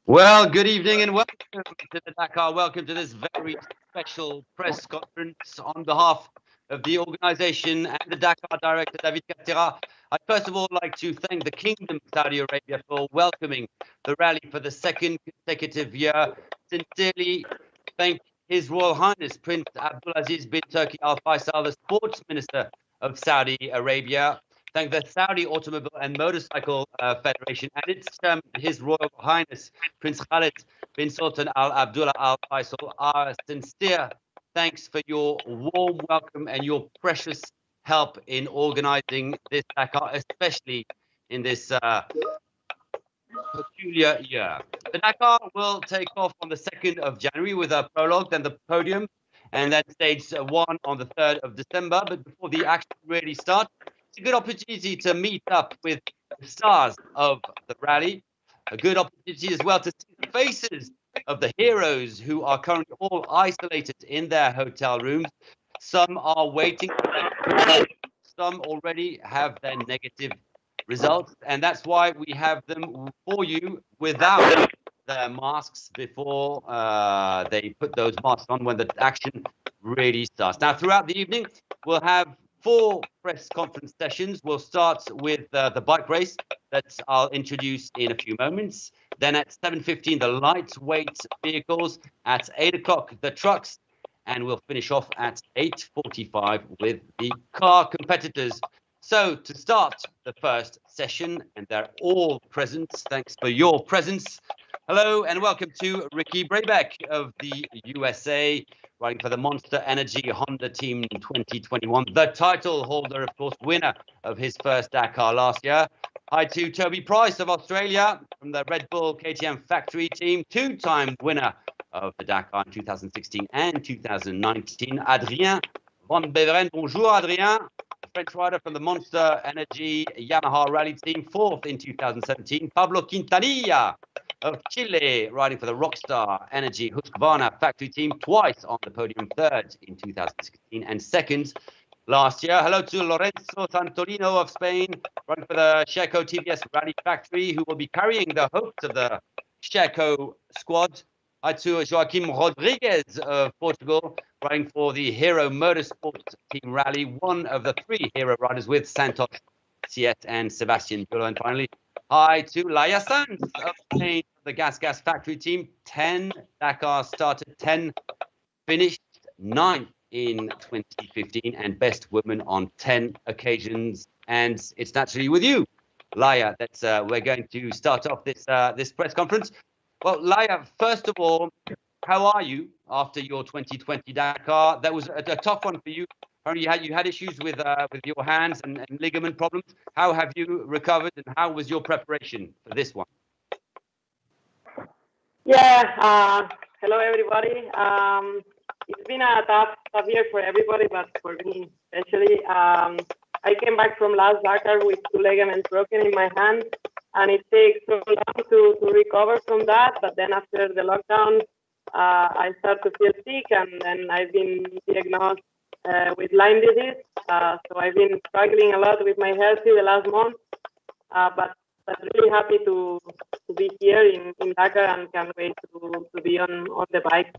Well, good evening and welcome to the Dakar. Welcome to this very special press conference on behalf of the organization and the Dakar director, David Katira. I'd first of all like to thank the Kingdom of Saudi Arabia for welcoming the rally for the second consecutive year. Sincerely thank His Royal Highness Prince Abdulaziz bin Turki Al Faisal, the Sports Minister of Saudi Arabia. Thank the Saudi Automobile and Motorcycle Federation and its chairman, His Royal Highness Prince Khalid bin Sultan Al Abdullah Al Faisal. Our sincere thanks for your warm welcome and your precious help in organizing this Dakar, especially in this peculiar year. The Dakar will take off on the 2nd of January with a prologue, then the podium, and then stage one on the 3rd of December. But before the action really starts, it's a good opportunity to meet up with the stars of the rally. A good opportunity as well to see the faces of the heroes who are currently all isolated in their hotel rooms. Some are waiting for their some already have their negative results, and that's why we have them for you without their masks before they put those masks on when the action really starts. Now, throughout the evening, we'll have 4 press conference sessions. We'll start with the bike race that I'll introduce in a few moments. Then at 7:15, the lightweight vehicles. At 8 o'clock, the trucks. And we'll finish off at 8:45 with the car competitors. So to start the first session, and they're all present, thanks for your presence. Hello and welcome to Ricky Brabec of the USA, riding for the Monster Energy Honda Team in 2021. The title holder, of course, winner of his first Dakar last year. Hi to Toby Price of Australia from the Red Bull KTM Factory Team, 2-time winner of the Dakar in 2016 and 2019. Adrien Van Beveren. Bonjour, Adrien. French rider from the Monster Energy Yamaha Rally Team, 4th in 2017. Pablo Quintanilla of Chile, riding for the Rockstar Energy Husqvarna Factory Team, twice on the podium, 3rd in 2016 and 2nd last year. Hello to Lorenzo Santolino of Spain, riding for the Sherco TVS Rally Factory, who will be carrying the hopes of the Sherco squad. Hi to Joaquim Rodriguez of Portugal, riding for the Hero Motorsport Team Rally, one of the 3 Hero riders with Santos, Siet, and Sebastian Bulo. And finally, hi to Laia Sainz of Spain, the Gas Factory Team, 10 Dakar started, 10 finished, 9th in 2015, and best woman on 10 occasions. And it's naturally with you, Laia, that we're going to start off this press conference. Well, Laia, first of all, how are you after your 2020 Dakar? That was a tough one for you. Apparently, you had issues with your hands and ligament problems. How have you recovered, and how was your preparation for this one? Yeah. Hello, everybody. It's been a tough year for everybody, but for me especially. I came back from last Dakar with 2 ligaments broken in my hand, and it takes so long to recover from that. But then after the lockdown, I start to feel sick, and then I've been diagnosed with Lyme disease. So I've been struggling a lot with my health the last month. But really happy to be here in Dakar, and can't wait to be on the bike.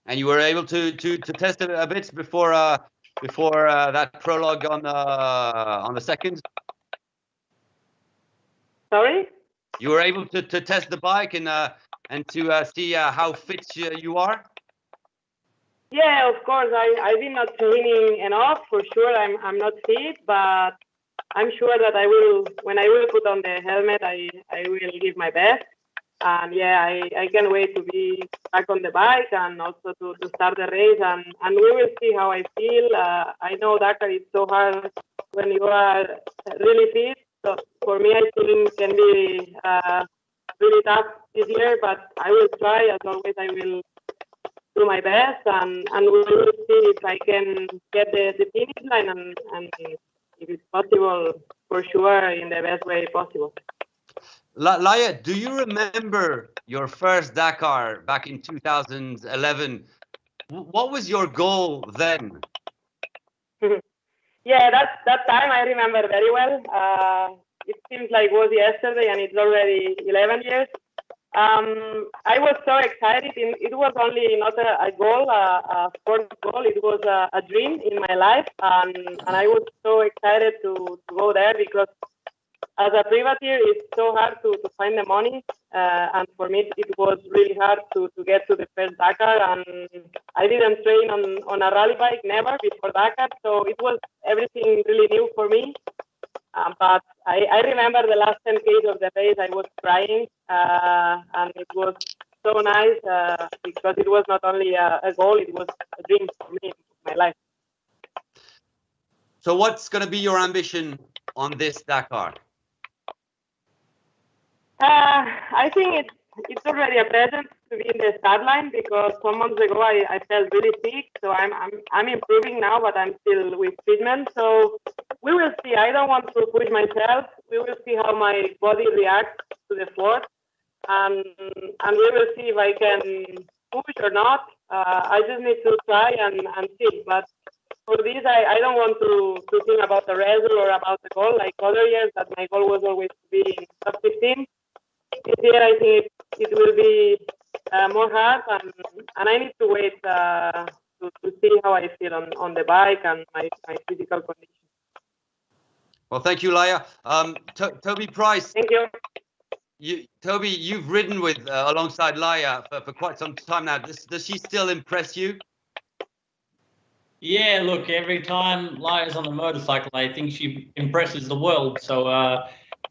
And you were able to test it a bit before that prologue on the 2nd? Sorry? You were able to test the bike and to see how fit you are? Yeah, of course. I've been not training enough, for sure. I'm not fit, but I'm sure that I will, when I will put on the helmet, I will give my best. And yeah, I can't wait to be back on the bike, and also to start the race, and we will see how I feel. I know Dakar is so hard when you are really fit. So for me, I think it can be really tough this year, but I will try. As always, I will do my best, and we will see if I can get the finish line, and if it's possible, for sure, in the best way possible. Laia, do you remember your first Dakar back in 2011? What was your goal then? Yeah, that time I remember very well. It seems like it was yesterday, and it's already 11 years. I was so excited. It was only not a goal, a sport goal. It was a dream in my life, and I was so excited to go there because as a privateer, it's so hard to find the money. And for me, it was really hard to get to the first Dakar. And I didn't train on a rally bike, never before Dakar. So it was everything really new for me. But I remember the last 10 Ks of the race, I was crying. And it was so nice because it was not only a goal, it was a dream for me in my life. So what's going to be your ambition on this Dakar? I think it's already a present to be in the start line because some months ago I felt really sick, so I'm improving now, but I'm still with treatment. So we will see. I don't want to push myself. We will see how my body reacts to the sport, and we will see if I can push or not. I just need to try and see. But for this, I don't want to think about the result or about the goal like other years that my goal was always to be in top 15. This year, I think it will be more hard, and I need to wait to see how I feel on the bike and my physical condition. Well, thank you, Laia. Toby Price. Thank you. Toby, you've ridden with alongside Laia for quite some time now. Does she still impress you? Yeah, look, every time Laia's on the motorcycle, I think she impresses the world. So,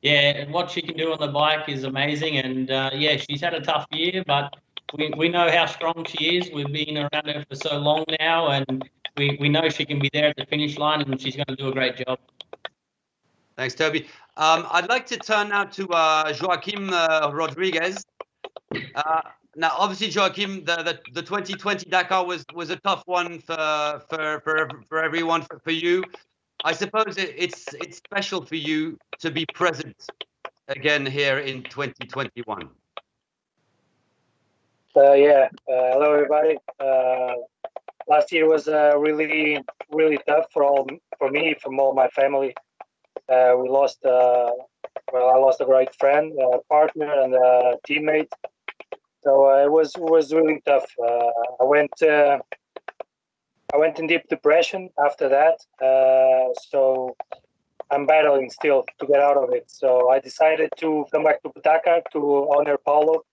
yeah, what she can do on the bike is amazing. And, yeah, she's had a tough year, but we know how strong she is. We've been around her for so long now, and we know she can be there at the finish line, and she's going to do a great job. Thanks, Toby. I'd like to turn now to Joaquim Rodriguez. Now, obviously, Joaquim, the 2020 Dakar was a tough one for everyone, for you. I suppose it's special for you to be present again here in 2021. Yeah. Hello, everybody. Last year was really tough for me, from all my family. We lost. Well, I lost a great friend, partner, and a teammate. So it was really tough. I went in deep depression after that. So I'm battling still to get out of it. So I decided to come back to Dakar to honor Paulo,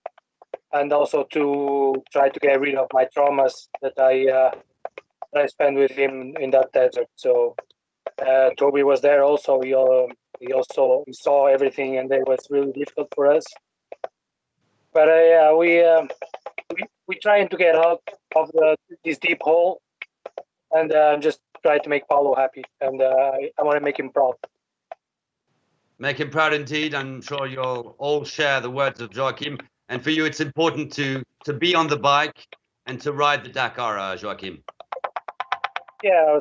and also to try to get rid of my traumas that I spent with him in that desert. So Toby was there also. He saw everything, and it was really difficult for us. But we trying to get out of this deep hole, and just try to make Paulo happy, and I want to make him proud. Make him proud indeed. I'm sure you'll all share the words of Joaquim. And for you, it's important to be on the bike and to ride the Dakar, Joaquim. Yeah,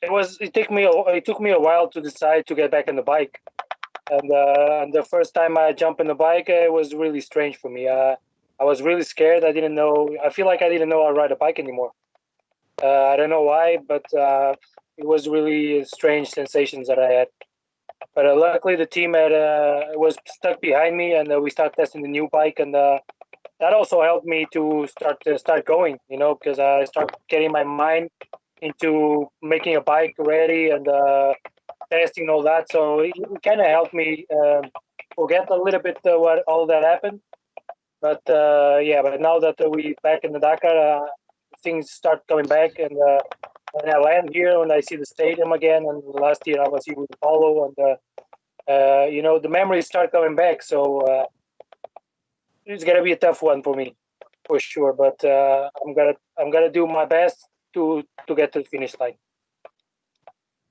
it took me a while to decide to get back on the bike. And the first time I jumped on the bike, it was really strange for me. I was really scared. I feel like I didn't know how to ride a bike anymore. I don't know why, but it was really strange sensations that I had. But luckily, the team was stuck behind me, and we started testing the new bike, and that also helped me to start going. Because I started getting my mind into making a bike ready and testing all that. So it kind of helped me forget a little bit what all that happened. But yeah, but now that we back in the Dakar, things start coming back, and when I land here, when I see the stadium again, and last year I was here with Paulo, and the memories start coming back. So it's gonna be a tough one for me, for sure. But I'm gonna do my best to get to the finish line.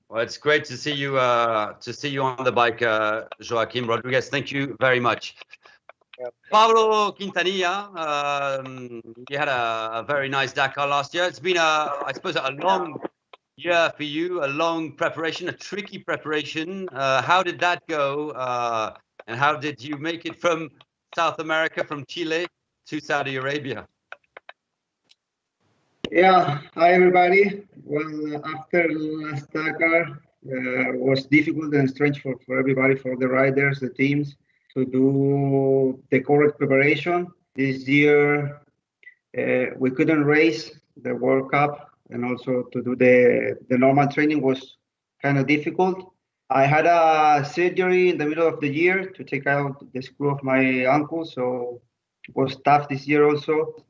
Well, it's great to see you on the bike, Joaquim Rodriguez. Thank you very much. Yep. Pablo Quintanilla, you had a very nice Dakar last year. It's been I suppose a long year for you, a long preparation, a tricky preparation. How did that go? And how did you make it from South America, from Chile to Saudi Arabia? Yeah, hi everybody. Well, after last Dakar was difficult and strange for everybody, for the riders, the teams. to do the correct preparation. This year, we couldn't race the World Cup, and also to do the normal training was kind of difficult. I had a surgery in the middle of the year to take out the screw of my ankle, so it was tough this year also.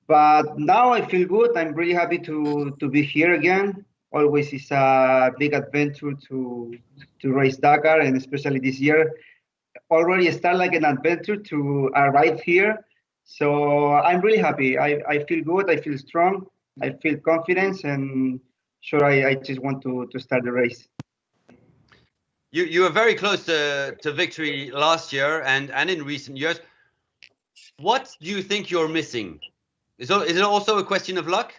But now I feel good. I'm really happy to be here again. Always is a big adventure to race Dakar, and especially this year, already start like an adventure to arrive here. So I'm really happy. I feel good. I feel strong. I feel confidence, and sure, I just want to start the race. You were very close to victory last year and in recent years. What do you think you're missing? Is it also a question of luck?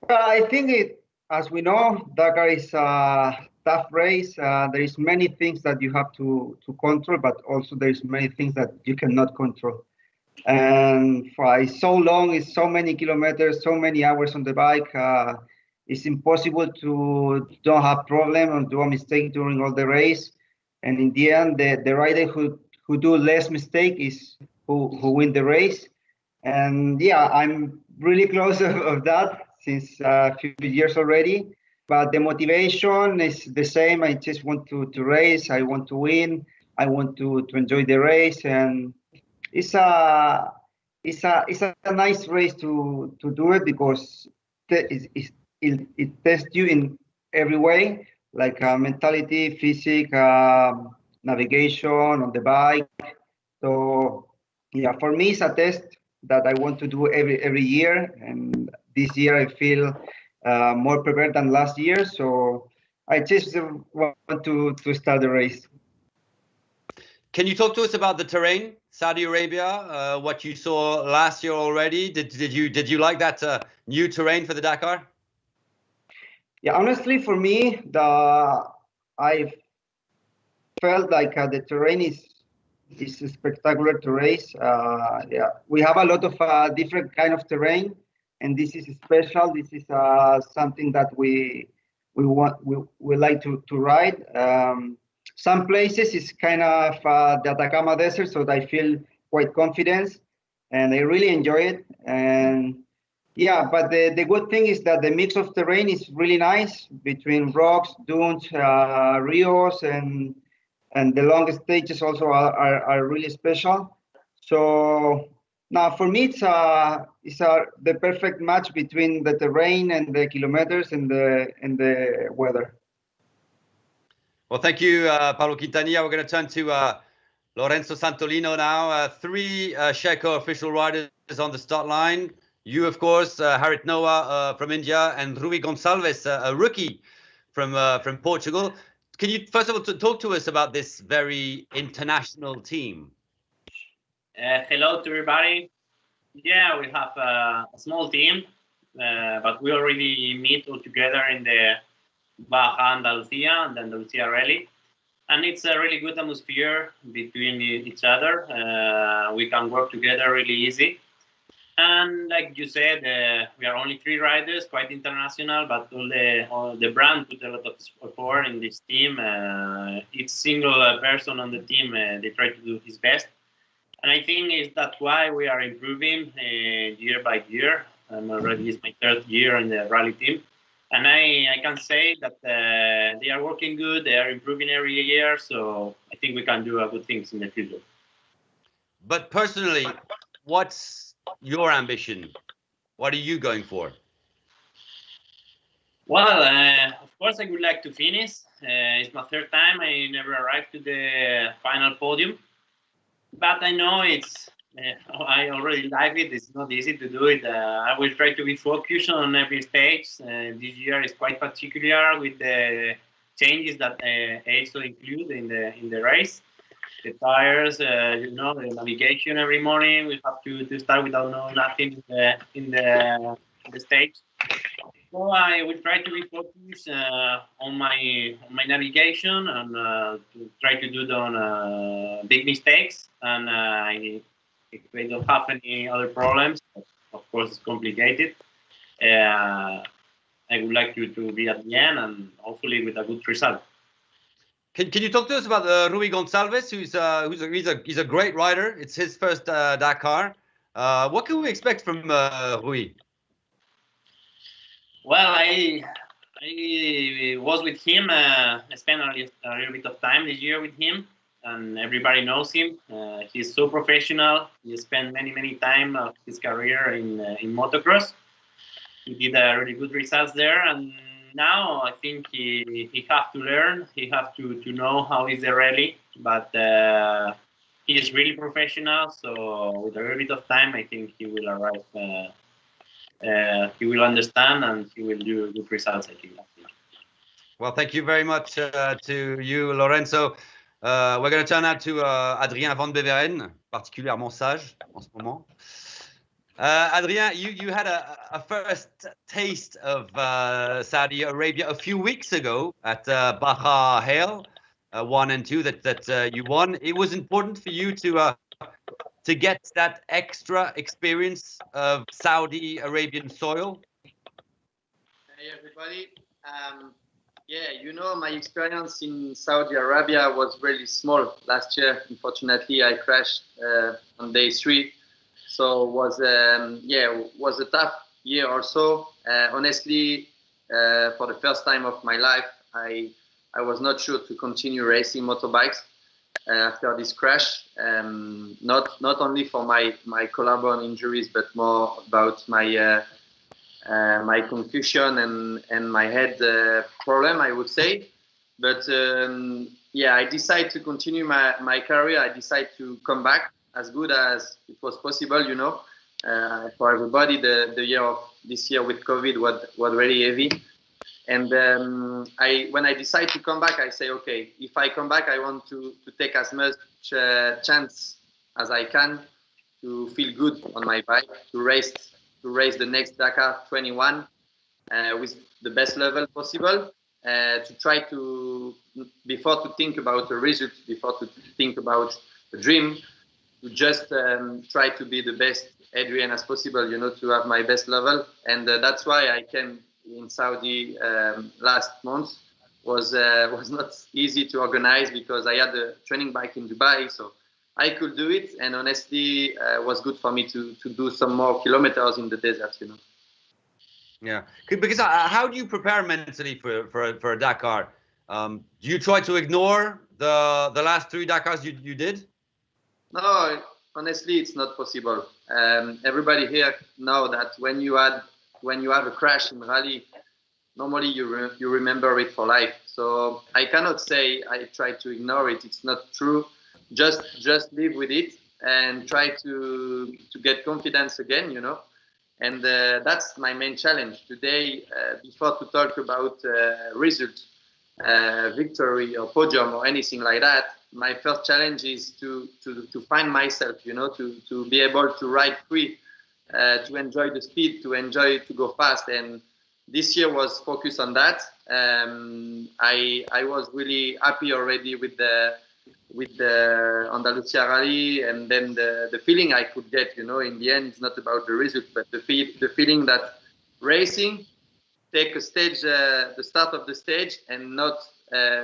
Well, I think as we know, Dakar is a tough race. There is many things that you have to control, but also there's many things that you cannot control. And for so long, it's so many kilometers, so many hours on the bike. It's impossible to don't have problem or do a mistake during all the race. And in the end, the rider who do less mistake is who win the race. And yeah, I'm really close of that since a few years already. But the motivation is the same. I just want to race. I want to win. I want to enjoy the race, and it's a nice race to do it because it tests you in every way, like mentality, physique, navigation on the bike. So yeah, for me, it's a test that I want to do every year, and this year I feel more prepared than last year. So I just want to start the race. Can you talk to us about the terrain, Saudi Arabia? What you saw last year already? Did you like that new terrain for the Dakar? Yeah, honestly, for me, I felt like the terrain is spectacular to race. Yeah, we have a lot of different kind of terrain, and this is special. This is something that we like to ride. Some places is kind of the Atacama Desert, so I feel quite confident, and I really enjoy it. And yeah, but the good thing is that the mix of terrain is really nice between rocks, dunes, rios, and the long stages also are really special. So now for me, it's the perfect match between the terrain and the kilometers and the weather. Well, thank you, Pablo Quintanilla. We're going to turn to Lorenzo Santolino now. Three Sheco official riders on the start line. You, of course, Harit Noah from India, and Rui Gonçalves, a rookie from Portugal. Can you first of all talk to us about this very international team? Hello to everybody. Yeah, we have a small team, but we already meet all together in the Baja Andalucía and Andalucía Rally. And it's a really good atmosphere between each other. We can work together really easy. And like you said, we are only three riders, quite international, but all the brand put a lot of effort in this team. Each single person on the team, they try to do his best. And I think that's why we are improving year by year. Already it's my third year in the rally team. And I can say that they are working good, they are improving every year, so I think we can do good things in the future. But personally, what's your ambition? What are you going for? Well, of course, I would like to finish. It's my third time. I never arrived to the final podium. But I know I already like it. It's not easy to do it. I will try to be focused on every stage. This year is quite particular with the changes that ASO include in the race. The tires, the navigation every morning. We have to start without knowing nothing in the stage. So I will try to be focused on my navigation and to try to do the big mistakes. And if we don't have any other problems, of course it's complicated. I would like to be at the end and hopefully with a good result. Can you talk to us about Rui Gonçalves, he's a great rider. It's his first Dakar. What can we expect from Rui? Well, I was with him. I spent a little bit of time this year with him, and everybody knows him. He's so professional. He spent many time of his career in motocross. He did really good results there, and now I think he have to learn. He have to know how is the rally, but he is really professional. So with a little bit of time, I think he will arrive. He will understand and he will do good results, I think. Well, thank you very much to you, Lorenzo. We're going to turn now to Adrien Van Beveren, particulièrement sage en ce moment. Adrien, you had a first taste of Saudi Arabia a few weeks ago at Baja Hail 1 and 2 that you won. It was important for you to get that extra experience of Saudi Arabian soil. Hey everybody. Yeah, you know, my experience in Saudi Arabia was really small last year. Unfortunately, I crashed on day 3. So was a tough year also. Honestly, for the first time of my life, I was not sure to continue racing motorbikes after this crash. Not only for my collarbone injuries, but more about my my concussion and my head problem, I would say. But yeah, I decided to continue my career. I decided to come back as good as it was possible, you know. For everybody, the year of this year with COVID was really heavy. And when I decide to come back, I say, okay, if I come back, I want to take as much chance as I can to feel good on my bike, to race the next Dakar 21 with the best level possible, to try to, before to think about a result, before to think about a dream, to just try to be the best Adrian as possible, you know, to have my best level. And that's why I came in Saudi last month. Was not easy to organize because I had a training bike in Dubai, so I could do it. And honestly, it was good for me to do some more kilometers in the desert, you know. Yeah, because how do you prepare mentally for a Dakar? Do you try to ignore the last 3 Dakars you did? No, honestly, it's not possible. Everybody here know that when you have a crash in rally, normally you remember it for life. So I cannot say I try to ignore it. It's not true. Just live with it and try to get confidence again, you know. And that's my main challenge today. Before to talk about result, victory or podium or anything like that, my first challenge is to find myself, you know, to be able to ride free, to enjoy the speed, to go fast. And this year was focused on that. I was really happy already with the Al-Attiyah rally, and then the feeling I could get, you know, in the end, it's not about the result, but the feeling that racing, take a stage, the start of the stage, and not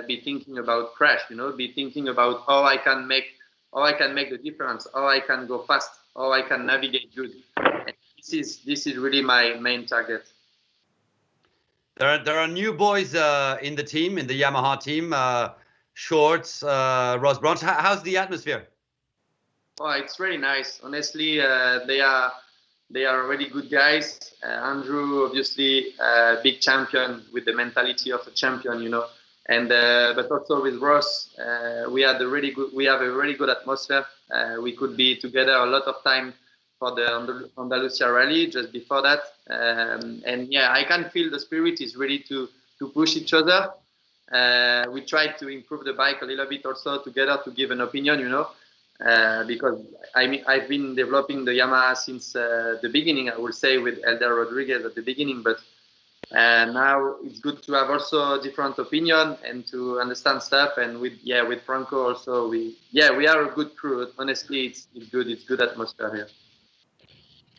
be thinking about crash, you know, be thinking about how I can make the difference, how I can go fast, how I can navigate good. And this is really my main target. There are new boys in the team, in the Yamaha team. Shorts, Ross Branch. How's the atmosphere? Oh, it's really nice. Honestly, they are really good guys. Andrew, obviously, big champion with the mentality of a champion, you know. And but also with Ross, we have a really good atmosphere. We could be together a lot of time for the Andalusia rally just before that. And yeah, I can feel the spirit is ready to push each other. We tried to improve the bike a little bit also together to give an opinion, you know, because I've been developing the Yamaha since the beginning, I would say, with Elder Rodriguez at the beginning, but now it's good to have also a different opinion and to understand stuff. And with Franco also, we are a good crew. Honestly, it's good atmosphere here.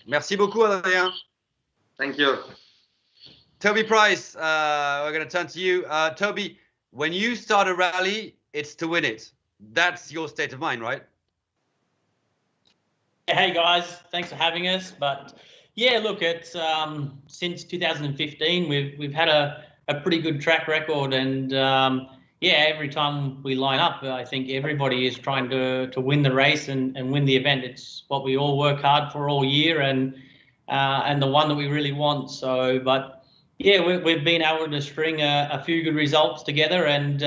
Merci beaucoup, Adrien. Thank you. Toby Price, we're going to turn to you. Toby, when you start a rally, it's to win it. That's your state of mind, right? Hey guys, thanks for having us. But yeah, look, it's since 2015 we've had a pretty good track record, and yeah, every time we line up, I think everybody is trying to win the race and win the event. It's what we all work hard for all year, and the one that we really want. So, but yeah, we've been able to string a few good results together, and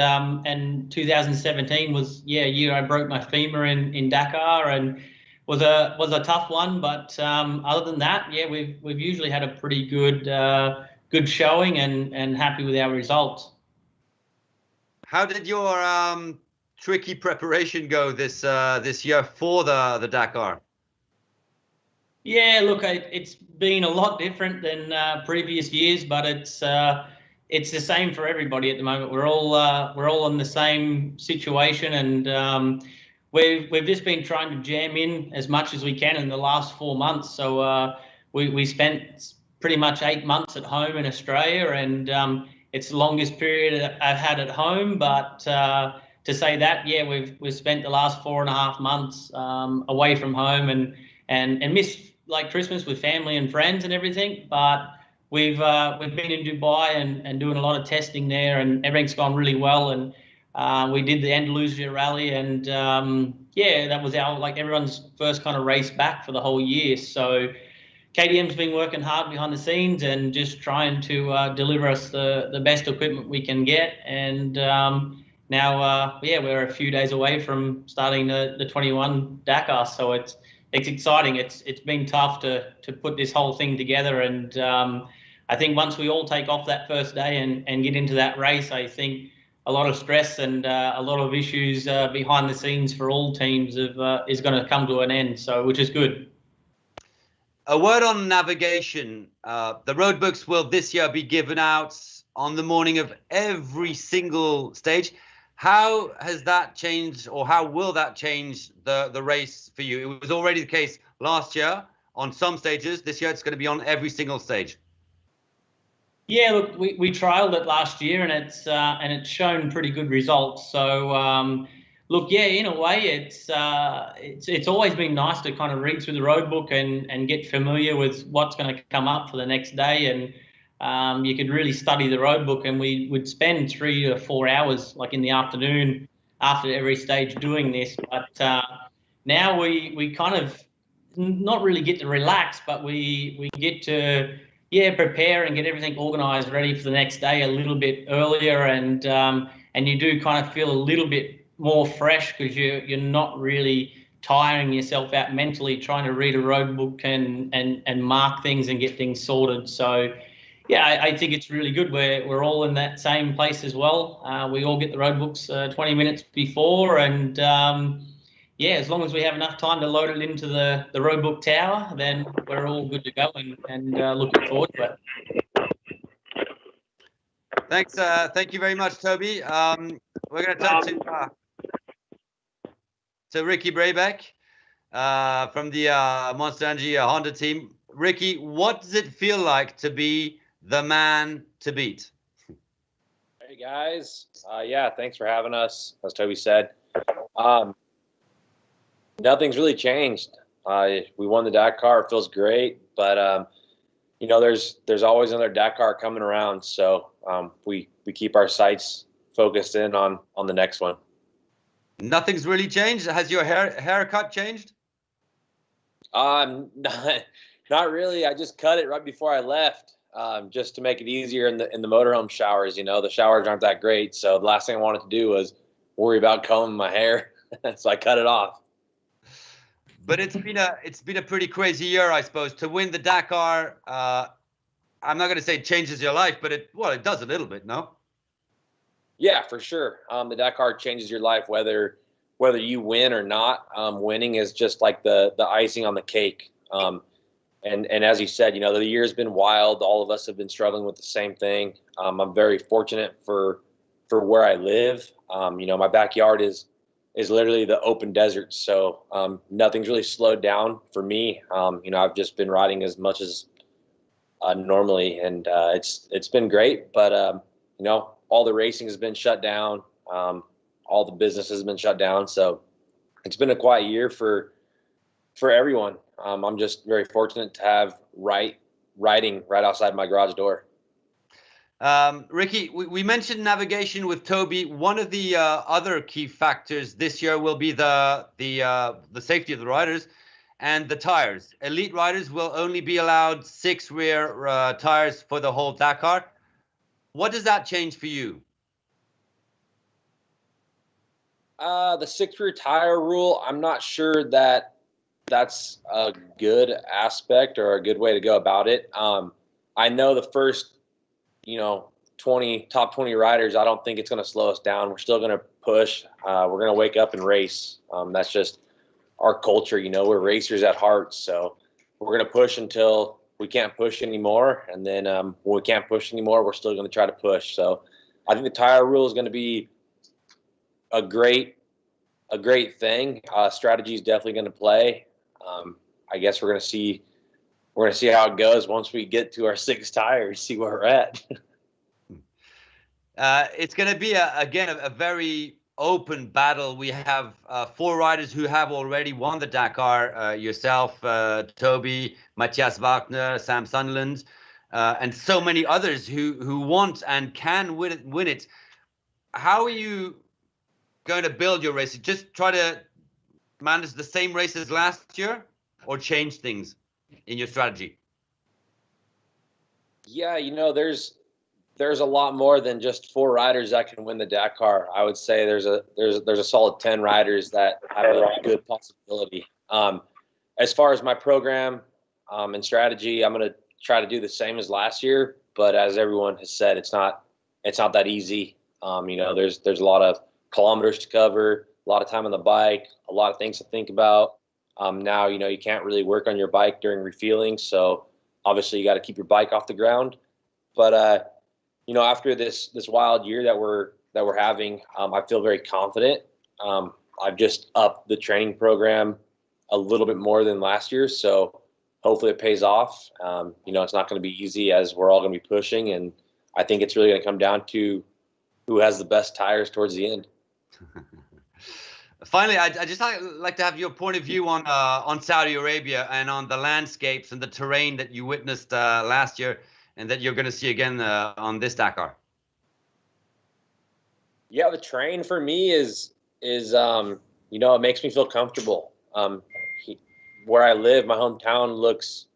2017 was a year I broke my femur in Dakar, and was a tough one. But other than that, yeah, we've usually had a pretty good showing, and happy with our results. How did your tricky preparation go this year for the Dakar? Yeah, look, it's been a lot different than previous years, but it's the same for everybody at the moment. We're all in the same situation, and we've just been trying to jam in as much as we can in the last 4 months. So we spent pretty much 8 months at home in Australia, and it's the longest period I've had at home. But to say that, yeah, we've spent the last 4.5 months away from home, and missed like Christmas with family and friends and everything. But we've been in Dubai and doing a lot of testing there, and everything's gone really well. And we did the Andalusia rally, and yeah, that was our everyone's first kind of race back for the whole year. So KTM's been working hard behind the scenes and just trying to deliver us the best equipment we can get. And now, yeah, we're a few days away from starting the 21 Dakar. So it's exciting. It's been tough to put this whole thing together. And I think once we all take off that first day and get into that race, I think a lot of stress and a lot of issues behind the scenes for all teams is going to come to an end. So, which is good. A word on navigation. The road books will this year be given out on the morning of every single stage. How has that changed, or how will that change the race for you? It was already the case last year on some stages. This year it's going to be on every single stage. Yeah, look, we trialed it last year, and it's shown pretty good results. So look, yeah, in a way, it's always been nice to kind of read through the road book and get familiar with what's going to come up for the next day, and you could really study the road book. And we would spend 3 to 4 hours, like in the afternoon, after every stage doing this. But now we kind of not really get to relax, but we get to prepare and get everything organized, ready for the next day a little bit earlier, and you do kind of feel a little bit more fresh because you're not really tiring yourself out mentally trying to read a road book and mark things and get things sorted. So yeah, I think it's really good. We're all in that same place as well. We all get the road books 20 minutes before, and yeah, as long as we have enough time to load it into the roadbook tower, then we're all good to go, and looking forward to it. Thanks. Thank you very much, Toby. We're going to turn to Ricky Brabec from the Monster Energy Honda team. Ricky, what does it feel like to be the man to beat? Hey guys, yeah, thanks for having us. As Toby said, nothing's really changed. We won the Dakar. It feels great, but you know, there's always another Dakar coming around. So we keep our sights focused in on the next one. Nothing's really changed. Has your haircut changed? Not really. I just cut it right before I left, just to make it easier in the motorhome showers. You know, the showers aren't that great, so the last thing I wanted to do was worry about combing my hair, so I cut it off. But it's been a pretty crazy year, I suppose. To win the Dakar, I'm not going to say it changes your life, but it does a little bit, no? Yeah, for sure. The Dakar changes your life, whether you win or not. Winning is just like the icing on the cake. And as you said, you know, the year's been wild. All of us have been struggling with the same thing. I'm very fortunate for where I live. You know, my backyard is literally the open desert, so nothing's really slowed down for me. You know, I've just been riding as much as normally, and it's been great. But you know, all the racing has been shut down. All the business has been shut down. So it's been a quiet year for everyone. I'm just very fortunate to have riding right outside my garage door. Ricky, we mentioned navigation with Toby. One of the other key factors this year will be the safety of the riders and the tires. Elite riders will only be allowed 6 rear tires for the whole Dakar. What does that change for you? The 6 rear tire rule, I'm not sure that that's a good aspect or a good way to go about it. I know the first, top 20 riders, I don't think it's going to slow us down. We're still going to push. We're going to wake up and race. That's just our culture. We're racers at heart. So we're going to push until we can't push anymore. And then when we can't push anymore, we're still going to try to push. So I think the tire rule is going to be a great thing. Strategy is definitely going to play. I guess we're going to see how it goes once we get to our 6 tires, see where we're at. It's going to be again a very open battle. We have 4 riders who have already won the Dakar. Yourself, Toby, Matthias Wagner, Sam Sunderland, and so many others who want and can win it. How are you going to build your race? Just try to manage the same race as last year, or change things in your strategy? Yeah, there's a lot more than just 4 riders that can win the Dakar. I would say there's a solid 10 riders that have a good possibility. As far as my program and strategy, I'm going to try to do the same as last year. But as everyone has said, it's not that easy. There's a lot of kilometers to cover, a lot of time on the bike, a lot of things to think about. Now, you can't really work on your bike during refueling, so obviously you got to keep your bike off the ground. But after this wild year that we're having, I feel very confident. I've just upped the training program a little bit more than last year, so hopefully it pays off. It's not going to be easy, as we're all going to be pushing, and I think it's really going to come down to who has the best tires towards the end. Finally, I just like to have your point of view on Saudi Arabia and on the landscapes and the terrain that you witnessed last year and that you're going to see again on this Dakar. Yeah, the terrain for me is it makes me feel comfortable. Where I live, my hometown looks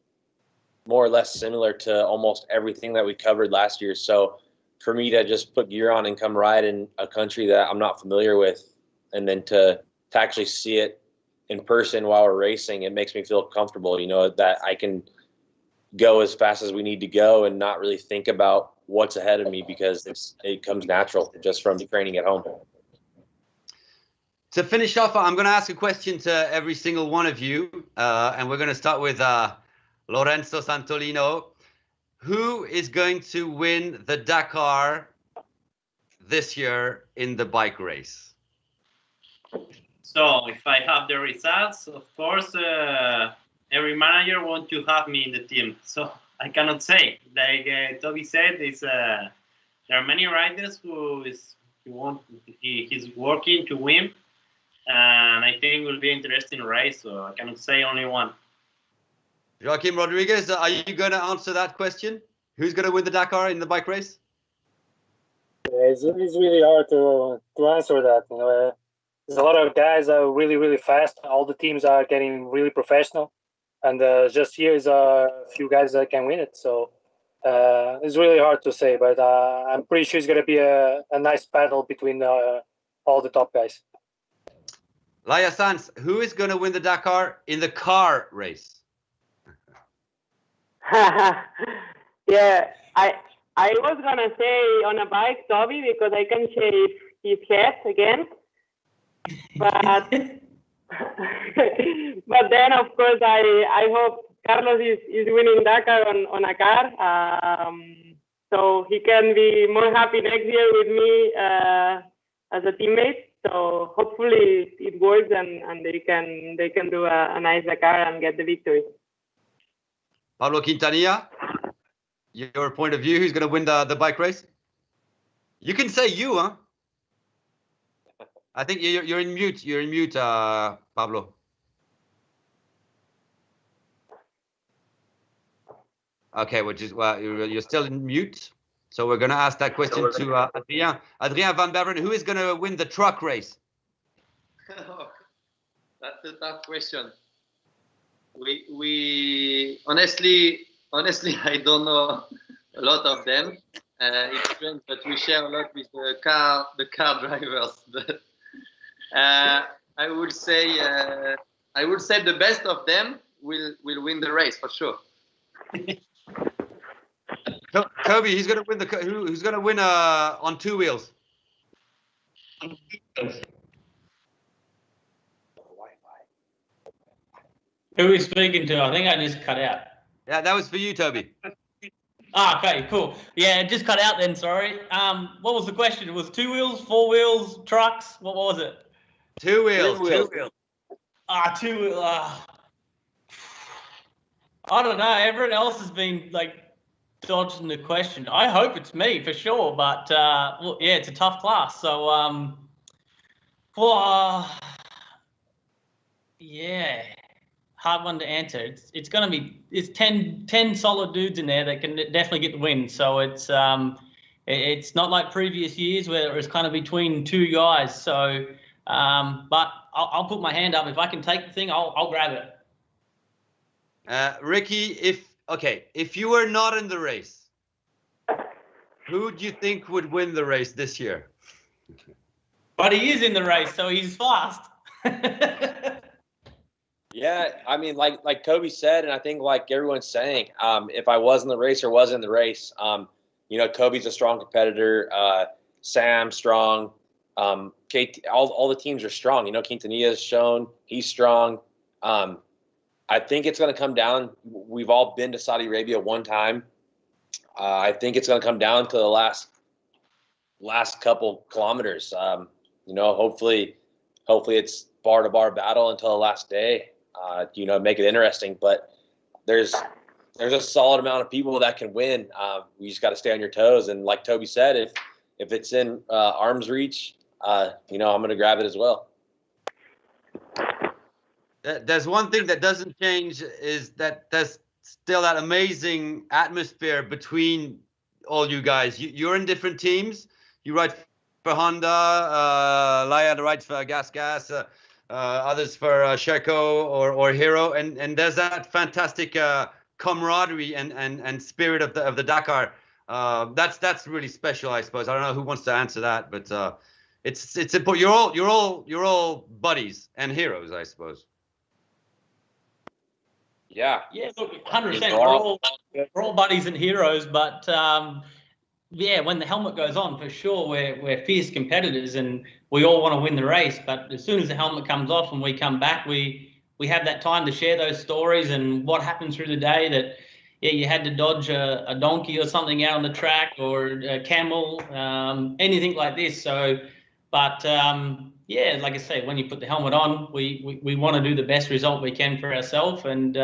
more or less similar to almost everything that we covered last year. So for me to just put gear on and come ride in a country that I'm not familiar with, and then to actually see it in person while we're racing, it makes me feel comfortable, that I can go as fast as we need to go and not really think about what's ahead of me, because it comes natural just from training at home. To finish off, I'm going to ask a question to every single one of you, and we're going to start with Lorenzo Santolino. Who is going to win the Dakar this year in the bike race? So if I have the results, of course, every manager wants to have me in the team. So I cannot say. Like Toby said, there are many riders he's working to win, and I think it will be an interesting race. So I cannot say only one. Joaquim Rodriguez, are you going to answer that question? Who's going to win the Dakar in the bike race? It's really hard to answer that. There's a lot of guys that are really, really fast. All the teams are getting really professional, and just here's a few guys that can win it. So it's really hard to say, but I'm pretty sure it's going to be a nice battle between all the top guys. Laia Sanz, who is going to win the Dakar in the car race? Yeah, I was gonna say on a bike, Toby, because I can shave his head again. But but then of course I hope Carlos is winning Dakar on a car, so he can be more happy next year with me as a teammate. So hopefully it works and they can do a nice Dakar and get the victory. Pablo Quintanilla, your point of view, who's going to win the bike race? You can say you, huh? I think you're in mute. You're in mute, Pablo. Okay, well, you're still in mute. So we're going to ask that question to Adrien. Adrien van Beveren, who is going to win the truck race? That's a tough question. We honestly, I don't know a lot of them. It's strange, but we share a lot with the car drivers. But I would say the best of them will win the race for sure. Toby, he's going to win who's going to win on two wheels? Who are we speaking to? I think I just cut out. Yeah, that was for you, Toby. Okay, cool. Yeah, it just cut out then, sorry. What was the question? It was 2 wheels, 4 wheels, trucks? What was it? 2 wheels. 2 wheels. 2 wheels. I don't know. Everyone else has been like dodging the question. I hope it's me for sure, but well, yeah, it's a tough class. So yeah, hard one to answer. It's going to be 10 solid dudes in there that can definitely get the win. So it's not like previous years where it was kind of between 2 guys. So but I'll put my hand up. If I can take the thing, I'll grab it. Ricky, if you were not in the race, who do you think would win the race this year? But he is in the race, so he's fast. Yeah, I mean, like Toby said, and I think like everyone's saying, if I was in the race or wasn't in the race, you know, Toby's a strong competitor. Sam's strong. KT, all the teams are strong. You know, Quintanilla's shown he's strong. I think it's going to come down. We've all been to Saudi Arabia one time. I think it's going to come down to the last couple kilometers. You know, hopefully it's bar to bar battle until the last day. You know, make it interesting. But there's a solid amount of people that can win. You just got to stay on your toes. And like Toby said, if it's in arm's reach, you know, I'm going to grab it as well. There's one thing that doesn't change is that there's still that amazing atmosphere between all you guys. You're in different teams. You ride for Honda, Laya rides for Gas, others for Sheco or Hero, and there's that fantastic camaraderie and spirit of the Dakar. That's really special, I suppose. I don't know who wants to answer that, but it's important. You're all buddies and heroes, I suppose. Yeah, look, 100%. We're all buddies and heroes, but yeah, when the helmet goes on, for sure, we're fierce competitors and we all want to win the race. But as soon as the helmet comes off and we come back, we have that time to share those stories and what happened through the day. That you had to dodge a donkey or something out on the track, or a camel, anything like this. So, but yeah, like I say, when you put the helmet on, we want to do the best result we can for ourselves, and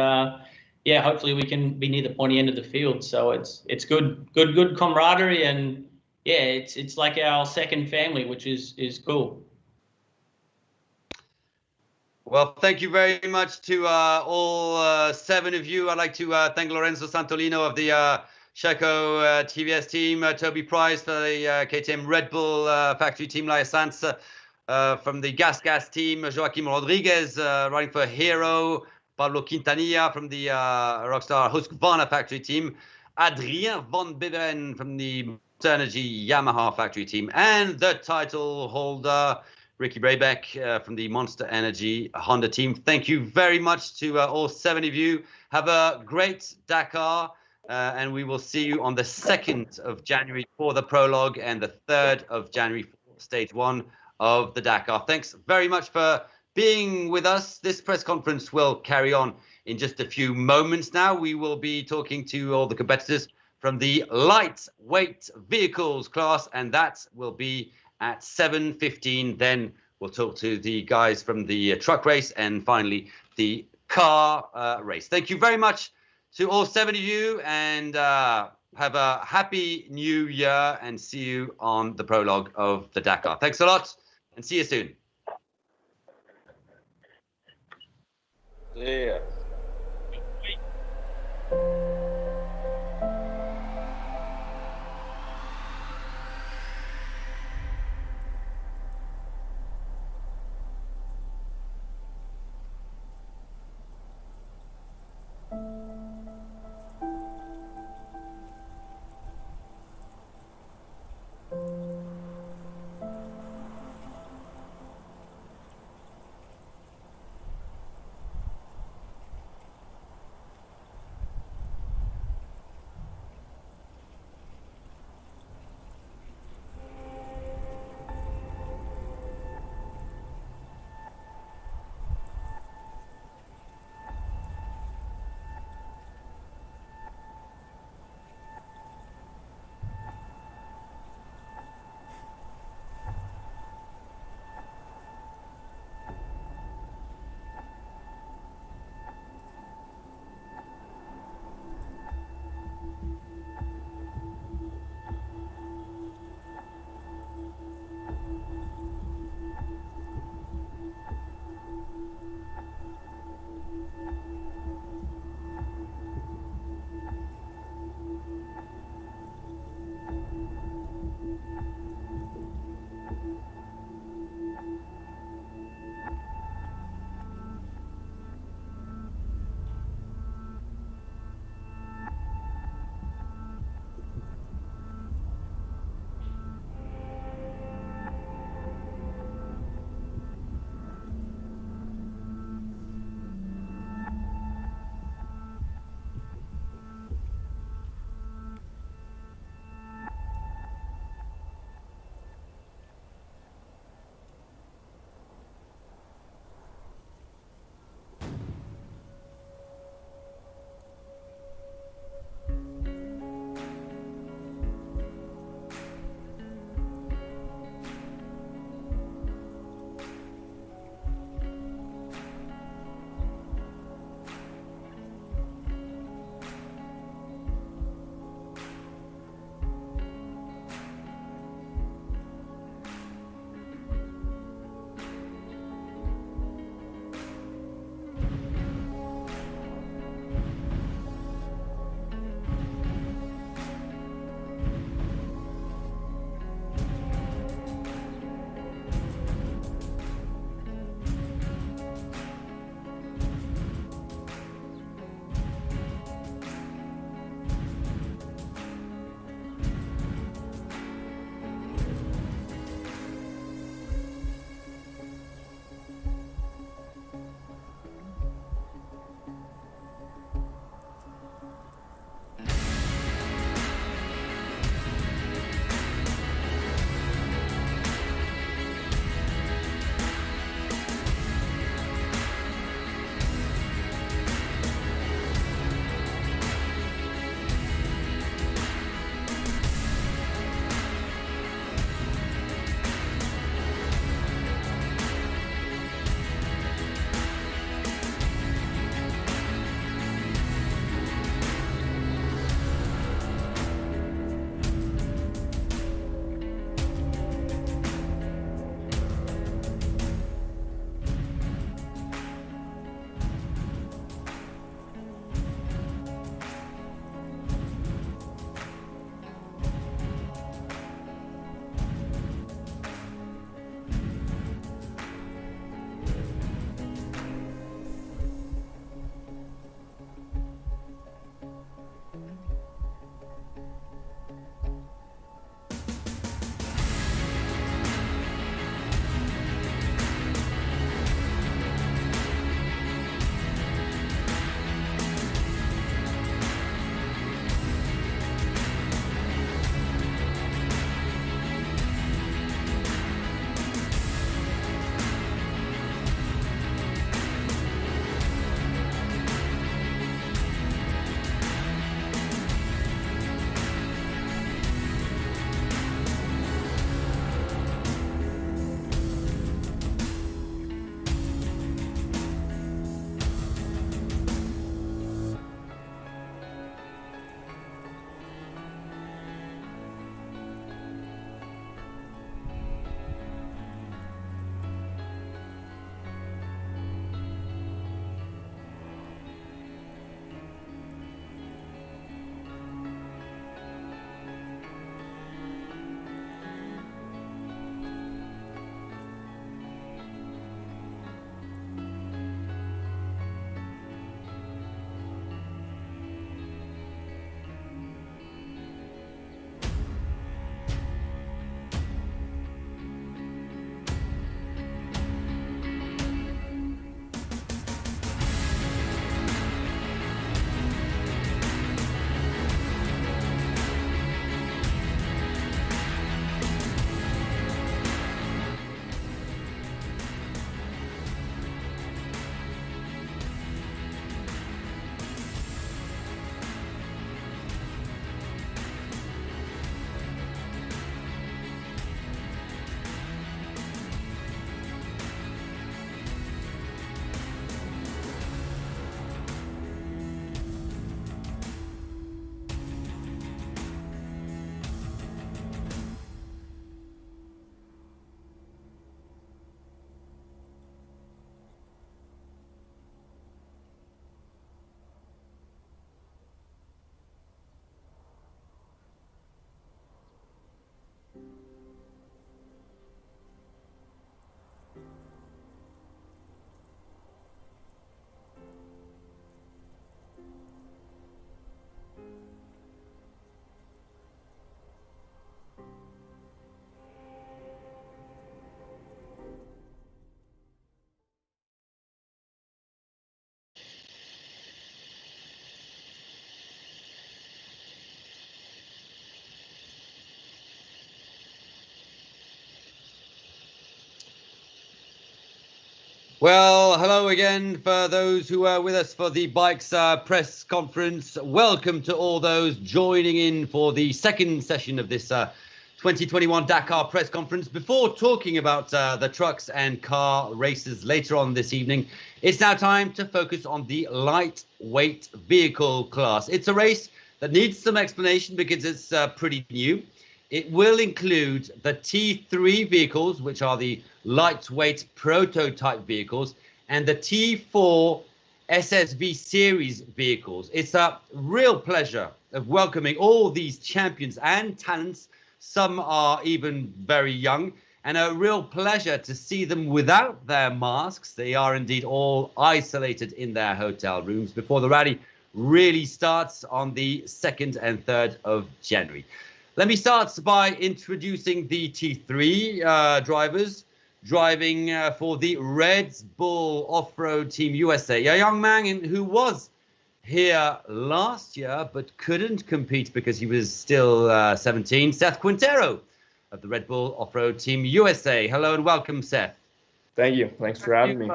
yeah, hopefully we can be near the pointy end of the field. So it's good camaraderie, and yeah, it's like our second family, which is cool. Well, thank you very much to all 7 of you. I'd like to thank Lorenzo Santolino of the Sheco TVS team, Toby Price for the KTM Red Bull factory team, Laya Sainz from the Gas team, Joaquim Rodriguez riding for Hero, Pablo Quintanilla from the Rockstar Husqvarna factory team, Adrien van Beveren from the Monster Energy Yamaha factory team, and the title holder, Ricky Brabec from the Monster Energy Honda team. Thank you very much to all 7 of you. Have a great Dakar, and we will see you on the 2nd of January for the prologue and the 3rd of January for stage 1 of the Dakar. Thanks very much for being with us. This press conference will carry on in just a few moments now. We will be talking to all the competitors from the lightweight vehicles class, and that will be at 7:15. Then we'll talk to the guys from the truck race and finally the car race. Thank you very much to all 7 of you, and Have a happy new year and see you on the prologue of the Dakar. Thanks a lot and see you soon. See ya. Well, hello again for those who are with us for the Bikes press conference. Welcome to all those joining in for the second session of this 2021 Dakar press conference. Before talking about the trucks and car races later on this evening, it's now time to focus on the lightweight vehicle class. It's a race that needs some explanation because it's pretty new. It will include the T3 vehicles, which are the lightweight prototype vehicles, and the T4 SSV series vehicles. It's a real pleasure of welcoming all these champions and talents. Some are even very young, and a real pleasure to see them without their masks. They are indeed all isolated in their hotel rooms before the rally really starts on the 2nd and 3rd of January. Let me start by introducing the T3 drivers driving for the Red Bull Off-Road Team USA. A young man who was here last year but couldn't compete because he was still 17, Seth Quintero of the Red Bull Off-Road Team USA. Hello and welcome, Seth. Thank you. Thanks for having me.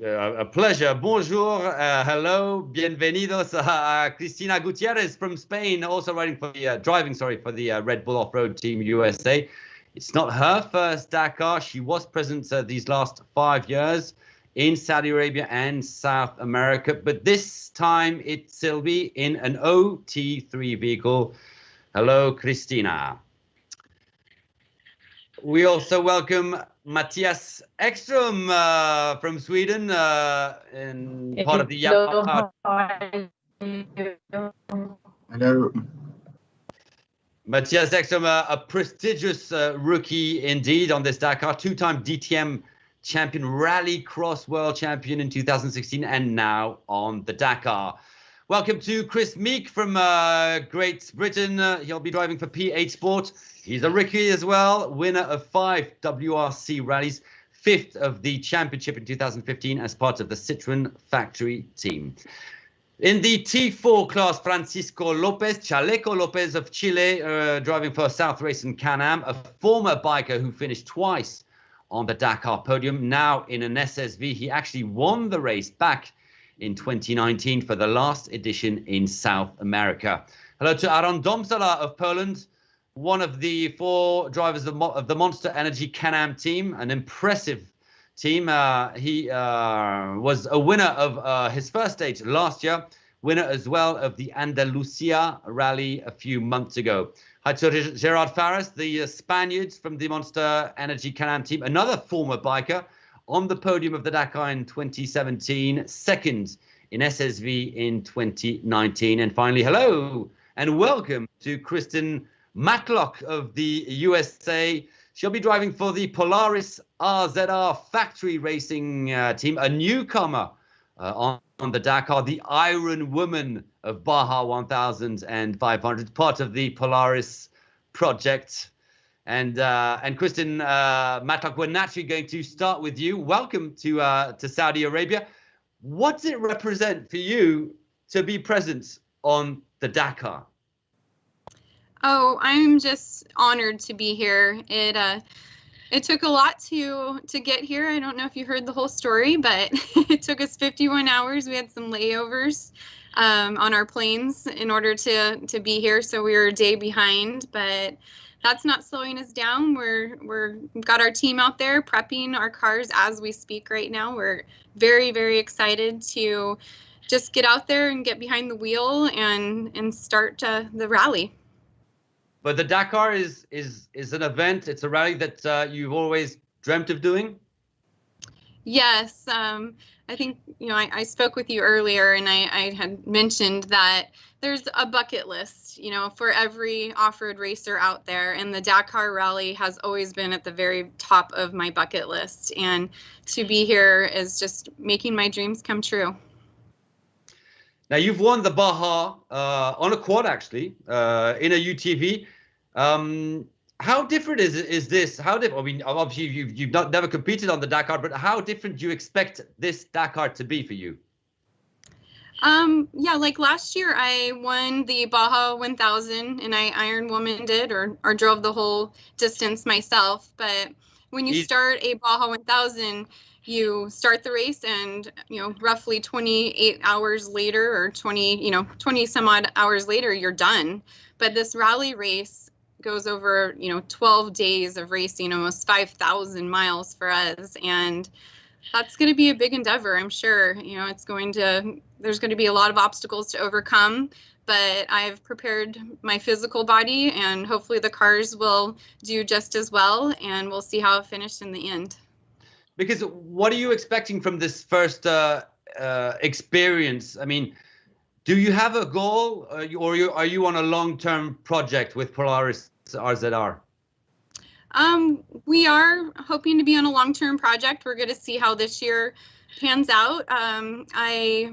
A pleasure. Bonjour. Hello. Bienvenidos a Cristina Gutierrez from Spain, also driving for the Red Bull Off-Road Team USA. It's not her first Dakar. She was present these last 5 years in Saudi Arabia and South America, but this time it's Sylvie in an OT3 vehicle. Hello, Cristina. We also welcome Matthias Ekström from Sweden and part of the Hello. Matthias Ekström, a prestigious rookie indeed on this Dakar, two-time DTM champion, Rallycross world champion in 2016, and now on the Dakar. Welcome to Chris Meek from Great Britain. He'll be driving for P8 Sport. He's a rookie as well, winner of 5 WRC rallies, 5th of the championship in 2015 as part of the Citroën factory team. In the T4 class, Francisco Lopez, Chaleco Lopez of Chile, driving for South Race and Can-Am, a former biker who finished twice on the Dakar podium, now in an SSV. He actually won the race back in 2019 for the last edition in South America. Hello to Aaron Domsala of Poland, one of the 4 drivers of the Monster Energy Can-Am team, an impressive team. He was a winner of his first stage last year, winner as well of the Andalusia rally a few months ago. Hi to Gerard Fares, the Spaniards from the Monster Energy Can-Am team, another former biker on the podium of the Dakar in 2017, 2nd in SSV in 2019. And finally, hello and welcome to Kristen Matlock of the USA. She'll be driving for the Polaris RZR factory racing team, a newcomer on the Dakar, the Iron Woman of Baja 1500, part of the Polaris project. And Kristen Matlock, we're naturally going to start with you. Welcome to Saudi Arabia. What does it represent for you to be present on the Dakar? Oh, I'm just honored to be here. It took a lot to get here. I don't know if you heard the whole story, but it took us 51 hours. We had some layovers on our planes in order to be here, so we were a day behind. But that's not slowing us down. We've got our team out there prepping our cars as we speak right now. We're very, very excited to just get out there and get behind the wheel and start the rally. But the Dakar is an event. It's a rally that you've always dreamt of doing. Yes, I think I spoke with you earlier, and I had mentioned that there's a bucket list, for every off-road racer out there, and the Dakar rally has always been at the very top of my bucket list. And to be here is just making my dreams come true. Now, you've won the Baja on a quad, actually, in a UTV. How different is this? How different? I mean, obviously, you've never competed on the Dakar, but how different do you expect this Dakar to be for you? Yeah, like last year, I won the Baja 1000, and I Iron Woman did or drove the whole distance myself. But when you start a Baja 1000, you start the race and, roughly 28 hours later or 20 some odd hours later, you're done. But this rally race goes over, 12 days of racing, almost 5,000 miles for us. And that's going to be a big endeavor, I'm sure. There's going to be a lot of obstacles to overcome, but I've prepared my physical body, and hopefully the cars will do just as well, and we'll see how it finished in the end. Because what are you expecting from this first experience? I mean, do you have a goal, or are you on a long-term project with Polaris RZR? We are hoping to be on a long-term project. We're going to see how this year pans out. I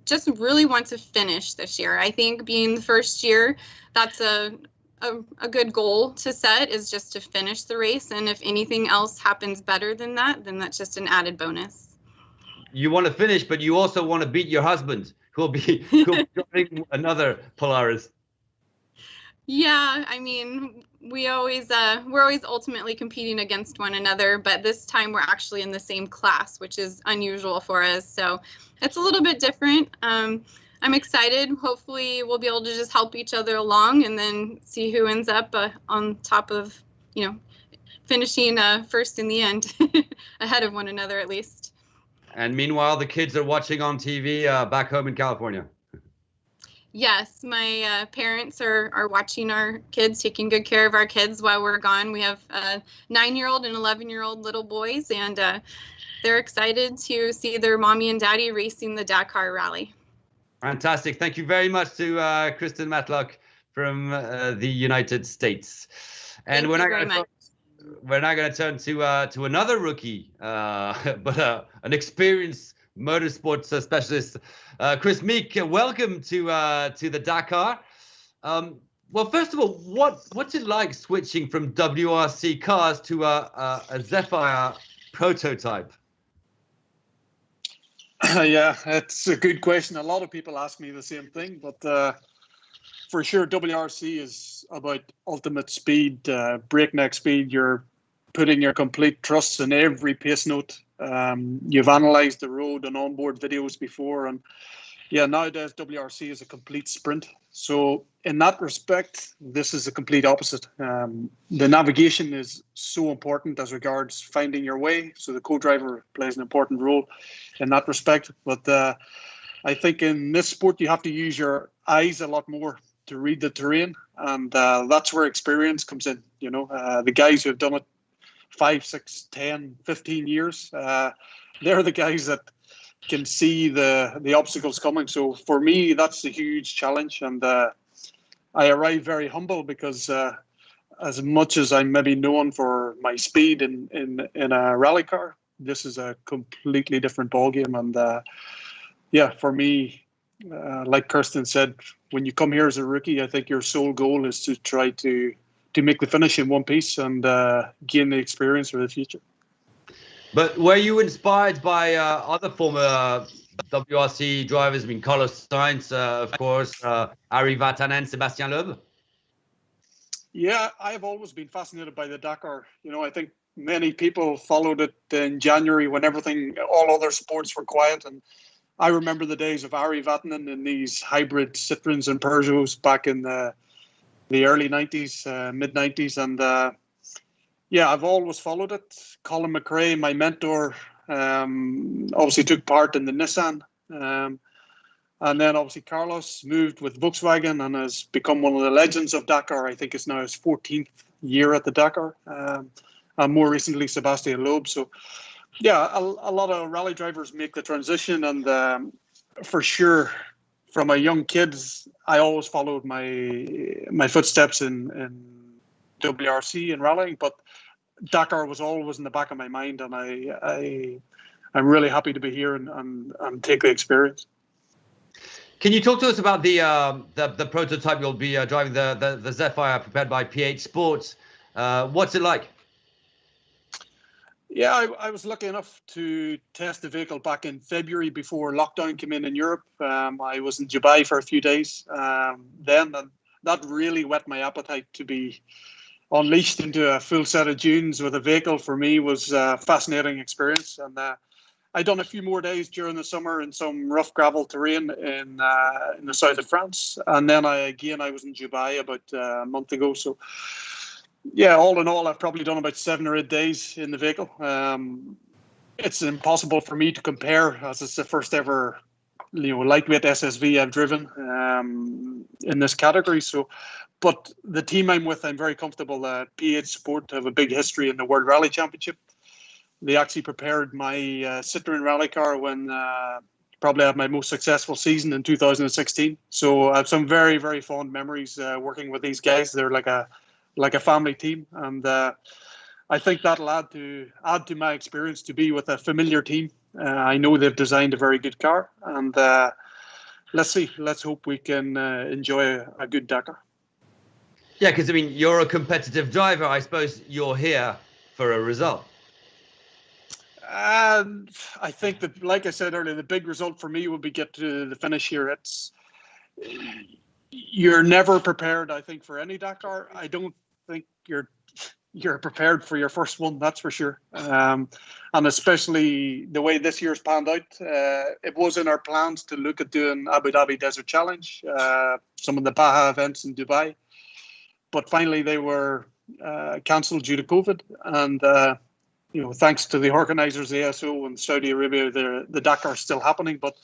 just really want to finish this year. I think being the first year, that's a good goal to set, is just to finish the race. And if anything else happens better than that, then that's just an added bonus. You want to finish, but you also want to beat your husband, who'll be driving another Polaris. Yeah, I mean, we're always ultimately competing against one another, but this time we're actually in the same class, which is unusual for us. So it's a little bit different. I'm excited. Hopefully we'll be able to just help each other along and then see who ends up on top of, finishing first in the end, ahead of one another at least. And meanwhile, the kids are watching on TV back home in California. Yes, my parents are watching our kids, taking good care of our kids while we're gone. We have a 9-year-old and 11-year-old little boys, and they're excited to see their mommy and daddy racing the Dakar Rally. Fantastic. Thank you very much to Kristen Matlock from the United States. And we're now going to turn to another rookie, but an experienced motorsports specialist, Chris Meek. Welcome to the Dakar. Well, first of all, what's it like switching from WRC cars to a Zephyr prototype? Yeah, it's a good question. A lot of people ask me the same thing, but for sure, WRC is about ultimate speed, breakneck speed. You're putting your complete trust in every pace note. You've analyzed the road and onboard videos before, and yeah, nowadays WRC is a complete sprint. So in that respect, this is a complete opposite. The navigation is so important as regards finding your way. So the co-driver plays an important role in that respect. But I think in this sport, you have to use your eyes a lot more to read the terrain. And that's where experience comes in. The guys who have done it 5, 6, 10, 15 years, they're the guys that can see the obstacles coming. So for me, that's a huge challenge. And I arrive very humble because as much as I'm maybe known for my speed in a rally car, this is a completely different ballgame. And yeah, for me, like Kirsten said, when you come here as a rookie, I think your sole goal is to try to make the finish in one piece and gain the experience for the future. But were you inspired by other former WRC drivers? I mean, Carlos Sainz, of course, Ari Vatanen, Sébastien Loeb? Yeah, I've always been fascinated by the Dakar. I think many people followed it in January when all other sports were quiet. And I remember the days of Ari Vatanen in these hybrid Citroens and Peugeots back in the early 90s, mid 90s. And yeah, I've always followed it. Colin McRae, my mentor, obviously took part in the Nissan. And then obviously Carlos moved with Volkswagen and has become one of the legends of Dakar. I think it's now his 14th year at the Dakar. And more recently, Sébastien Loeb. So yeah, a lot of rally drivers make the transition. And for sure, from a young kid, I always followed my footsteps in WRC and rallying, but Dakar was always in the back of my mind, and I'm really happy to be here and take the experience. Can you talk to us about the prototype you'll be driving, the Zephyr prepared by PH Sports? What's it like? Yeah, I was lucky enough to test the vehicle back in February before lockdown came in Europe. I was in Dubai for a few days then, and that really whet my appetite to be unleashed into a full set of dunes with a vehicle for me was a fascinating experience. And I'd done a few more days during the summer in some rough gravel terrain in the south of France. And then I was in Dubai about a month ago. So yeah, all in all, I've probably done about 7 or 8 days in the vehicle. It's impossible for me to compare, as it's the first ever lightweight SSV I've driven in this category. So, but the team I'm with, I'm very comfortable. PH Sport have a big history in the World Rally Championship. They actually prepared my Citroen rally car when probably had my most successful season in 2016. So I have some very, very fond memories working with these guys. They're like a family team, and I think that'll add to my experience to be with a familiar team. I know they've designed a very good car, and let's see. Let's hope we can enjoy a good Dakar. Yeah, because I mean, you're a competitive driver. I suppose you're here for a result. I think that, like I said earlier, the big result for me will be get to the finish here. You're never prepared, I think, for any Dakar. I don't think you're prepared for your first one, that's for sure. And especially the way this year's panned out, it was in our plans to look at doing Abu Dhabi Desert Challenge, some of the Baja events in Dubai, but finally they were cancelled due to COVID. And thanks to the organisers, the ASO and Saudi Arabia, the Dakar is still happening. But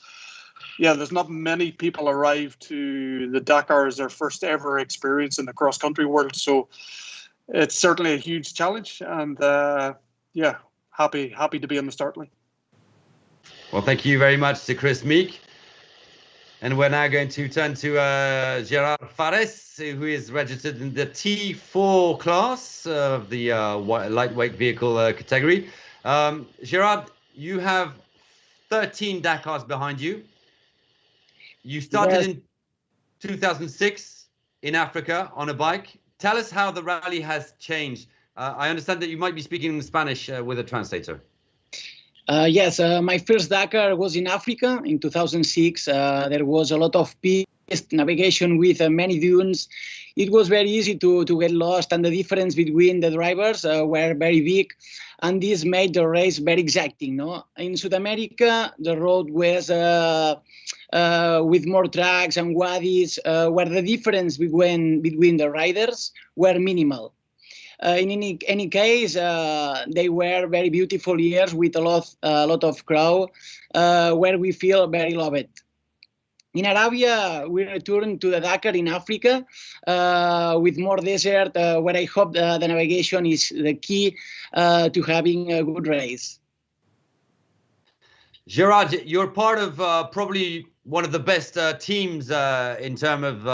yeah, there's not many people arrive to the Dakar as their first ever experience in the cross-country world. So it's certainly a huge challenge, and yeah, happy to be on the start line. Well, thank you very much to Chris Meek. And we're now going to turn to Gerard Fares, who is registered in the T4 class of the lightweight vehicle category. Gerard, you have 13 Dakars behind you. You started in 2006 in Africa on a bike. Tell us how the rally has changed. I understand that you might be speaking in Spanish with a translator. Yes, my first Dakar was in Africa in 2006. There was a lot of piste navigation with many dunes. It was very easy to get lost, and the difference between the drivers were very big, and this made the race very exacting. No? In South America, the road was with more tracks and wadis, where the difference between the riders were minimal. In any case, they were very beautiful years with a lot of crowd, where we feel very loved. In Arabia, we returned to the Dakar in Africa with more desert, where I hope the navigation is the key to having a good race. Gerard, you're part of probably one of the best teams in terms of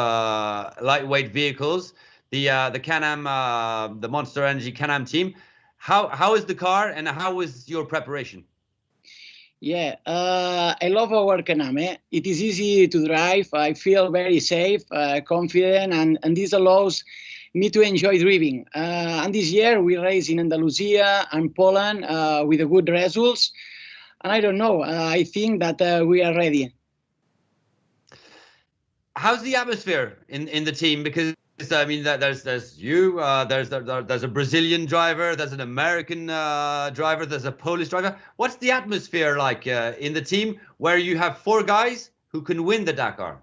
lightweight vehicles. The Can-Am, the Monster Energy Can-Am team. How is the car, and how was your preparation? Yeah, I love our Can-Am. It is easy to drive. I feel very safe, confident, and this allows me to enjoy driving. And this year we race in Andalusia and Poland with good results. And I don't know, I think that we are ready. How's the atmosphere in the team? Because I mean, there's you, there's a Brazilian driver, there's an American driver, there's a Polish driver. What's the atmosphere like in the team where you have 4 guys who can win the Dakar?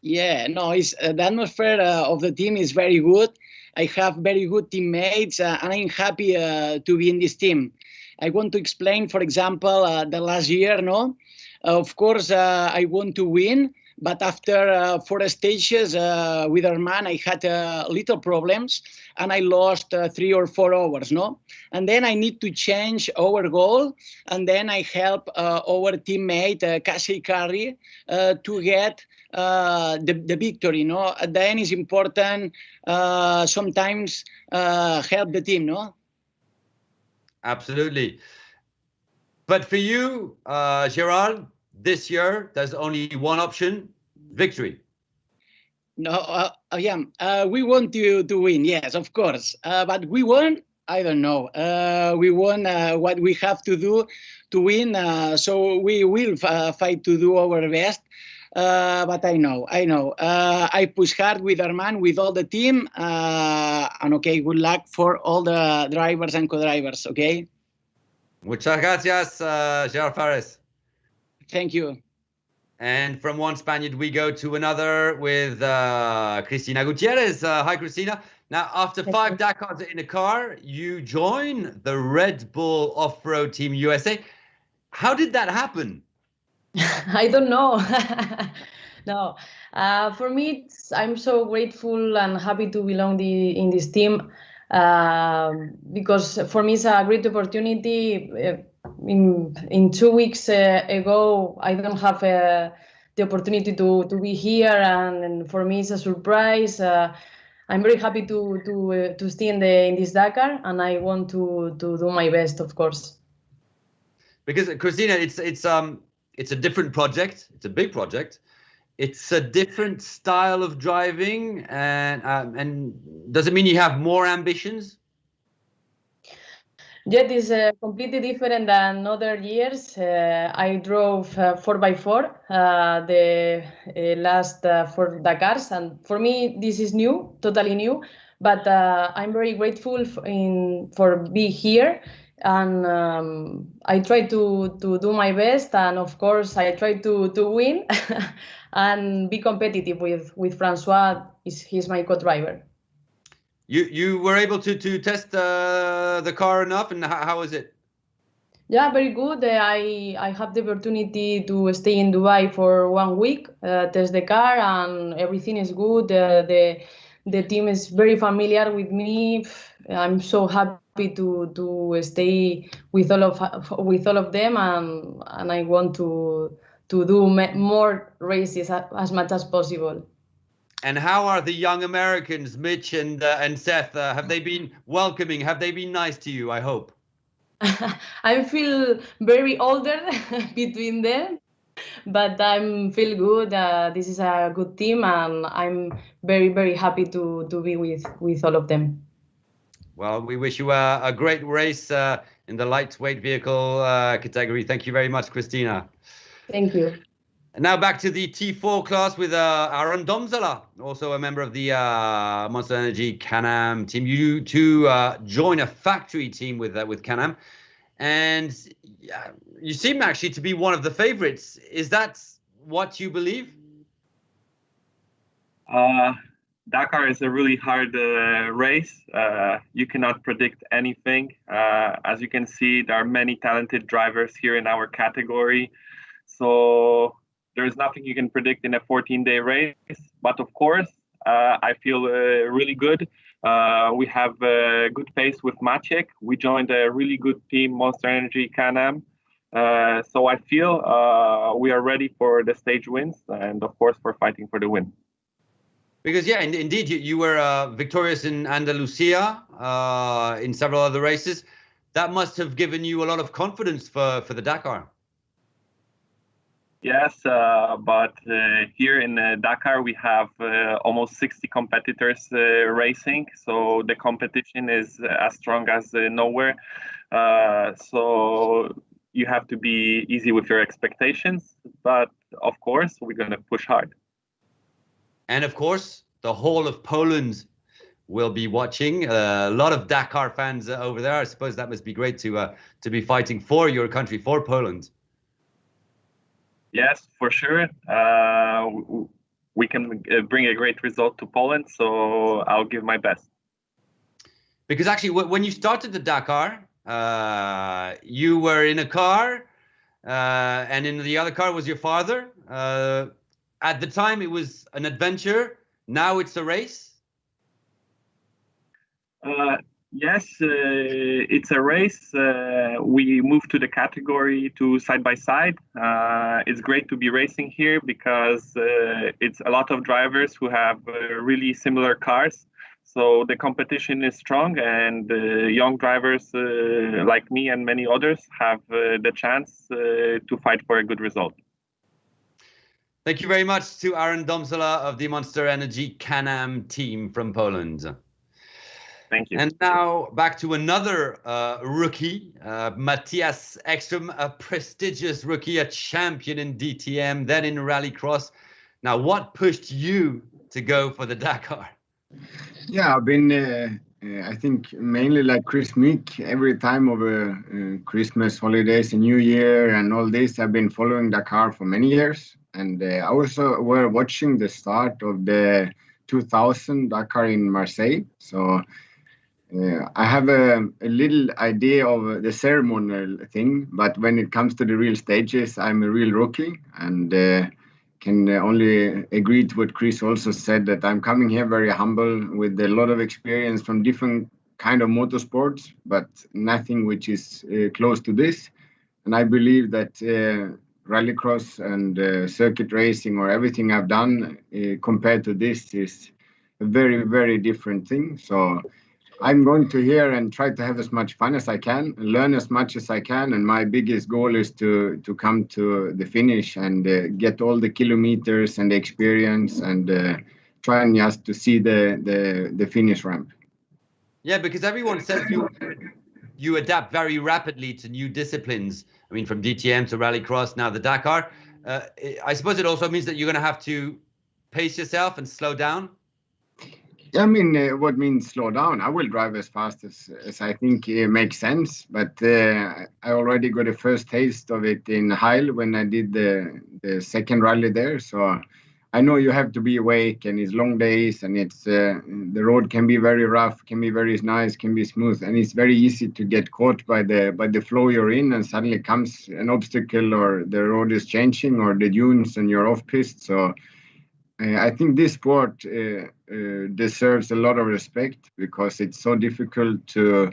Yeah, no, the atmosphere of the team is very good. I have very good teammates, and I'm happy to be in this team. I want to explain, for example, the last year, no? Of course, I want to win. But after 4 stages with Armand, I had little problems, and I lost 3 or 4 hours, no? And then I need to change our goal, and then I help our teammate, Casey Curry, to get the victory, no? At the end is important, sometimes help the team, no? Absolutely. But for you, Gerard, this year, there's only one option, victory. No, we want to win, yes, of course. But we won, I don't know. We won what we have to do to win, so we will fight to do our best. but I know. I push hard with Armand, with all the team, and okay, good luck for all the drivers and co-drivers, okay? Muchas gracias, Gerard Fares. Thank you. And from one Spaniard, we go to another with Cristina Gutierrez. Hi, Cristina. Now, after 5 Dakars in a car, you join the Red Bull Off-Road Team USA. How did that happen? I don't know. No, for me, I'm so grateful and happy to belong in this team because for me it's a great opportunity. In 2 weeks ago, I don't have the opportunity to be here, and for me it's a surprise. I'm very happy to stay in this Dakar, and I want to do my best, of course. Because Cristina, it's a different project. It's a big project. It's a different style of driving, and does it mean you have more ambitions? Yeah, it is completely different than other years. I drove 4x4 the last 4 Dakars, and for me this is new, totally new. But I'm very grateful for being here, and I try to do my best, and of course I try to win and be competitive with Francois. He's my co-driver. You were able to test the car enough, and how was it? Yeah, very good. I have the opportunity to stay in Dubai for 1 week, test the car, and everything is good. The team is very familiar with me. I'm so happy to stay with all of them, and I want to do more races as much as possible. And how are the young Americans, Mitch and Seth? Have they been welcoming? Have they been nice to you? I hope. I feel very older between them, but I feel good. This is a good team, and I'm very, very happy to be with all of them. Well, we wish you a great race in the lightweight vehicle category. Thank you very much, Cristina. Thank you. And now back to the T4 class with Aaron Domzala, also a member of the Monster Energy Can-Am team. You two join a factory team with Can-Am, and you seem actually to be one of the favorites. Is that what you believe? Dakar is a really hard race. You cannot predict anything. As you can see, there are many talented drivers here in our category. So there's nothing you can predict in a 14-day race. But of course, I feel really good. We have a good pace with Maciek. We joined a really good team, Monster Energy Can-Am. So I feel we are ready for the stage wins and, of course, for fighting for the win. Because, yeah, indeed, you were victorious in Andalusia, in several other races. That must have given you a lot of confidence for the Dakar. Yes, but here in Dakar, we have almost 60 competitors racing. So the competition is as strong as nowhere. So you have to be easy with your expectations. But, of course, we're going to push hard. And of course, the whole of Poland will be watching. A lot of Dakar fans over there. I suppose that must be great to be fighting for your country, for Poland. Yes, for sure. We can bring a great result to Poland, so I'll give my best. Because actually, when you started the Dakar, you were in a car, and in the other car was your father. At the time, it was an adventure. Now it's a race. Yes, it's a race. We moved to the category to side-by-side. It's great to be racing here because it's a lot of drivers who have really similar cars. So the competition is strong, and young drivers like me and many others have the chance to fight for a good result. Thank you very much to Aaron Domzala of the Monster Energy Can-Am team from Poland. Thank you. And now back to another rookie, Matthias Ekström, a prestigious rookie, a champion in DTM, then in rallycross. Now, what pushed you to go for the Dakar? Yeah, I've been, I think, mainly like Chris Meek. Every time over Christmas holidays and New Year and all this, I've been following Dakar for many years. And I also were watching the start of the 2000 Dakar in Marseille. So I have a little idea of the ceremonial thing, but when it comes to the real stages, I'm a real rookie, and can only agree to what Chris also said, that I'm coming here very humble with a lot of experience from different kind of motorsports, but nothing which is close to this. And I believe that rallycross and circuit racing, or everything I've done compared to this, is a very, very different thing. So I'm going to here and try to have as much fun as I can, learn as much as I can, and my biggest goal is to come to the finish and get all the kilometers and the experience, and try and just to see the finish ramp. Yeah, because everyone says you adapt very rapidly to new disciplines. I mean, from DTM to rallycross, now the Dakar. I suppose it also means that you're going to have to pace yourself and slow down. I mean, what means slow down? I will drive as fast as I think makes sense. But I already got a first taste of it in Heil when I did the second rally there. So I know you have to be awake, and it's long days, and it's the road can be very rough, can be very nice, can be smooth, and it's very easy to get caught by the flow you're in, and suddenly comes an obstacle, or the road is changing, or the dunes, and you're off piste. So I think this sport deserves a lot of respect, because it's so difficult to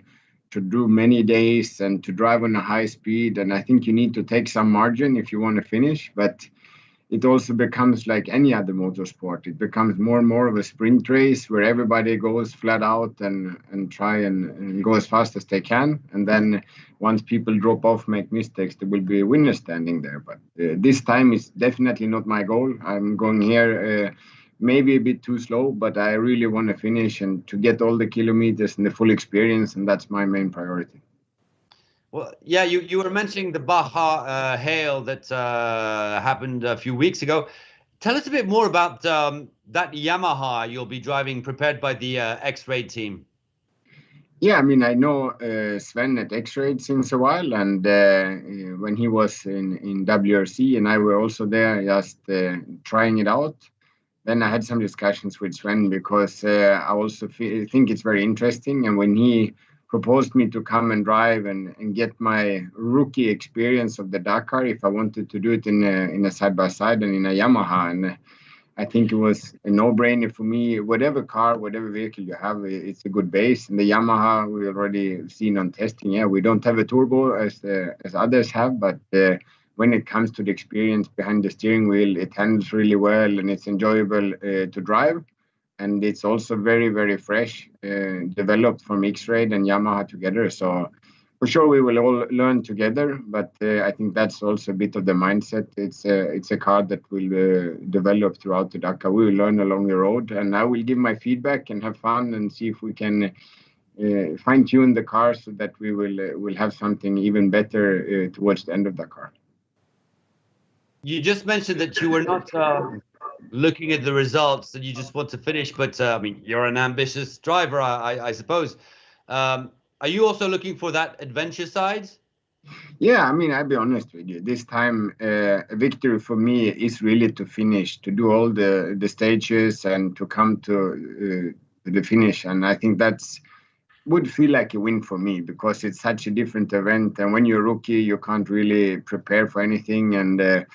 do many days and to drive on a high speed. And I think you need to take some margin if you want to finish. But it also becomes like any other motorsport. It becomes more and more of a sprint race where everybody goes flat out and try and go as fast as they can. And then once people drop off, make mistakes, there will be a winner standing there. But this time is definitely not my goal. I'm going here maybe a bit too slow, but I really want to finish and to get all the kilometers and the full experience. And that's my main priority. Well, yeah, you were mentioning the Baja hail that happened a few weeks ago. Tell us a bit more about that Yamaha you'll be driving, prepared by the X-Raid team. Yeah, I mean, I know Sven at X-Raid since a while, and when he was in WRC and I were also there just trying it out, then I had some discussions with Sven, because I also think it's very interesting. And when he proposed me to come and drive and get my rookie experience of the Dakar, if I wanted to do it in a side-by-side and in a Yamaha. And I think it was a no-brainer for me. Whatever car, whatever vehicle you have, it's a good base. And the Yamaha, we already seen on testing, yeah, we don't have a turbo as others have, but when it comes to the experience behind the steering wheel, it handles really well, and it's enjoyable to drive. And it's also very, very fresh, developed from X-Raid and Yamaha together. So for sure we will all learn together, but I think that's also a bit of the mindset. It's a car that will develop throughout the Dakar. We will learn along the road, and I will give my feedback and have fun and see if we can fine-tune the car so that we will have something even better towards the end of Dakar. You just mentioned that you were not looking at the results and you just want to finish, but I mean, you're an ambitious driver, I suppose. Are you also looking for that adventure side? Yeah, I mean, I'll be honest with you. This time, a victory for me is really to finish, to do all the stages and to come to the finish. And I think that's would feel like a win for me, because it's such a different event. And when you're a rookie, you can't really prepare for anything, and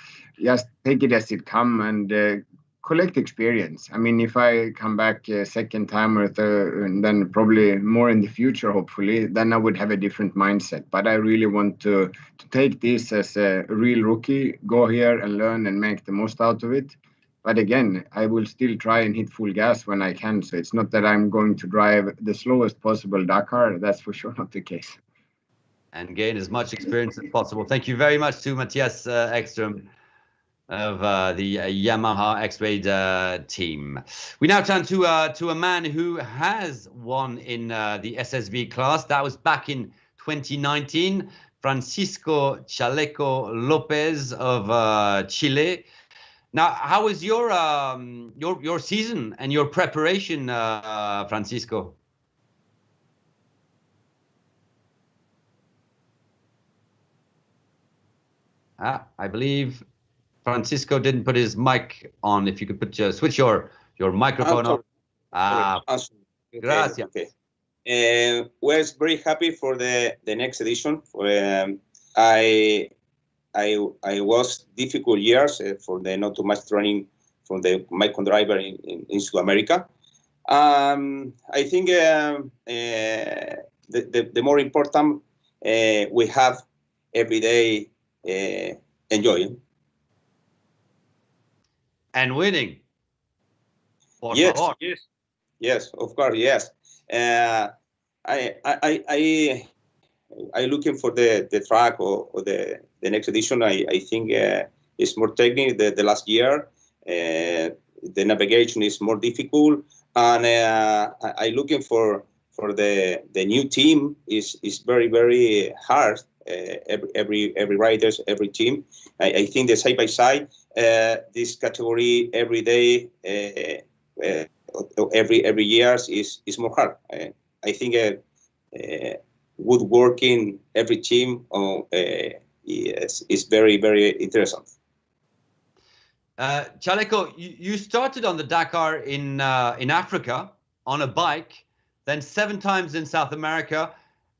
just take it as it comes and collect experience. I mean, if I come back a second time or third, and then probably more in the future, hopefully, then I would have a different mindset. But I really want to take this as a real rookie, go here and learn and make the most out of it. But again, I will still try and hit full gas when I can. So it's not that I'm going to drive the slowest possible Dakar. That's for sure not the case. And gain as much experience as possible. Thank you very much to Matthias Ekström. of the Yamaha X-Raid team. We now turn to a man who has won in the SSV class. That was back in 2019. Francisco Chaleco Lopez of Chile. Now, how was your season and your preparation, Francisco? I believe Francisco didn't put his mic on. If you could put switch your microphone on. Gracias. Okay. Was very happy for the next edition. I was difficult years for the not too much training from the my driver in South America. I think the more important we have every day enjoying and winning. Yes, of course, yes. I looking for the track or the next edition. I think it's more technical. The last year, the navigation is more difficult, and I looking for the new team is very hard. Every riders, every team. I think the side by side, this category every day, every year is more hard. I think woodworking every team is very interesting. Chaleco, you started on the Dakar in Africa on a bike, then 7 times in South America.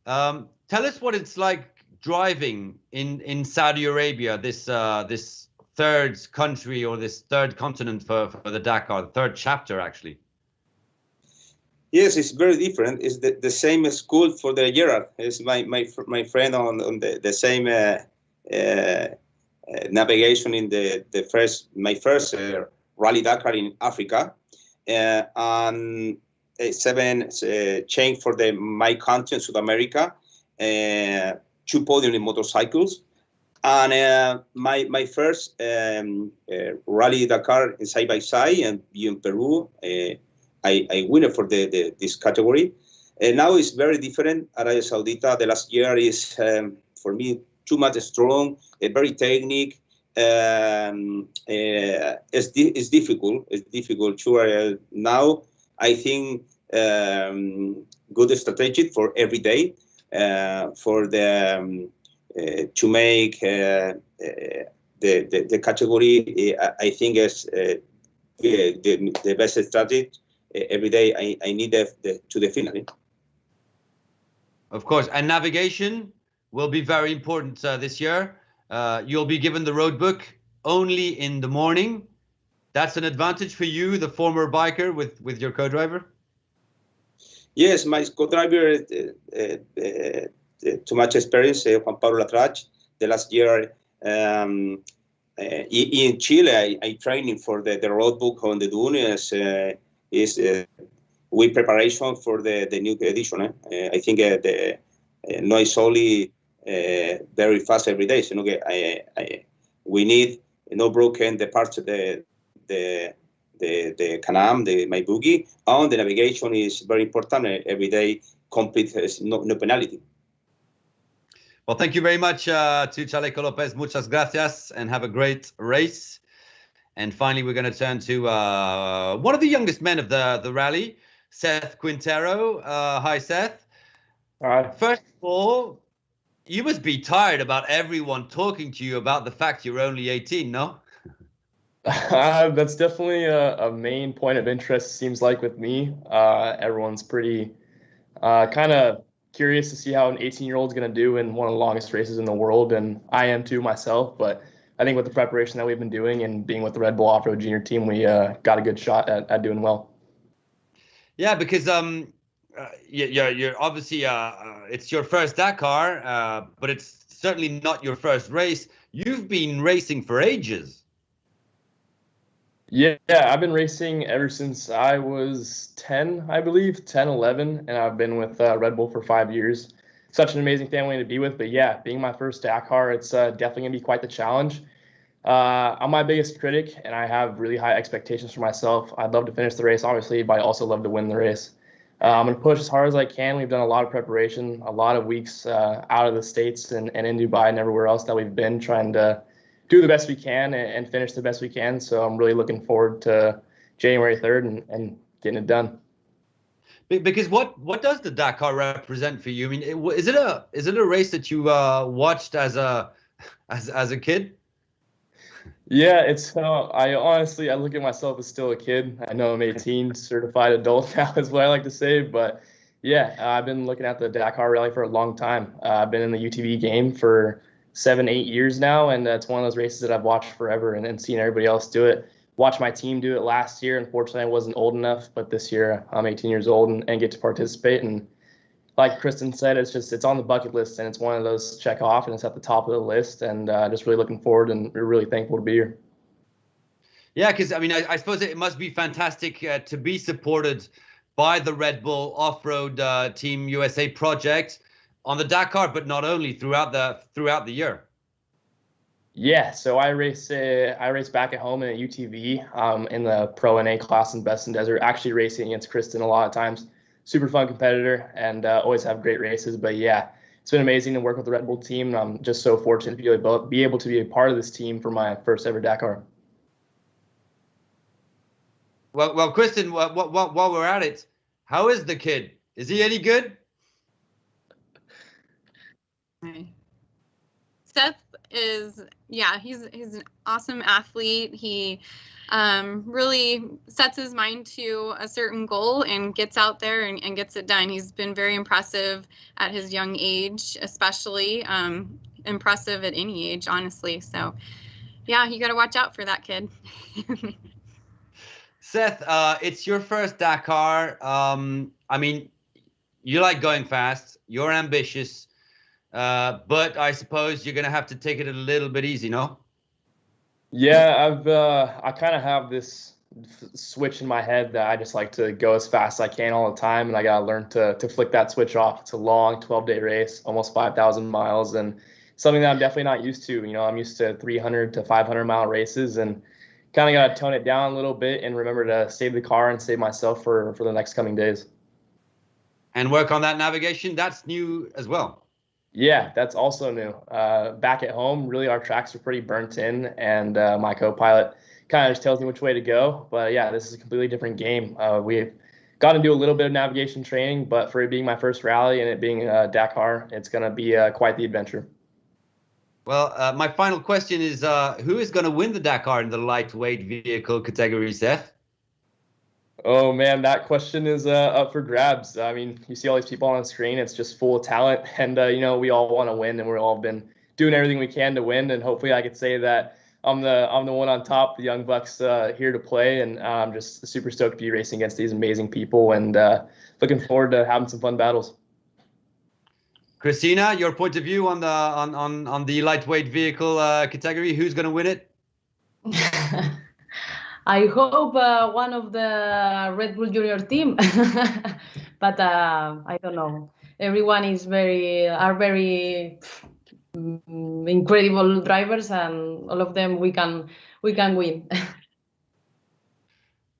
Tell us what it's like driving in Saudi Arabia, this third country or this third continent for the Dakar, the third chapter actually. Yes, it's very different. It's the same school for the Gerard. It's my friend on the same navigation in my first Rally Dakar in Africa, and 7 change for my country in South America, 2 podium in motorcycles, and my first Rally Dakar in side by side and in Peru. I win for this category. Now it's very different. Arabia Saudita, the last year is for me too much strong, very technique. It's difficult. It's difficult. Sure. Now I think good strategy for every day for the to make the category. I think is the best strategy. Every day I need to the final. Of course, and navigation will be very important this year. You'll be given the road book only in the morning. That's an advantage for you, the former biker, with your co-driver? Yes, my co-driver, too much experience, Juan Pablo Latrach. The last year in Chile, I training for the road book on the dunes. Is with preparation for the new edition. I think no, it's only very fast every day. So, we need no broken the parts of the Can-Am, my boogie, and the navigation is very important. Every day, complete, no penalty. Well, thank you very much to Chaleco Lopez. Muchas gracias, and have a great race. And finally, we're going to turn to one of the youngest men of the rally, Seth Quintero. Hi, Seth. Hi. First of all, you must be tired about everyone talking to you about the fact you're only 18, no? That's definitely a main point of interest, seems like, with me. Everyone's pretty kind of curious to see how an 18-year-old is going to do in one of the longest races in the world, and I am too myself, but I think with the preparation that we've been doing and being with the Red Bull Off-Road Junior team, we got a good shot at doing well. Yeah, because you're obviously it's your first Dakar, but it's certainly not your first race. You've been racing for ages. Yeah, I've been racing ever since I was 10, I believe, 10, 11, and I've been with Red Bull for 5 years. Such an amazing family to be with, but yeah, being my first Dakar, it's definitely going to be quite the challenge. I'm my biggest critic, and I have really high expectations for myself. I'd love to finish the race, obviously, but I also love to win the race. I'm going to push as hard as I can. We've done a lot of preparation, a lot of weeks out of the States and in Dubai and everywhere else that we've been, trying to do the best we can and finish the best we can. So I'm really looking forward to January 3rd and getting it done. Because what does the Dakar represent for you? I mean, is it a race that you watched as a kid? Yeah, it's I honestly look at myself as still a kid. I know I'm 18, certified adult now is what I like to say, but yeah, I've been looking at the Dakar Rally for a long time. I've been in the UTV game for 7-8 years now, and it's one of those races that I've watched forever and seen everybody else do it. Watched my team do it last year. Unfortunately, I wasn't old enough, but this year I'm 18 years old and get to participate. And like Kristen said, it's on the bucket list, and it's one of those check off, and it's at the top of the list, and just really looking forward, and we're really thankful to be here. Yeah, because I mean, I suppose it must be fantastic to be supported by the Red Bull Off-Road Team USA project on the Dakar, but not only throughout the year. Yeah, so I race back at home in a UTV in the Pro NA class in Best in Desert, actually racing against Kristen a lot of times. Super fun competitor and always have great races. But yeah, it's been amazing to work with the Red Bull team. I'm just so fortunate to be able to be a part of this team for my first ever Dakar. Well, Kristen, while we're at it, how is the kid? Is he any good? Seth is, yeah, he's an awesome athlete. He really sets his mind to a certain goal and gets out there and gets it done. He's been very impressive at his young age, especially impressive at any age, honestly. So yeah, you got to watch out for that kid. Seth, it's your first Dakar. I mean, you like going fast, you're ambitious, but I suppose you're going to have to take it a little bit easy, no? Yeah, I kind of have this switch in my head that I just like to go as fast as I can all the time, and I got to learn to flick that switch off. It's a long 12-day race, almost 5,000 miles, and something that I'm definitely not used to. You know, I'm used to 300 to 500-mile races, and kind of got to tone it down a little bit and remember to save the car and save myself for the next coming days. And work on that navigation. That's new as well. Yeah, that's also new. Back at home, really our tracks are pretty burnt in, and my co-pilot kind of just tells me which way to go. But yeah, this is a completely different game. We've got to do a little bit of navigation training, but for it being my first rally and it being Dakar, it's going to be quite the adventure. Well, my final question is, who is going to win the Dakar in the lightweight vehicle category, Seth? Oh, man, that question is up for grabs. I mean, you see all these people on the screen. It's just full of talent. And, you know, we all want to win, and we've all been doing everything we can to win. And hopefully I could say that I'm the one on top, the young bucks here to play. And I'm just super stoked to be racing against these amazing people and looking forward to having some fun battles. Christina, your point of view on the lightweight vehicle category, who's going to win it? I hope one of the Red Bull Junior team, but I don't know. Everyone is very incredible drivers, and all of them we can win.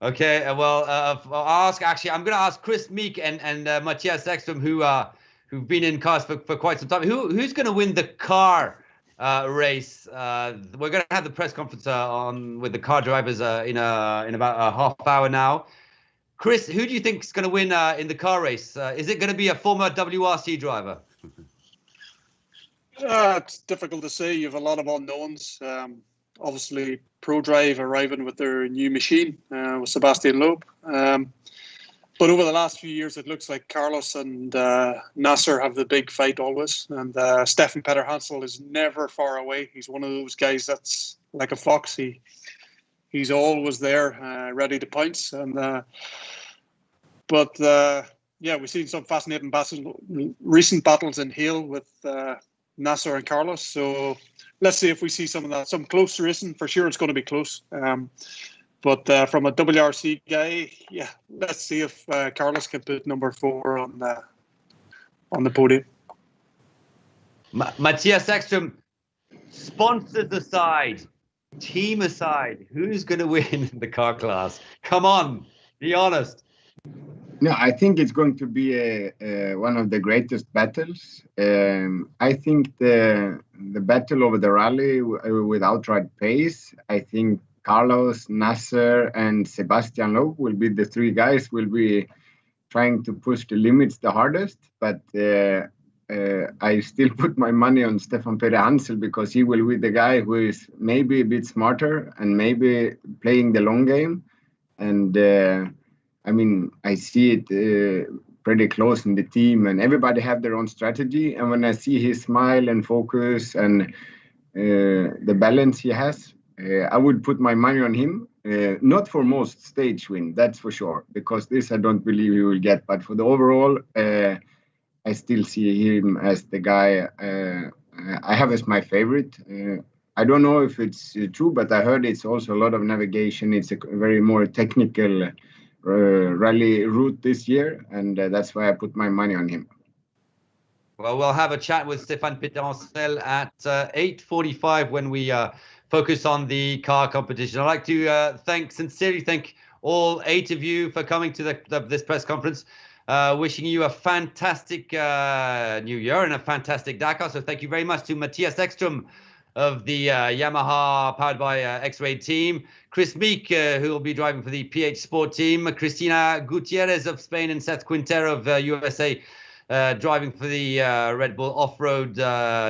Okay, well, I'm going to ask Chris Meek and Matthias Ekström, who've been in cars for quite some time. Who's going to win the car race? We're going to have the press conference with the car drivers in about a half hour now. Chris, who do you think is going to win in the car race? Is it going to be a former WRC driver? It's difficult to say. You have a lot of unknowns. Obviously, ProDrive arriving with their new machine with Sebastian Loeb. But over the last few years, it looks like Carlos and Nasser have the big fight always. And Stefan Petter Hansel is never far away. He's one of those guys that's like a fox. He's always there, ready to pounce. And yeah, we've seen some fascinating recent battles in Hale with Nasser and Carlos. So let's see if we see some of that. Some close racing. For sure, it's going to be close. But from a WRC guy, yeah, let's see if Carlos can put number 4 on the podium. Matthias Ekström, sponsors aside, team aside, who's going to win the car class? Come on, be honest. No, I think it's going to be one of the greatest battles. I think the battle over the rally with outright pace, I think Carlos, Nasser, and Sebastian Loeb will be the three guys will be trying to push the limits the hardest. But I still put my money on Stefan Pere Hansel because he will be the guy who is maybe a bit smarter and maybe playing the long game. And I mean, I see it pretty close in the team, and everybody have their own strategy. And when I see his smile and focus and the balance he has, I would put my money on him. Not for most stage win, that's for sure, because this I don't believe he will get. But for the overall, I still see him as the guy I have as my favorite. I don't know if it's true, but I heard it's also a lot of navigation. It's a very more technical rally route this year, and that's why I put my money on him. Well, we'll have a chat with Stéphane Pétencel at 8:45 when we focus on the car competition. I'd like to sincerely thank all 8 of you for coming to this press conference. Wishing you a fantastic new year and a fantastic Dakar. So thank you very much to Matthias Ekström of the Yamaha powered by X-Ray team, Chris Meek, who will be driving for the PH Sport team, Cristina Gutierrez of Spain, and Seth Quintero of USA driving for the Red Bull Off-Road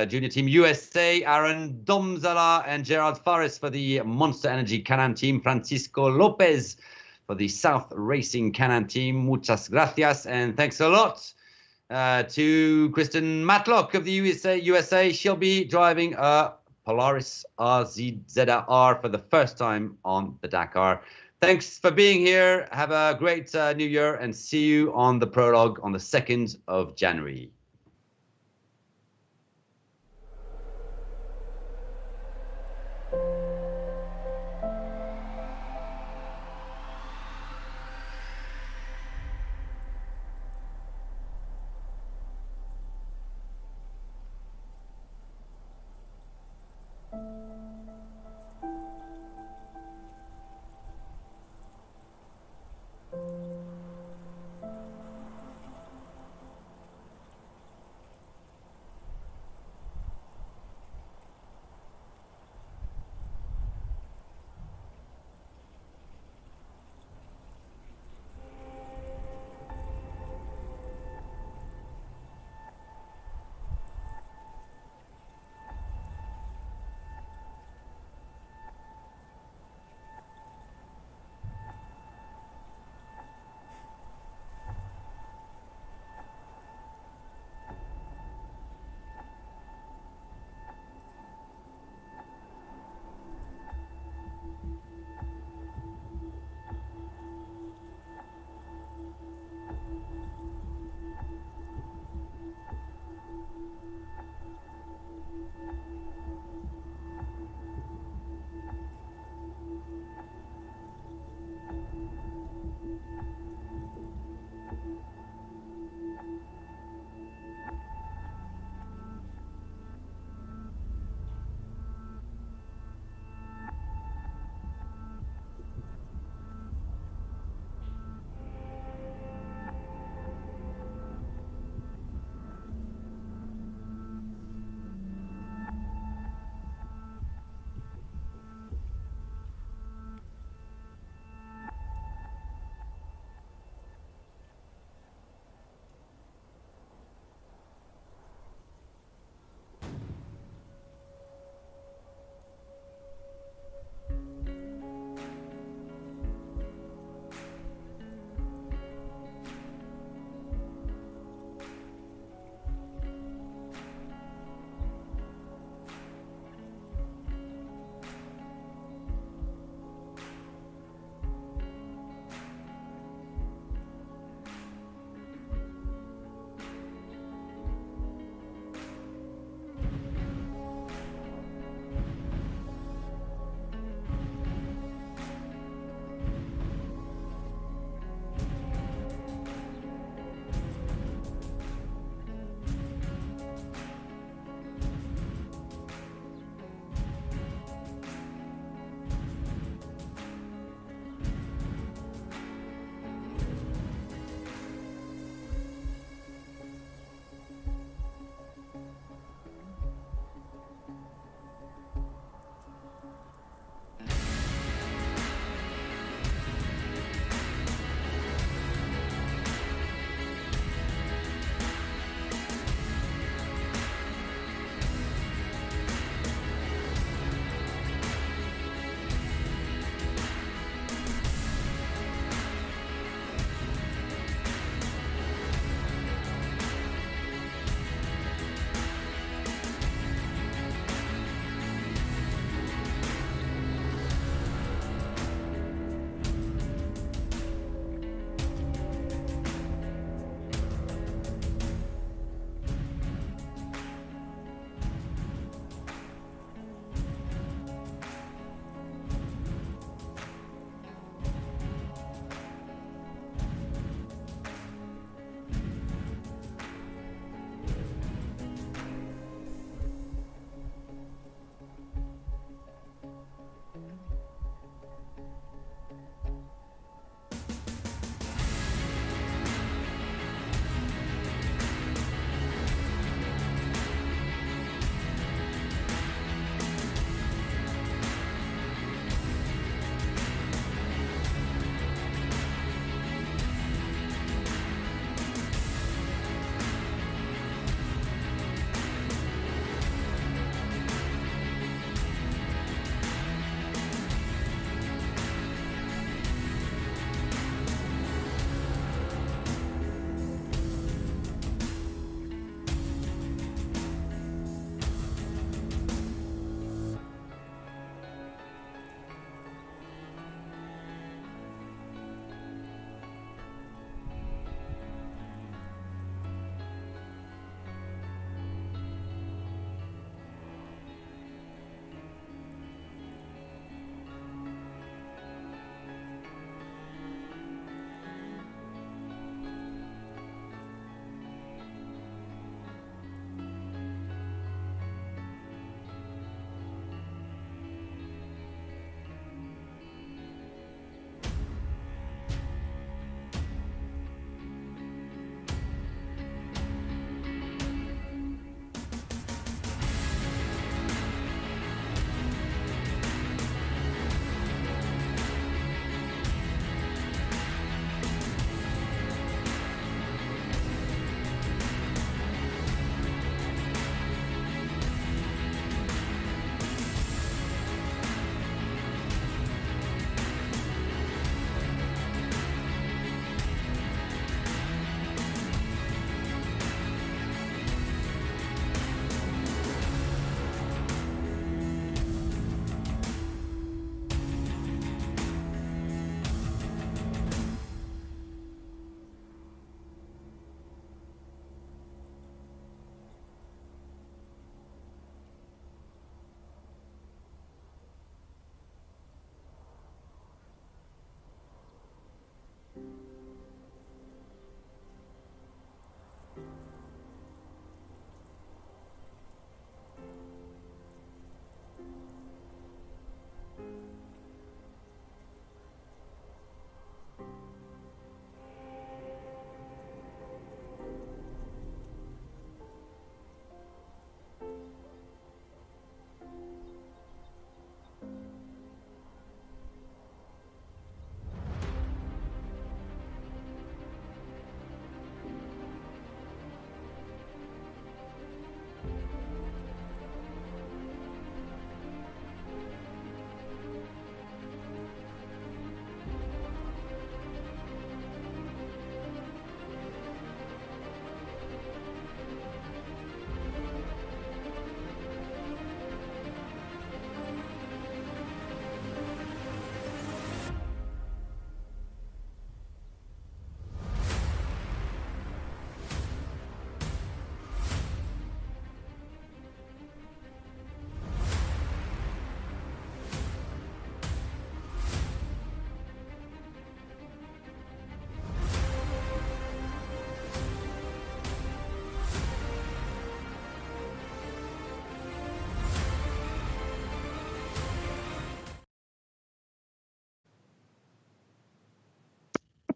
Junior Team USA, Aaron Domzala and Gerard Fares for the Monster Energy Can-Am team, Francisco Lopez for the South Racing Can-Am team. Muchas gracias, and thanks a lot to Kristen Matlock of the USA. She'll be driving a Polaris RZR for the first time on the Dakar. Thanks for being here. Have a great new year, and see you on the prologue on the 2nd of January.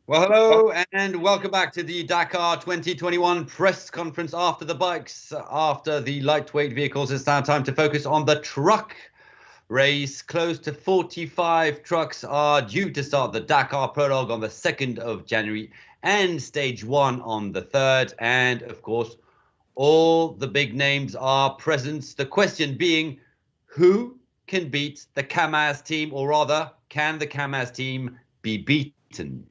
Well, hello and welcome back to the Dakar 2021 press conference after the bikes, after the lightweight vehicles. It's now time to focus on the truck race. Close to 45 trucks are due to start the Dakar prologue on the 2nd of January and stage 1 on the 3rd. And of course, all the big names are present. The question being, who can beat the Kamaz team, or rather, can the Kamaz team be beaten?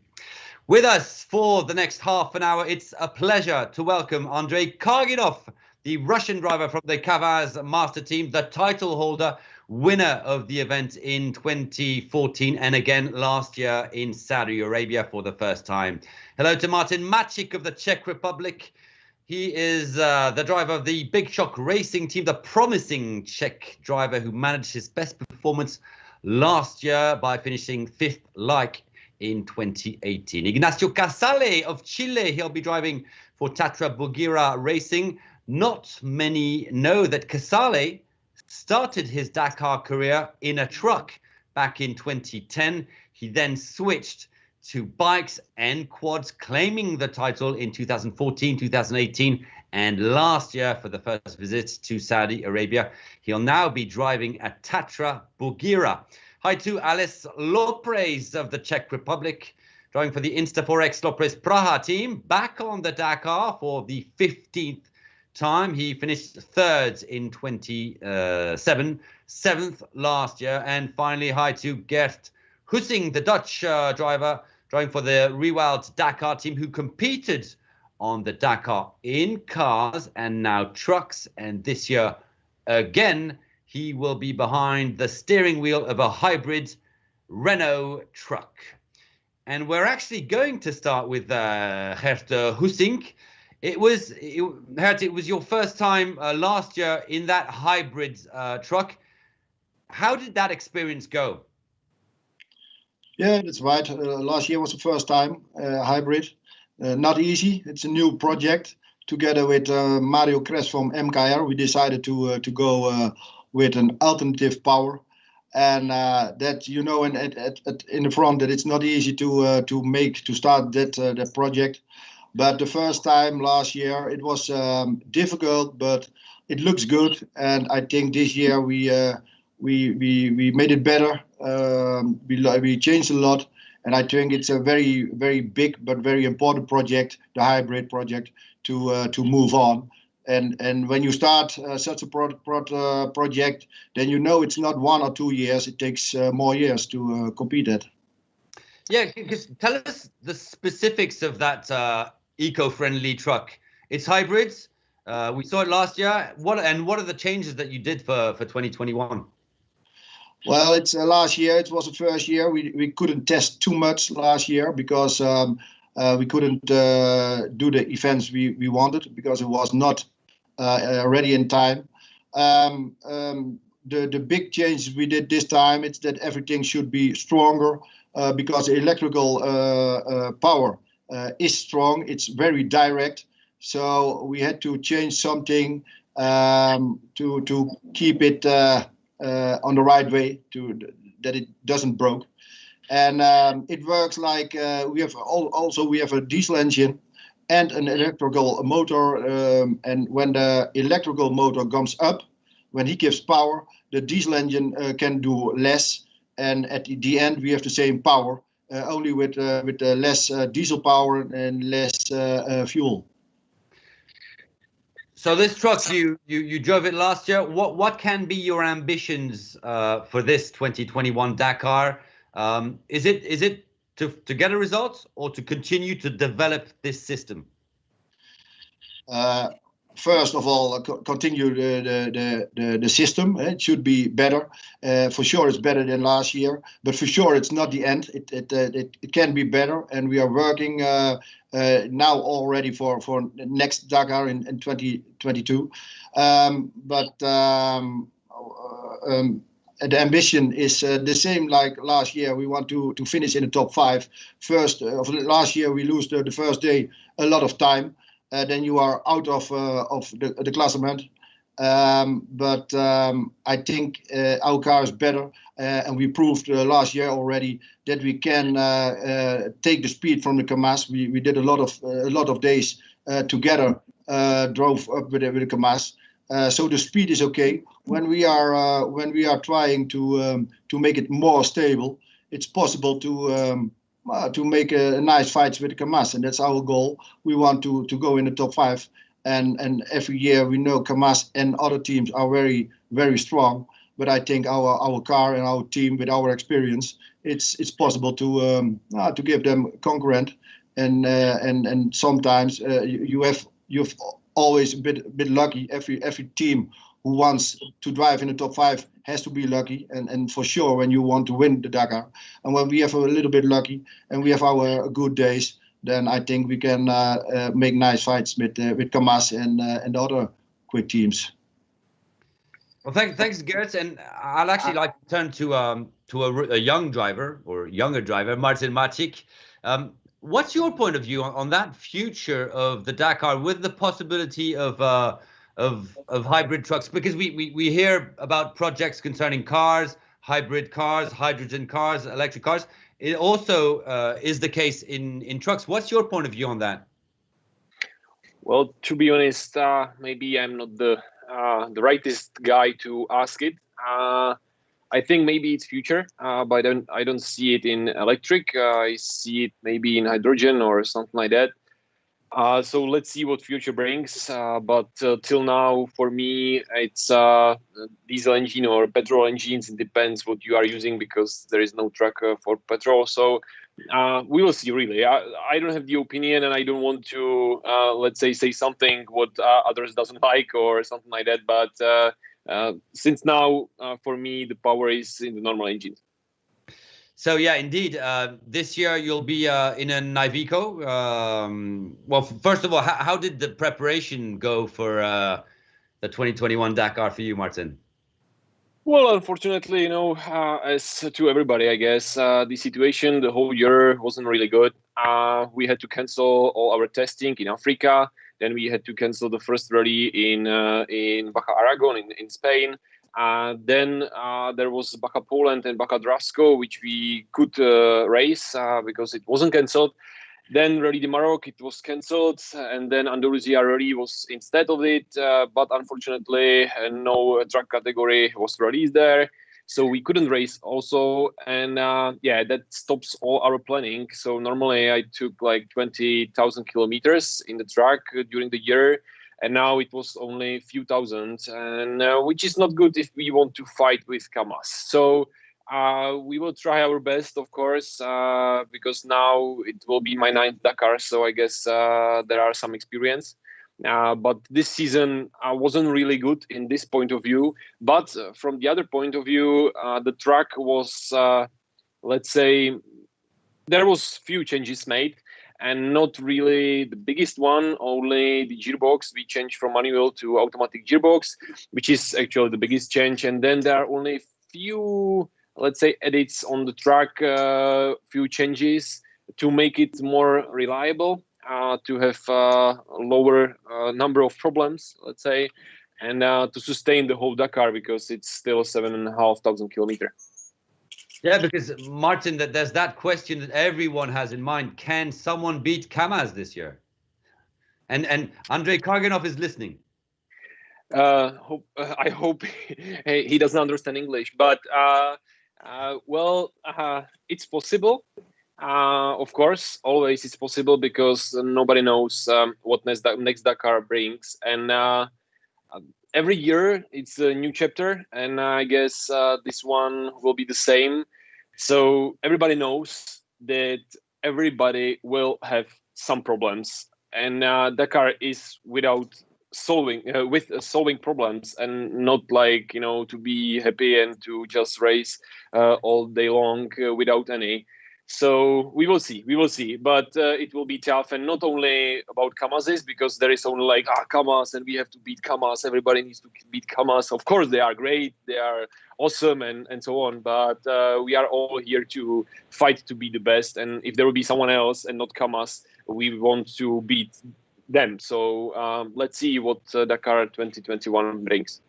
With us for the next half an hour, it's a pleasure to welcome Andrey Karginov, the Russian driver from the Kamaz master team, the title holder, winner of the event in 2014 and again last year in Saudi Arabia for the first time. Hello to Martin Maciek of the Czech Republic. He is the driver of the Big Shock Racing team, the promising Czech driver who managed his best performance last year by finishing 5th like in 2018. Ignacio Casale of Chile, he'll be driving for Tatra Bugira Racing. Not many know that Casale started his Dakar career in a truck back in 2010. He then switched to bikes and quads, claiming the title in 2014, 2018, and last year for the first visit to Saudi Arabia. He'll now be driving at Tatra Bugira. Hi to Ales Lopres of the Czech Republic, driving for the Insta4X Lopres Praha team, back on the Dakar for the 15th time. He finished 3rd in 2007, 7th last year. And finally, hi to Gert Hussing, the Dutch driver, driving for the Rewald Dakar team, who competed on the Dakar in cars and now trucks. And this year, again, he will be behind the steering wheel of a hybrid Renault truck. And we're actually going to start with Gert Hussing. It was your first time last year in that hybrid truck. How did that experience go? Yeah, that's right. Last year was the first time hybrid. Not easy. It's a new project. Together with Mario Kres from MKR, we decided to go with an alternative power, and that in the front that it's not easy to start that project. But the first time last year it was difficult, but it looks good, and I think this year we made it better. We changed a lot, and I think it's a very, very big but very important project, the hybrid project, to move on. And when you start such a project, then you know it's not 1 or 2 years. It takes more years to complete it. Yeah, tell us the specifics of that eco-friendly truck. It's hybrids. We saw it last year. What are the changes that you did for 2021? Well, it's last year. It was the first year. We couldn't test too much last year because we couldn't do the events we wanted because it was not ready in time. The big changes we did this time, it's that everything should be stronger because the electrical power is strong. It's very direct. So we had to change something to keep it on the right way, that it doesn't broke. And it works like we have a diesel engine and an electrical motor, and when the electrical motor comes up, when he gives power, the diesel engine can do less, and at the end we have the same power, only with less diesel power and less fuel. So this truck, you drove it last year. What can be your ambitions for this 2021 Dakar? Is it to get a result or to continue to develop this system? First of all, continue the system. It should be better. For sure, it's better than last year, but for sure, it's not the end. It can be better, and we are working now already for next Dakar in 2022. The ambition is the same like last year. We want to finish in the top 5. First, last year we lose the first day a lot of time. Then you are out of the classement. But I think our car is better, and we proved last year already that we can take the speed from the Kamaz. We did a lot of days together, drove up with the Kamaz. So the speed is okay. When we are trying to make it more stable, it's possible to make a nice fights with the Kamaz, and that's our goal. We want to go in the top 5. And every year we know Kamaz and other teams are very, very strong. But I think our car and our team, with our experience, it's possible to give them concurrent. And sometimes you've always a bit lucky. Every team who wants to drive in the top 5 has to be lucky. And for sure, when you want to win the Dakar, and when we have a little bit lucky and we have our good days, then I think we can make nice fights with Kamaz and the other quick teams. Well, thanks, Gerrit. And I'd actually like to turn to a young driver or younger driver, Martin Matic. What's your point of view on that future of the Dakar with the possibility of hybrid trucks? Because we hear about projects concerning cars, hybrid cars, hydrogen cars, electric cars. It also is the case in trucks. What's your point of view on that? Well, to be honest, maybe I'm not the rightest guy to ask it. I think maybe it's future, but I don't see it in electric. I see it maybe in hydrogen or something like that. So let's see what future brings. But till now, for me, it's diesel engine or petrol engines. It depends what you are using because there is no truck for petrol. So we will see, really. I don't have the opinion, and I don't want to, let's say something what others doesn't like or something like that. But since now, for me, the power is in the normal engines. So yeah, indeed. This year you'll be in an Iveco. Well, first of all, how did the preparation go for the 2021 Dakar for you, Martin? Well, unfortunately, as to everybody, I guess, the situation the whole year wasn't really good. We had to cancel all our testing in Africa. Then we had to cancel the first rally in Baja Aragon in Spain. Then there was Baja Poland and Baja Drasco, which we could race because it wasn't cancelled. Then Rally de Maroc, it was cancelled, and then Andalusia Rally was instead of it. But unfortunately, no track category was released there, so we couldn't race also. And yeah, that stops all our planning. So normally I took like 20,000 kilometers in the track during the year. And now it was only a few thousand, and which is not good if we want to fight with Kamaz. So we will try our best, of course, because now it will be my 9th Dakar. So I guess there are some experience. But this season wasn't really good in this point of view. But from the other point of view, the track was, let's say, there was few changes made. And not really the biggest one, only the gearbox. We changed from manual to automatic gearbox, which is actually the biggest change. And then there are only few, let's say, edits on the track, few changes to make it more reliable, to have a lower number of problems, let's say, and to sustain the whole Dakar because it's still 7,500 kilometers. Yeah, because Martin, there's that question that everyone has in mind. Can someone beat Kamaz this year? And Andrey Karginov is listening. I hope he doesn't understand English, but well, it's possible. Of course, always it's possible because nobody knows what next Dakar brings, and every year it's a new chapter, and I guess this one will be the same. So everybody knows that everybody will have some problems, and Dakar is with solving problems, and not like to be happy and to just race all day long without any. So we will see, but it will be tough, and not only about Kamazes, because there is only like Kamaz and we have to beat Kamaz. Everybody needs to beat Kamaz. Of course, they are great, they are awesome, and so on. But we are all here to fight to be the best. And if there will be someone else and not Kamaz, we want to beat them. So let's see what Dakar 2021 brings.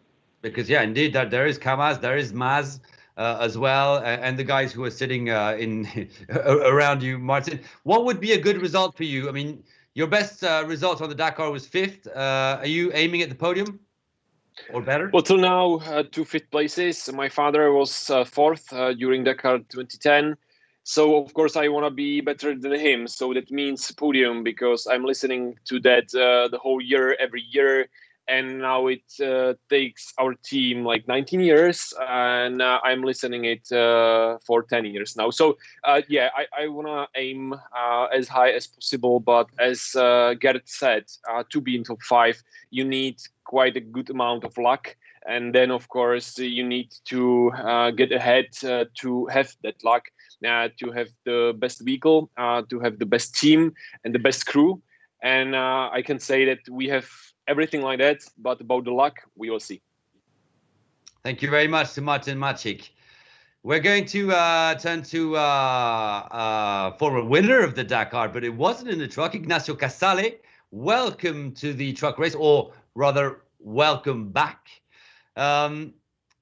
Because yeah, indeed, there is Kamaz, there is Maz as well, and the guys who are sitting in around you, Martin. What would be a good result for you? I mean, your best result on the Dakar was 5th. Are you aiming at the podium or better? Well, till now, 2 5th places. My father was 4th during Dakar 2010. So, of course, I want to be better than him. So that means podium, because I'm listening to that the whole year, every year. And now it takes our team like 19 years, and I'm listening it for 10 years now. So, yeah, I want to aim as high as possible. But as Gert said, to be in top 5, you need quite a good amount of luck. And then, of course, you need to get ahead to have that luck, to have the best vehicle, to have the best team and the best crew. And I can say that we have everything like that, but about the luck, we will see. Thank you very much to Martin Maciek. We're going to turn to former winner of the Dakar, but it wasn't in the truck, Ignacio Casale. Welcome to the truck race, or rather, welcome back.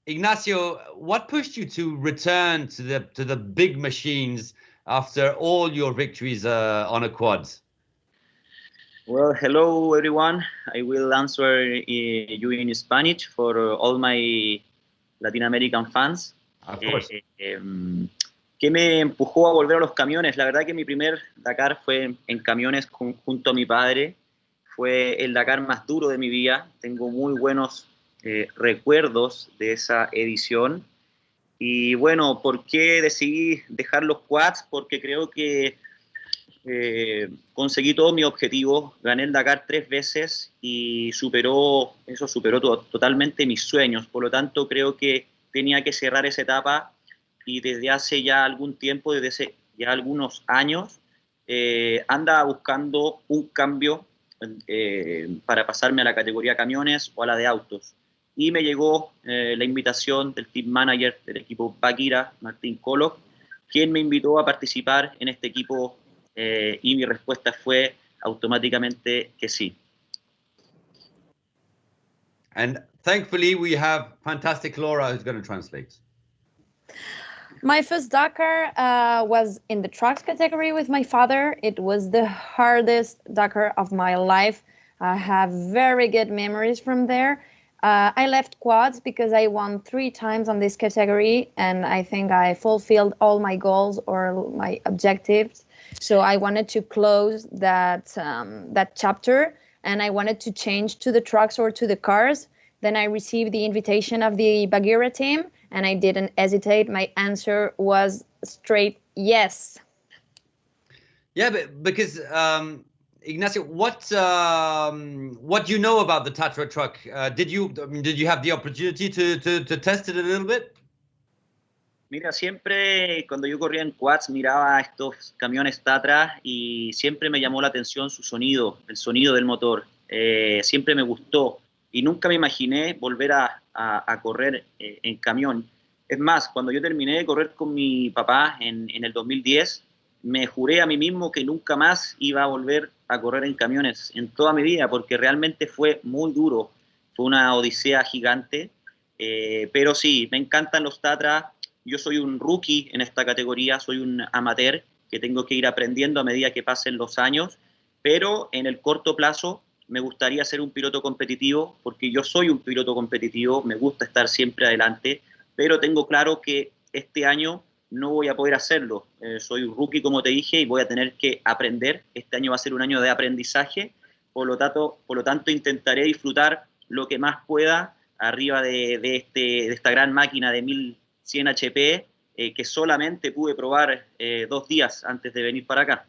Ignacio, what pushed you to return to the big machines after all your victories on a quad? Well, hello everyone. I will answer you in Spanish for all my Latin American fans. Of course. ¿Qué me empujó a volver a los camiones? La verdad que mi primer Dakar fue en camiones junto a mi padre. Fue el Dakar más duro de mi vida. Tengo muy buenos recuerdos de esa edición. Y bueno, ¿por qué decidí dejar los quads? Porque creo que conseguí todos mis objetivos, gané el Dakar 3 veces y superó totalmente mis sueños. Por lo tanto, creo que tenía que cerrar esa etapa, y desde hace ya algún tiempo, desde hace ya algunos años, anda buscando un cambio para pasarme a la categoría camiones o a la de autos. Y me llegó la invitación del team manager del equipo Bakira, Martín Kolok, quien me invitó a participar en este equipo. Y mi respuesta fue automáticamente que sí. And thankfully we have fantastic Laura who's going to translate. My first Dakar was in the trucks category with my father. It was the hardest Dakar of my life. I have very good memories from there. I left quads because I won 3 times on this category, and I think I fulfilled all my goals or my objectives. So I wanted to close that chapter, and I wanted to change to the trucks or to the cars. Then I received the invitation of the Bagheera team, and I didn't hesitate. My answer was straight yes. Yeah, but because Ignacio, what do you know about the Tatra truck? Did you have the opportunity to test it a little bit? Mira, siempre cuando yo corría en quads miraba estos camiones Tatra y siempre me llamó la atención su sonido, el sonido del motor. Siempre me gustó y nunca me imaginé volver a correr en camión. Es más, cuando yo terminé de correr con mi papá en el 2010, me juré a mí mismo que nunca más iba a volver a correr en camiones en toda mi vida, porque realmente fue muy duro. Fue una odisea gigante, pero sí, me encantan los Tatra. Yo soy un rookie en esta categoría, soy un amateur que tengo que ir aprendiendo a medida que pasen los años, pero en el corto plazo me gustaría ser un piloto competitivo, porque yo soy un piloto competitivo, me gusta estar siempre adelante, pero tengo claro que este año no voy a poder hacerlo. Soy un rookie, como te dije, y voy a tener que aprender. Este año va a ser un año de aprendizaje, por lo tanto intentaré disfrutar lo que más pueda arriba de esta gran máquina de 1100 HP que solamente pude probar 2 días antes de venir para acá.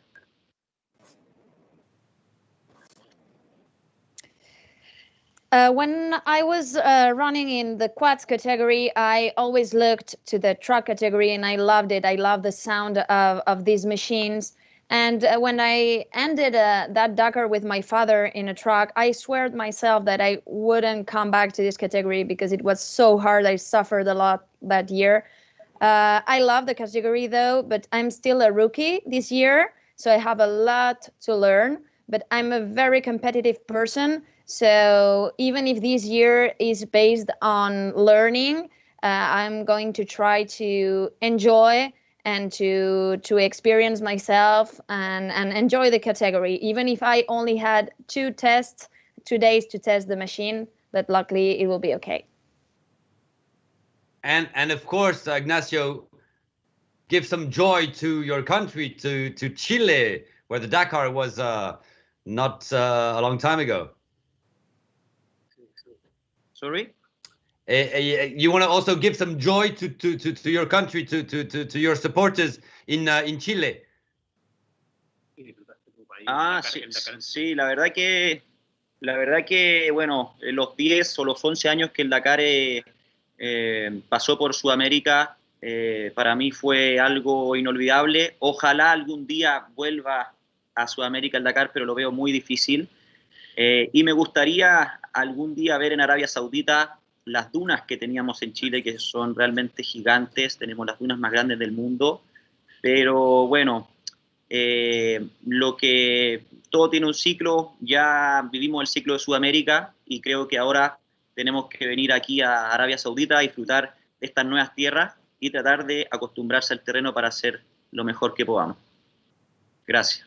When I was running in the quads category, I always looked to the truck category, and I loved it. I love the sound of these machines. And when I ended that Dakar with my father in a truck, I swore to myself that I wouldn't come back to this category because it was so hard. I suffered a lot that year. I love the category though, but I'm still a rookie this year, so I have a lot to learn. but I'm a very competitive person. So even if this year is based on learning, I'm going to try to enjoy and to experience myself and enjoy the category, even if I only had 2 days to test the machine, but luckily it will be okay. And of course, Ignacio, give some joy to your country, to Chile, where the Dakar was not a long time ago. Sorry? You want to also give some joy to your country, to your supporters in Chile. Ah, sí, sí, la verdad que bueno, los 10 o los 11 años que el Dakar pasó por Sudamérica, para mí fue algo inolvidable. Ojalá algún día vuelva a Sudamérica el Dakar, pero lo veo muy difícil. Y me gustaría algún día ver en Arabia Saudita las dunas que teníamos en Chile, que son realmente gigantes. Tenemos las dunas más grandes del mundo. Pero bueno, lo que todo tiene un ciclo. Ya vivimos el ciclo de Sudamérica y creo que ahora tenemos que venir aquí a Arabia Saudita a disfrutar de estas nuevas tierras y tratar de acostumbrarse al terreno para hacer lo mejor que podamos. Gracias.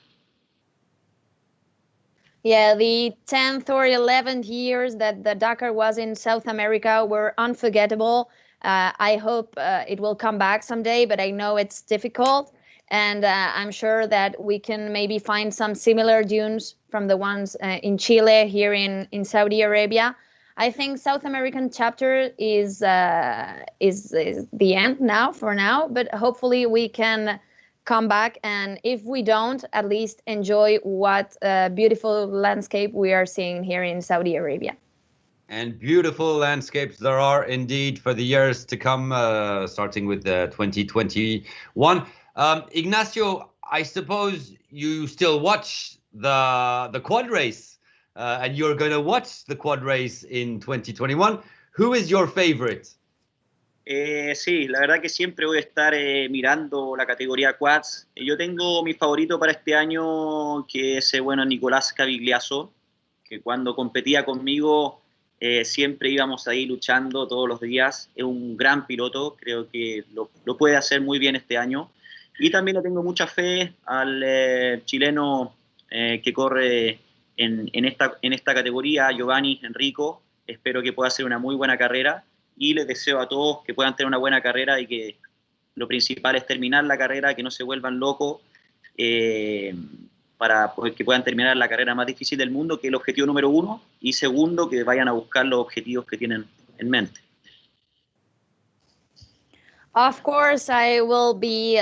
Yeah, the 10th or 11th years that the Dakar was in South America were unforgettable. I hope it will come back someday, but I know it's difficult. And I'm sure that we can maybe find some similar dunes from the ones in Chile, here in Saudi Arabia. I think South American chapter is the end now, for now, but hopefully we can come back, and if we don't, at least enjoy what beautiful landscape we are seeing here in Saudi Arabia. And beautiful landscapes there are indeed for the years to come, starting with 2021. Ignacio, I suppose you still watch the quad race, and you're going to watch the quad race in 2021. Who is your favorite? Sí, la verdad que siempre voy a estar mirando la categoría quads. Yo tengo mi favorito para este año, que es bueno, Nicolás Cavigliaso, que cuando competía conmigo siempre íbamos ahí luchando todos los días. Es un gran piloto, creo que lo puede hacer muy bien este año. Y también le tengo mucha fe al chileno que corre en esta categoría, Giovanni Enrico. Espero que pueda hacer una muy buena carrera. Y les deseo a todos que puedan tener una buena carrera y que lo principal es terminar la carrera, que no se vuelvan locos, para que puedan terminar la carrera más difícil del mundo, que es el objetivo número 1, y segundo, que vayan a buscar los objetivos que tienen en mente. Of course, I will be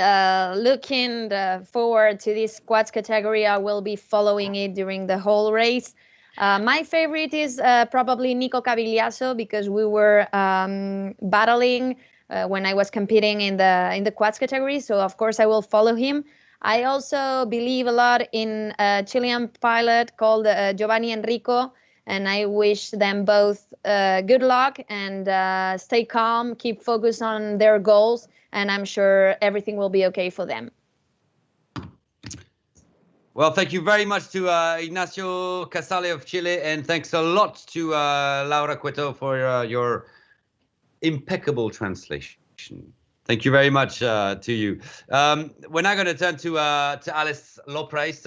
looking forward to this quads category. I will be following it during the whole race. My favorite is probably Nico Cavigliaso, because we were battling when I was competing in the quads category. So of course I will follow him. I also believe a lot in a Chilean pilot called Giovanni Enrico, and I wish them both good luck and stay calm, keep focused on their goals, and I'm sure everything will be okay for them. Well, thank you very much to Ignacio Casale of Chile, and thanks a lot to Laura Cueto for your impeccable translation. Thank you very much to you. We're now going to turn to Alice Loprais.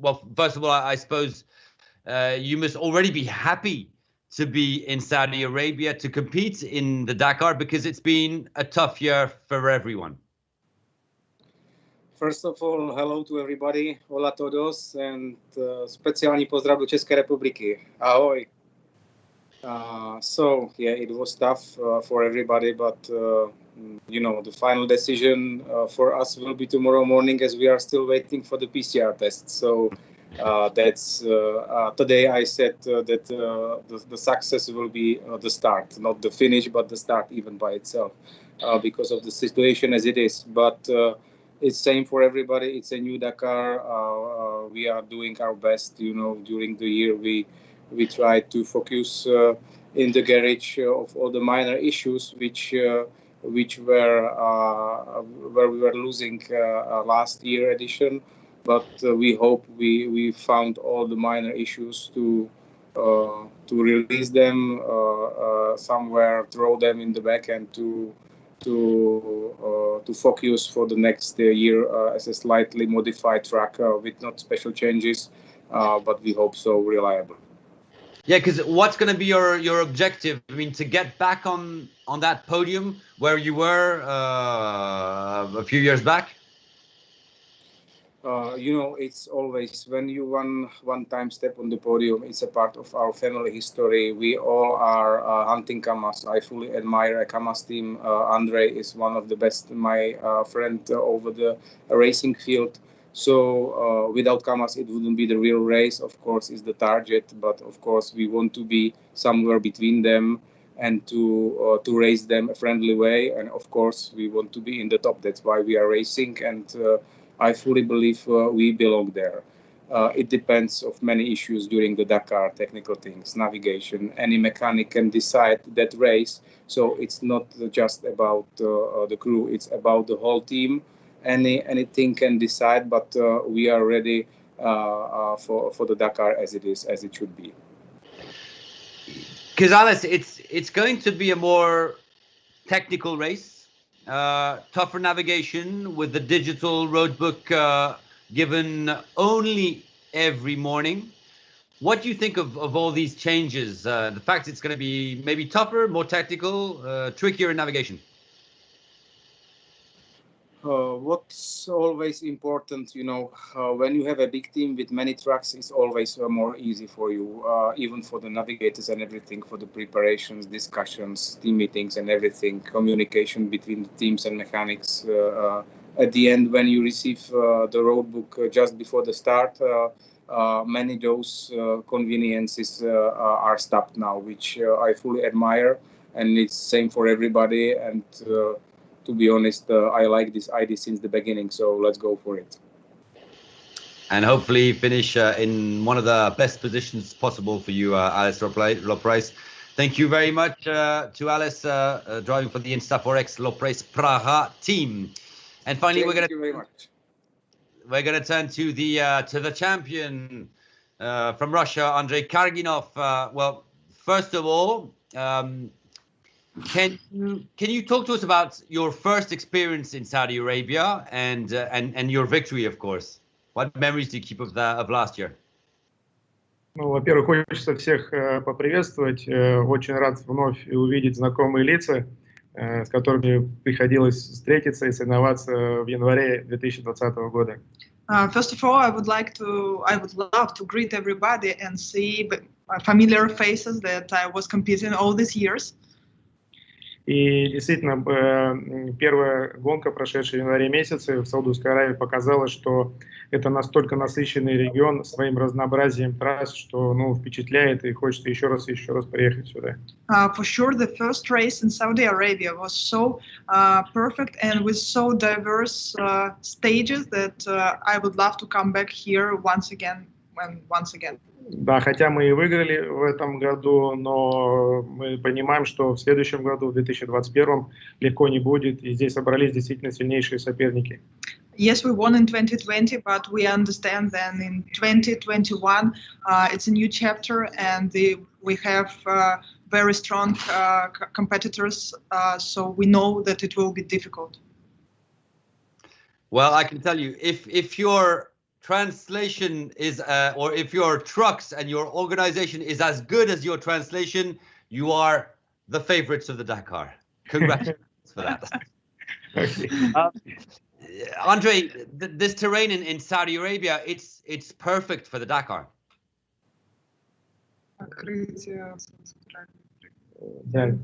Well, first of all, I suppose you must already be happy to be in Saudi Arabia to compete in the Dakar, because it's been a tough year for everyone. First of all, hello to everybody. Hola todos, and speciálny pozdrav do Českej republiky. Ahoj. So yeah, it was tough for everybody, but you know, the final decision for us will be tomorrow morning, as we are still waiting for the PCR test. So that's today I said that the success will be the start, not the finish, but the start even by itself, because of the situation as it is. But it's same for everybody. It's a new Dakar. We are doing our best. You know, during the year we try to focus in the garage of all the minor issues which were where we were losing last year edition. but we hope we found all the minor issues to release them somewhere, throw them in the back, and to focus for the next year as a slightly modified track with not special changes, but we hope so reliable. Yeah, because what's going to be your objective? I mean, to get back on that podium where you were a few years back? You know, it's always when you one time step on the podium, it's a part of our family history. We all are hunting Kamaz. I fully admire a Kamaz team. Andrey is one of the best, my friend over the racing field. So without Kamaz, it wouldn't be the real race. Of course, is the target, but of course we want to be somewhere between them and to race them a friendly way. And of course, we want to be in the top. That's why we are racing, and I fully believe we belong there. It depends of many issues during the Dakar, technical things, navigation. Any mechanic can decide that race. So it's not just about the crew, it's about the whole team. Anything can decide, but we are ready for the Dakar as it is, as it should be. Because Alice, it's going to be a more technical race, tougher navigation with the digital roadbook given only every morning. What do you think of all these changes? The fact it's going to be maybe tougher, more technical, trickier in navigation? What's always important, you know, when you have a big team with many trucks, it's always more easy for you, even for the navigators and everything, for the preparations, discussions, team meetings and everything, communication between the teams and mechanics. At the end, when you receive the roadbook just before the start, many of those conveniences are stopped now, which I fully admire, and it's same for everybody. And to be honest, I like this idea since the beginning, so let's go for it. And hopefully finish in one of the best positions possible for you, Alice Loprice. Thank you very much to Alice, driving for the Insta4X Loprice Praha team. And finally, we're going to turn to the champion from Russia, Andrey Karginov. Well, first of all, can you talk to us about your first experience in Saudi Arabia and your victory, of course? What memories do you keep of last year? Ну, во-первых, хочется всех поприветствовать. Очень рад вновь увидеть знакомые лица, с которыми приходилось встретиться и соревноваться в январе 2020 года. First of all, I would love to greet everybody and see familiar faces that I was competing all these years. И действительно, первая гонка, прошедшая в январе месяце в Саудовской Аравии, показала, что это настолько насыщенный регион своим разнообразием трасс, что впечатляет и хочется еще раз приехать сюда. For sure, the first race in Saudi Arabia was so perfect and with so diverse stages that I would love to come back here once again. Да, хотя мы и выиграли в этом году, но мы понимаем, что в следующем году, в 2021, легко не будет, и здесь собрались действительно сильнейшие соперники. Yes, we won in 2020, but we understand that in 2021 it's a new chapter, and we have very strong competitors, so we know that it will be difficult. Well, I can tell you, if your translation is, or if your trucks and your organization is as good as your translation, you are the favorites of the Dakar. Congratulations for that. Andrey, this terrain in Saudi Arabia, it's perfect for the Dakar. Да.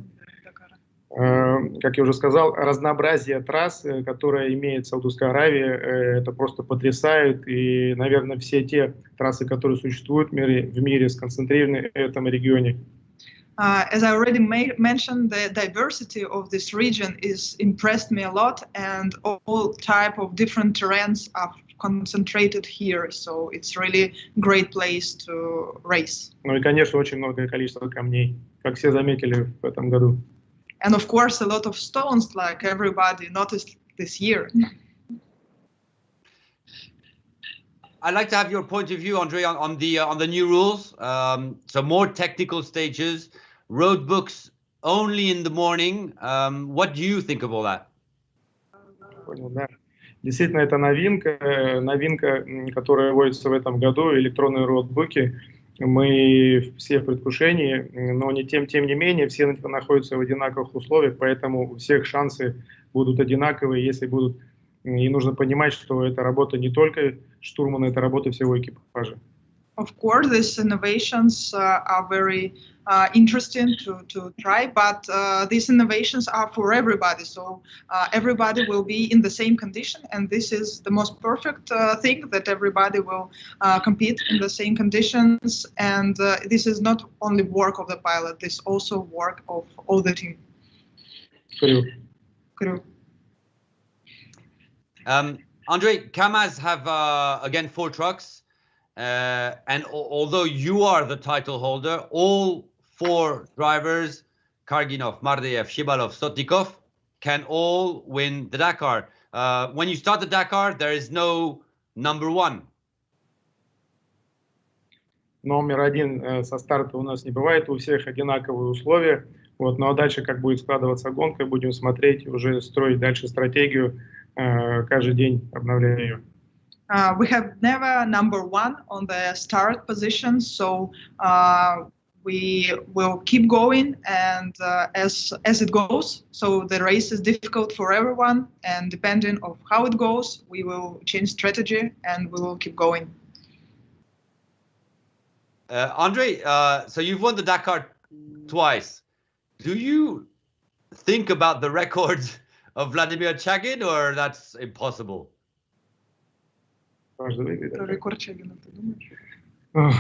Как я уже сказал, разнообразие трасс, которое имеет Саудовская Аравия, это просто потрясает. И, наверное, все те трассы, которые существуют в мире, сконцентрированы в этом регионе. As I already mentioned, the diversity of this region is impressed me a lot, and all type of different terrains are concentrated here. So it's really a great place to race. Ну и, конечно, очень многое количество камней, как все заметили в этом году. And of course, a lot of stones, like everybody noticed this year. I'd like to have your point of view, Andrey, on the new rules. So more technical stages, road books only in the morning. What do you think of all that? Понял, да. Действительно, это новинка, которая вводится в этом году, электронные роутбуки. Мы все в предвкушении, но тем не менее, все находятся в одинаковых условиях, поэтому у всех шансы будут одинаковые, если будут. И нужно понимать, что это работа не только штурмана, это работа всего экипажа. Of course, these innovations are very interesting to try, but these innovations are for everybody. So everybody will be in the same condition, and this is the most perfect thing, that everybody will compete in the same conditions. And this is not only work of the pilot, this is also work of all the team. Crew. Andrey, Kamaz have again 4 trucks. And although you are the title holder, all 4 drivers, Karginov, Mardeyev, Shibalov, Sotnikov, can all win the Dakar. When you start the Dakar, there is no number 1. Номер 1 со старта у нас не бывает, у всех одинаковые условия. Вот, ну а дальше, как будет складываться гонка, будем смотреть, уже строить дальше стратегию, каждый день обновляя ее. We have never number 1 on the start position, so we will keep going, and as it goes. So the race is difficult for everyone, and depending on how it goes, we will change strategy and we will keep going. Andrey, so you've won the Dakar twice. Do you think about the records of Vladimir Chagin, or that's impossible?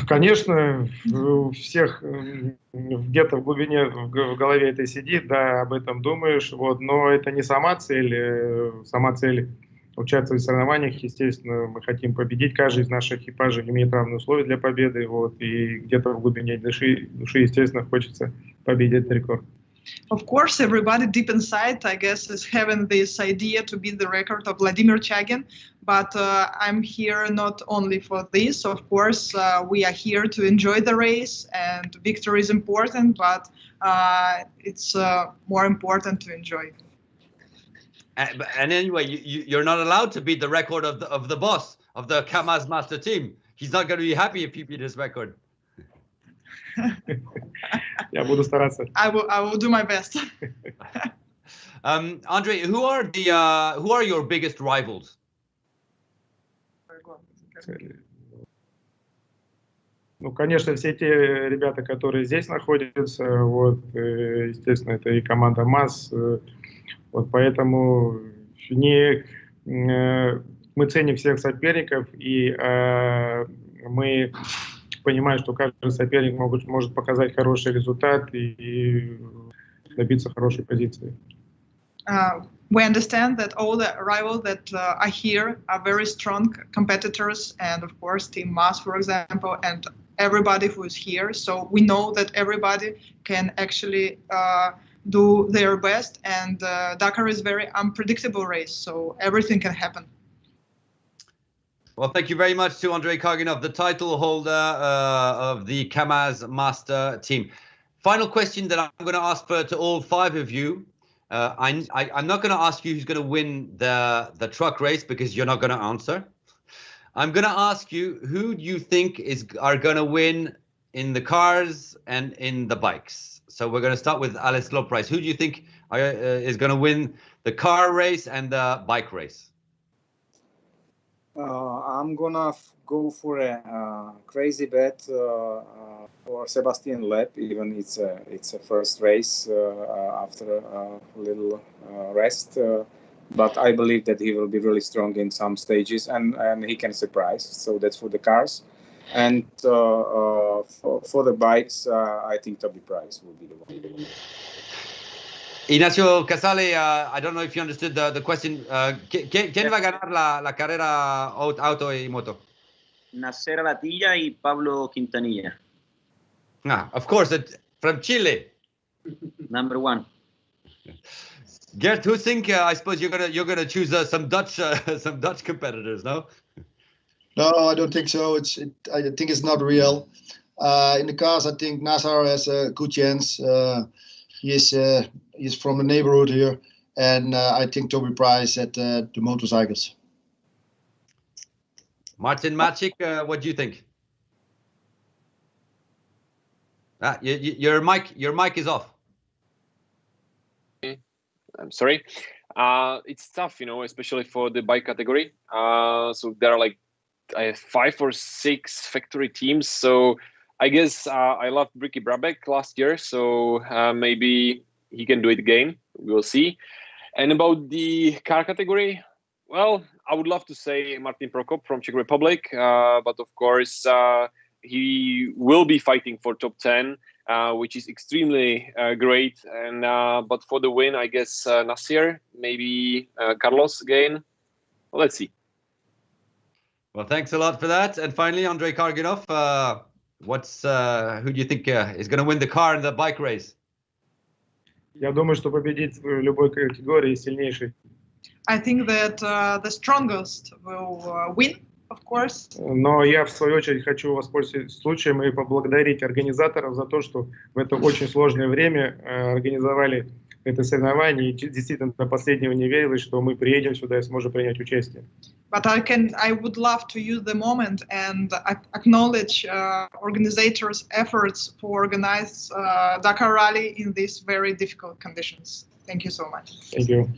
Конечно, у всех где-то в глубине в голове это сидит, да, об этом думаешь, вот, но это не сама цель. Сама цель участвовать в соревнованиях, естественно, мы хотим победить, каждый из наших экипажей имеет равные условия для победы, вот, и где-то в глубине души, естественно, хочется победить этот рекорд. Of course, everybody deep inside, I guess, is having this idea to beat the record of Vladimir Chagin. But I'm here not only for this. Of course, we are here to enjoy the race, and victory is important, but it's more important to enjoy. And anyway, you're not allowed to beat the record of the boss, of the Kamaz master team. He's not going to be happy if you beat his record. Я буду стараться. I will do my best. Andrey, who are your biggest rivals? Ну, конечно, все те ребята, которые здесь находятся, вот, естественно, это и команда МАЗ, вот, поэтому мы ценим всех соперников, и мы понимаем, что каждый соперник может показать хороший результат и добиться хорошей позиции. We understand that all the rivals that are here are very strong competitors, and of course Team Maz, for example, and everybody who is here. So we know that everybody can actually do their best, and Dakar is a very unpredictable race, so everything can happen. Well, thank you very much to Andrey Karginov, the title holder of the Kamaz Master Team. Final question that I'm going to ask to all 5 of you. I'm not going to ask you who's going to win the truck race, because you're not going to answer. I'm going to ask you, who do you think are going to win in the cars and in the bikes? So we're going to start with Alice Loprice. Who do you think is going to win the car race and the bike race? I'm gonna go for a crazy bet for Sebastian Loeb, even it's a first race after a little rest. But I believe that he will be really strong in some stages, and he can surprise. So that's for the cars. And for the bikes, I think Toby Price will be the one. Ignacio Casale, I don't know if you understood the question. ¿Quién va a ganar la carrera auto y moto? Nasser, Al-Attiyah y Pablo Quintanilla. Of course, from Chile. Number 1. Gert, who think? I suppose you're gonna choose some Dutch competitors, no? No, I don't think so. I think it's not real. In the cars, I think Nasser has a good chance. He's from the neighborhood here, and I think Toby Price at the motorcycles. Martin Maciek, what do you think? Your mic is off. I'm sorry. It's tough, especially for the bike category. So there are like 5 or 6 factory teams. So I guess I loved Ricky Brabec last year. So maybe he can do it again. We will see. And about the car category, well, I would love to say Martin Prokop from Czech Republic, but of course he will be fighting for top 10, which is extremely great. And but for the win, I guess Nasser, maybe Carlos again. Well, let's see. Well, thanks a lot for that. And finally, Andrey Karginov, who do you think is going to win the car in the bike race? Я думаю, что победит в любой категории сильнейший. I think that the strongest will win, of course. Но я, в свою очередь, хочу воспользоваться случаем и поблагодарить организаторов за то, что в это очень сложное время организовали это соревнование. И действительно, до последнего не верилось, что мы приедем сюда и сможем принять участие. But I would love to use the moment and acknowledge organizers' efforts to organize Dakar Rally in these very difficult conditions. Thank you so much. Thank you.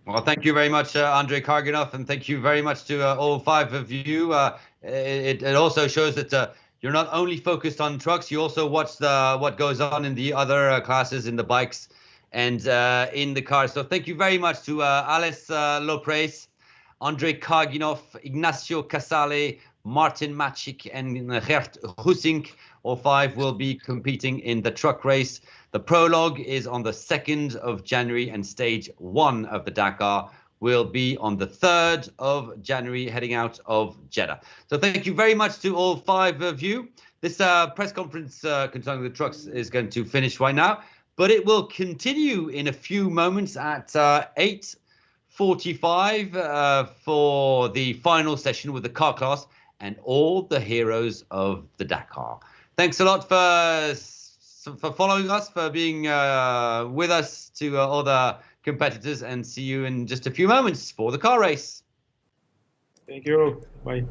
Well, thank you very much, Andrey Karginov, and thank you very much to all 5 of you. It also shows that you're not only focused on trucks, you also watch what goes on in the other classes, in the bikes and in the cars. So thank you very much to Ales Lopres, Andrey Karginov, Ignacio Casale, Martin Maciek, and Gert Husink. All 5 will be competing in the truck race. The prologue is on the 2nd of January, and stage 1 of the Dakar will be on the 3rd of January, heading out of Jeddah. So thank you very much to all 5 of you. This press conference concerning the trucks is going to finish right now, but it will continue in a few moments at 8:45 for the final session with the car class and all the heroes of the Dakar. Thanks a lot for following us, for being with us, to all the competitors, and see you in just a few moments for the car race. Thank you. Bye.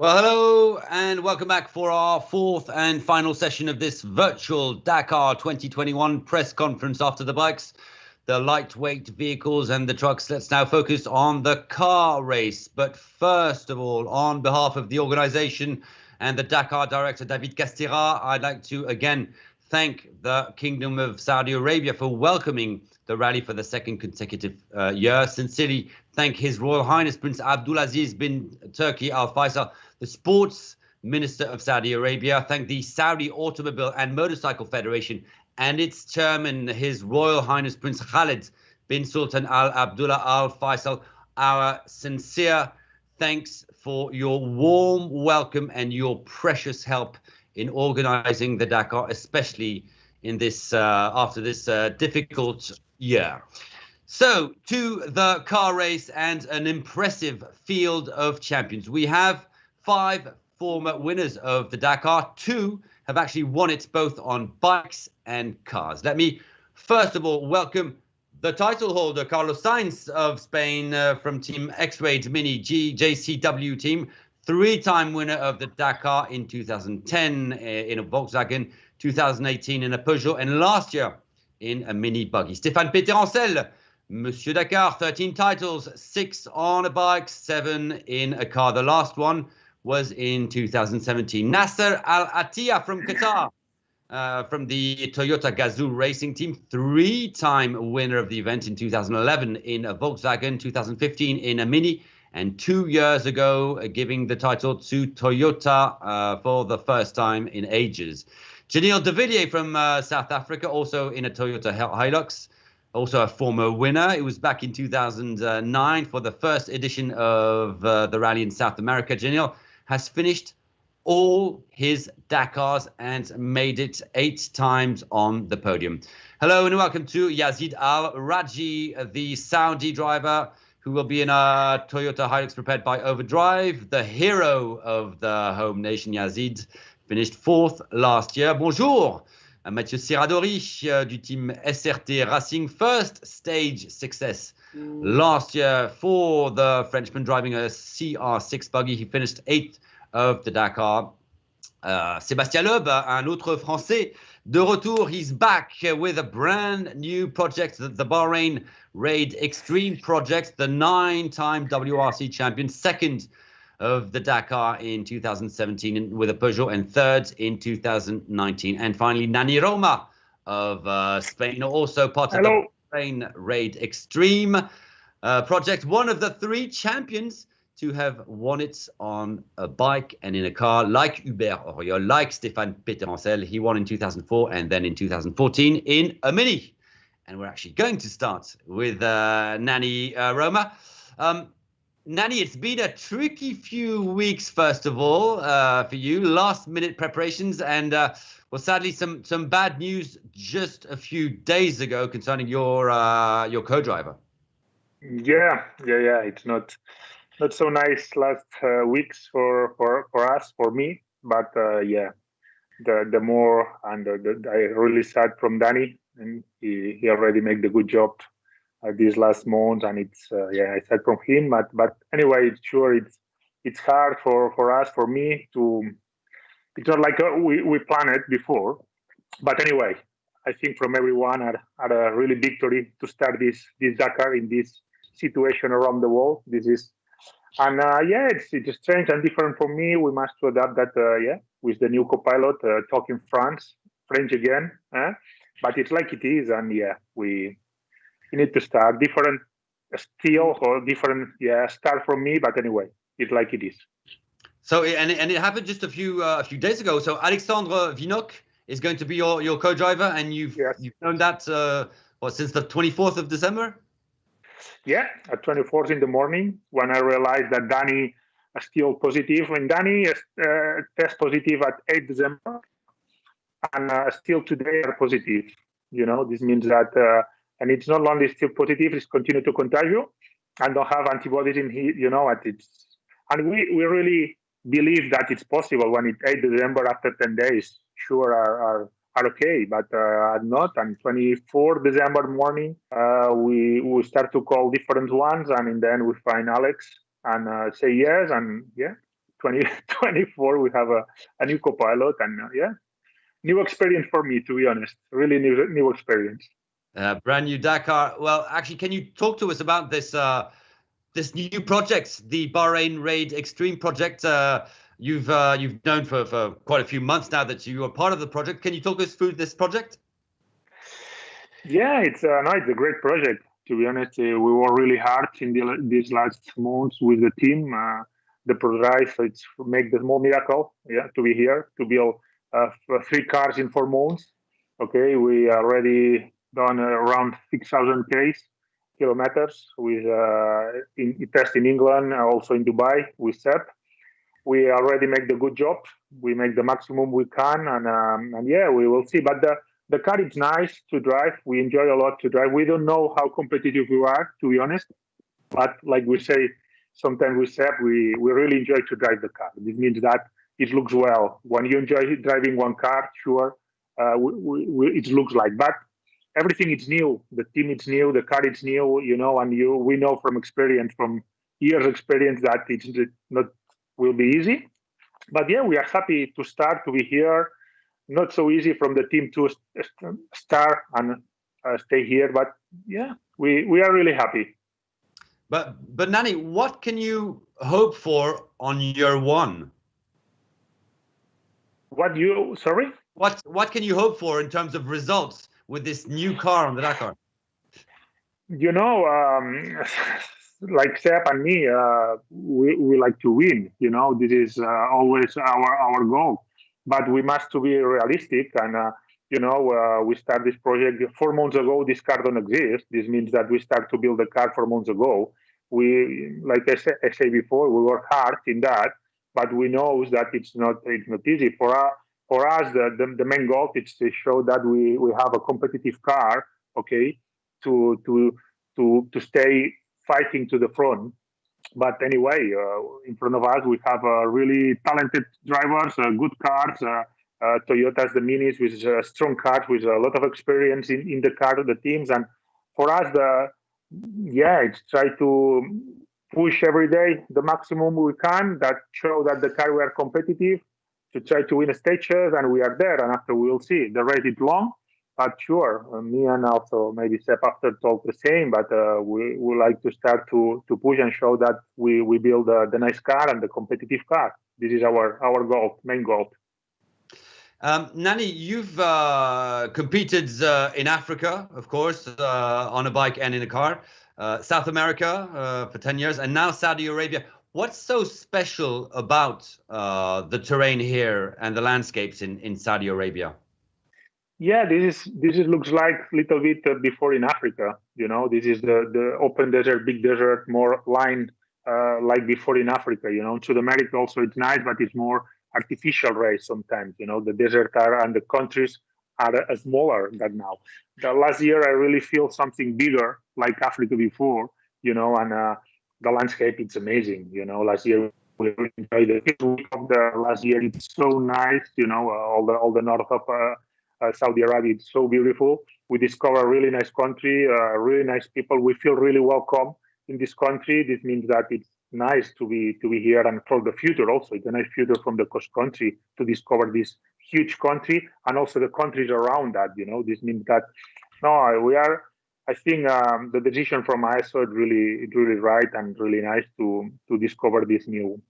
Well, hello and welcome back for our fourth and final session of this virtual Dakar 2021 press conference after the bikes, the lightweight vehicles and the trucks. Let's now focus on the car race. But first of all, on behalf of the organization and the Dakar director, David Castera, I'd like to again thank the Kingdom of Saudi Arabia for welcoming the rally for the second consecutive year. Sincerely thank His Royal Highness Prince Abdulaziz bin Turki Al Faisal, the Sports Minister of Saudi Arabia. Thank the Saudi Automobile and Motorcycle Federation and its chairman, His Royal Highness Prince Khalid bin Sultan Al Abdullah Al Faisal. Our sincere thanks for your warm welcome and your precious help in organizing the Dakar, especially in this after this difficult year. So to the car race and an impressive field of champions. We have 5 former winners of the Dakar. 2 have actually won it both on bikes and cars. Let me first of all welcome the title holder, Carlos Sainz of Spain from Team X-Raid Mini JCW team. 3-time winner of the Dakar in 2010 in a Volkswagen, 2018 in a Peugeot, and last year in a mini buggy. Stéphane Péterancel, Monsieur Dakar, 13 titles, 6 on a bike, 7 in a car. The last one was in 2017. Nasser Al-Attiyah from Qatar, from the Toyota Gazoo racing team, 3-time winner of the event in 2011 in a Volkswagen, 2015 in a mini, and 2 years ago giving the title to Toyota for the first time in ages. Janelle de Villiers from South Africa, also in a Toyota Hilux, also a former winner. It was back in 2009 for the first edition of the rally in South America. Janelle has finished all his Dakars and made it 8 times on the podium. Hello and welcome to Yazid Al-Raji, the Saudi driver who will be in a Toyota Hilux prepared by Overdrive, the hero of the home nation. Yazid finished 4th last year. Bonjour, Mathieu Serradori du team SRT Racing. First stage success last year for the Frenchman driving a CR6 buggy. He finished 8th of the Dakar. Sébastien Loeb, un autre Français, de retour. He's back with a brand new project, the Bahrain Raid Extreme project, the 9-time WRC champion, 2nd of the Dakar in 2017 with a Peugeot, and 3rd in 2019. And finally, Nani Roma of Spain, also part of the Bahrain Raid Extreme project, one of the 3 champions to have won it on a bike and in a car, like Hubert Auriol, like Stéphane Péterancel. He won in 2004 and then in 2014 in a mini. And we're actually going to start with Nani Roma. Nani, it's been a tricky few weeks, first of all, for you. Last-minute preparations and, well, sadly, some bad news just a few days ago concerning your co-driver. Yeah. It's not so nice last weeks for us, for me. But yeah, the more and I really sad from Danny, and he already made the good job these last months, and it's yeah, I sad from him. But anyway, it's hard for us, for me to. It's not like we planned it before, but anyway, I think from everyone had a really victory to start this Dakar in this situation around the world. This is. And yeah, it's strange and different for me. We must adapt that, yeah, with the new co-pilot talking French again. But it's like it is, and yeah, we need to start different steel or different, yeah, start from me. But anyway, it's like it is. So and it happened just a few days ago. So Alexandre Vinok is going to be your co-driver, and you've known that since the 24th of December. Yeah, at 24th in the morning, when I realized that Danny is still positive. When Danny test positive at 8 December, and still today are positive. You know, this means that, and it's not only still positive, it's continue to contagion, and don't have antibodies in here, you know, and we really believe that it's possible when it's 8 December after 10 days, sure are okay, but not. And 24 December morning, we start to call different ones, and then we find Alex and say yes, and yeah, 2024, we have a new co-pilot, and new experience for me, to be honest. Really new experience. Brand new Dakar. Well, actually, can you talk to us about this this new project, the Bahrain Raid Extreme project? You've known for quite a few months now that you are part of the project. Can you talk us through this project? Yeah, it's a great project. To be honest, we worked really hard in these last months with the team. The drive, it's make the small miracle, to be here, to build 3 cars in 4 months. Okay, we already done around 6,000 kilometers with test in England, also in Dubai with Seb. We already make the good job. We make the maximum we can, and yeah, we will see. But the car is nice to drive. We enjoy a lot to drive. We don't know how competitive we are, to be honest. But like we say, sometimes with Seb, we really enjoy to drive the car. This means that it looks well. When you enjoy driving one car, sure, it looks like. But everything is new. The team is new. The car is new, and we know from experience, from years experience, that it's not will be easy. But yeah, we are happy to start, to be here. Not so easy from the team to start and stay here. But yeah, we are really happy. But Nani, what can you hope for on year 1? Sorry? What can you hope for in terms of results with this new car on the Dakar? Like Seb and me, we like to win. This is always our goal. But we must to be realistic, and we start this project 4 months ago. This car don't exist. This means that we start to build the car 4 months ago. We, like I say before, we work hard in that, but we know that it's not easy for us. The main goal is to show that we have a competitive car, okay, to stay fighting to the front. But anyway, in front of us, we have really talented drivers, good cars, Toyotas, the Minis, with strong cars, with a lot of experience in the car, the teams. And for us, it's try to push every day the maximum we can, that show that the car we are competitive, to try to win stages, and we are there. And after we will see. The race is long, but sure, me and also maybe Seb after talk the same, but we like to start to push and show that we build the nice car and the competitive car. This is our goal, main goal. Nani, you've competed in Africa, of course, on a bike and in a car, South America for 10 years, and now Saudi Arabia. What's so special about the terrain here and the landscapes in Saudi Arabia? Yeah, this looks like a little bit before in Africa. This is the open desert, big desert, more lined like before in Africa. South America also it's nice, but it's more artificial race sometimes. The desert and the countries are smaller than now. The last year I really feel something bigger like Africa before. And the landscape it's amazing. Last year we enjoyed the last year. It's so nice. All the north of Saudi Arabia, it's so beautiful. We discover a really nice country, really nice people. We feel really welcome in this country. This means that it's nice to be here, and for the future also. It's a nice future from the coast country to discover this huge country and also the countries around that. This means that we are. I think the decision from ISO is really right and really nice to discover this new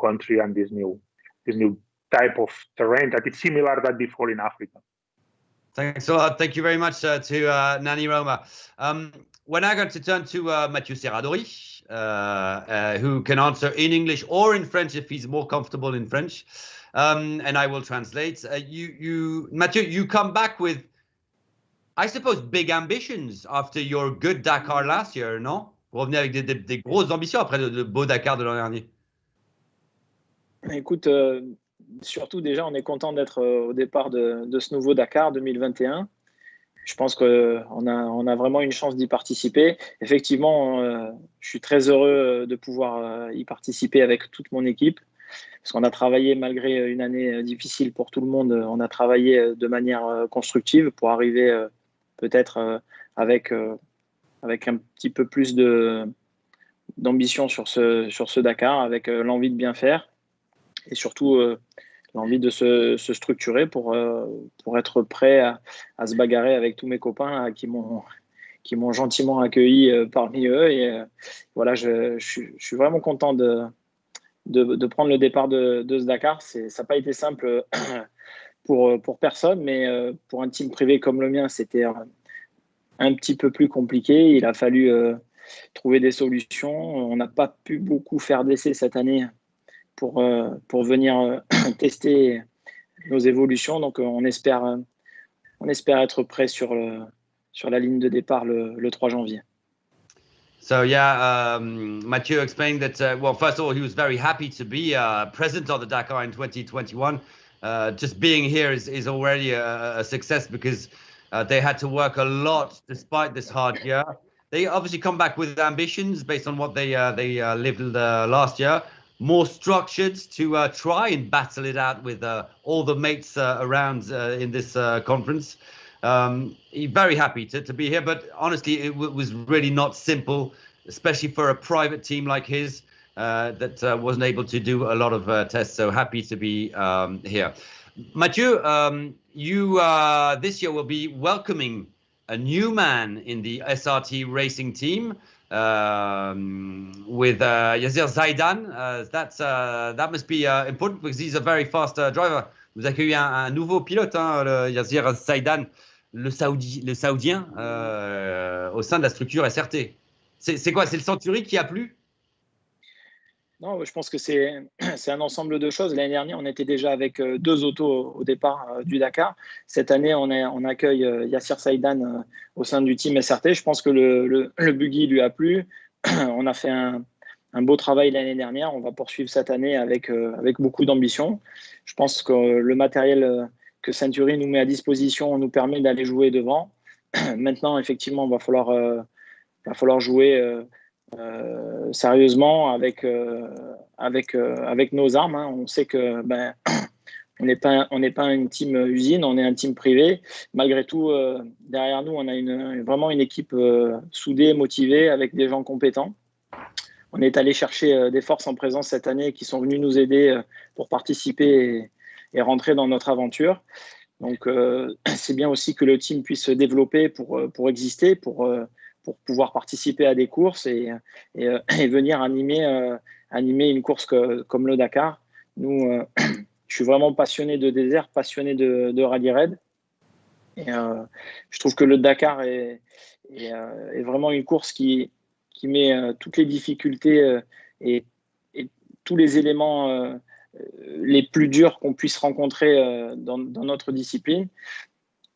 country and this new type of terrain that is similar that before in Africa. Thanks a lot. Thank you very much to Nani Roma. We're now going to turn to Mathieu Serradori, who can answer in English or in French if he's more comfortable in French. And I will translate. Mathieu, you come back with, I suppose, big ambitions after your good Dakar last year, non? Vous revenez avec des grosses ambitions après le beau Dakar de l'an dernier. Écoute, surtout déjà, on est content d'être au départ de ce nouveau Dakar 2021. Je pense qu'on a vraiment une chance d'y participer. Effectivement, je suis très heureux de pouvoir y participer avec toute mon équipe, parce qu'on a travaillé, malgré une année difficile pour tout le monde, on a travaillé de manière constructive pour arriver peut-être avec un petit peu plus d'ambition sur ce Dakar, avec l'envie de bien faire. et surtout l'envie de se structurer pour être prêt à se bagarrer avec tous mes copains qui m'ont gentiment accueilli parmi eux. Et voilà, je suis vraiment content de prendre le départ de ce Dakar. Ça n'a pas été simple pour personne, mais pour un team privé comme le mien, c'était un petit peu plus compliqué. Il a fallu trouver des solutions. On n'a pas pu beaucoup faire d'essais cette année pour venir tester nos évolutions. Donc on espère être prêt sur la ligne de départ le 3 janvier. So yeah, Mathieu explained that, well, first of all, he was very happy to be present on the Dakar in 2021. Just being here is already a success because they had to work a lot despite this hard year. They obviously come back with ambitions based on what they lived last year, more structured to try and battle it out with all the mates around in this conference. Very happy to be here, but honestly, it was really not simple, especially for a private team like his that wasn't able to do a lot of tests. So happy to be here. Mathieu, you this year will be welcoming a new man in the SRT racing team with Yasir Zaidan. That must be important because he's a very fast driver. Vous accueillez un nouveau pilote, le Yasir Zaidan, le Saoudien, au sein de la structure SRT. C'est quoi? C'est le Century qui a plu? Non, je pense que c'est un ensemble de choses. L'année dernière, on était déjà avec 2 autos au départ du Dakar. Cette année, on accueille Yasir Zaidan au sein du team SRT. Je pense que le buggy lui a plu. On a fait un beau travail l'année dernière. On va poursuivre cette année avec beaucoup d'ambition. Je pense que le matériel que Century nous met à disposition nous permet d'aller jouer devant. Maintenant, effectivement, il va falloir jouer sérieusement avec nos armes. On sait que on n'est pas une team usine, on est un team privé. Malgré tout, derrière nous, on a vraiment une équipe soudée, motivée, avec des gens compétents. On est allé chercher des forces en présence cette année qui sont venues nous aider pour participer et rentrer dans notre aventure. Donc, c'est bien aussi que le team puisse se développer pour exister, pour pouvoir participer à des courses et venir animer une course comme le Dakar. Nous, je suis vraiment passionné de désert, passionné de rallye raid. Et je trouve que le Dakar est vraiment une course qui met toutes les difficultés et tous les éléments les plus durs qu'on puisse rencontrer dans notre discipline.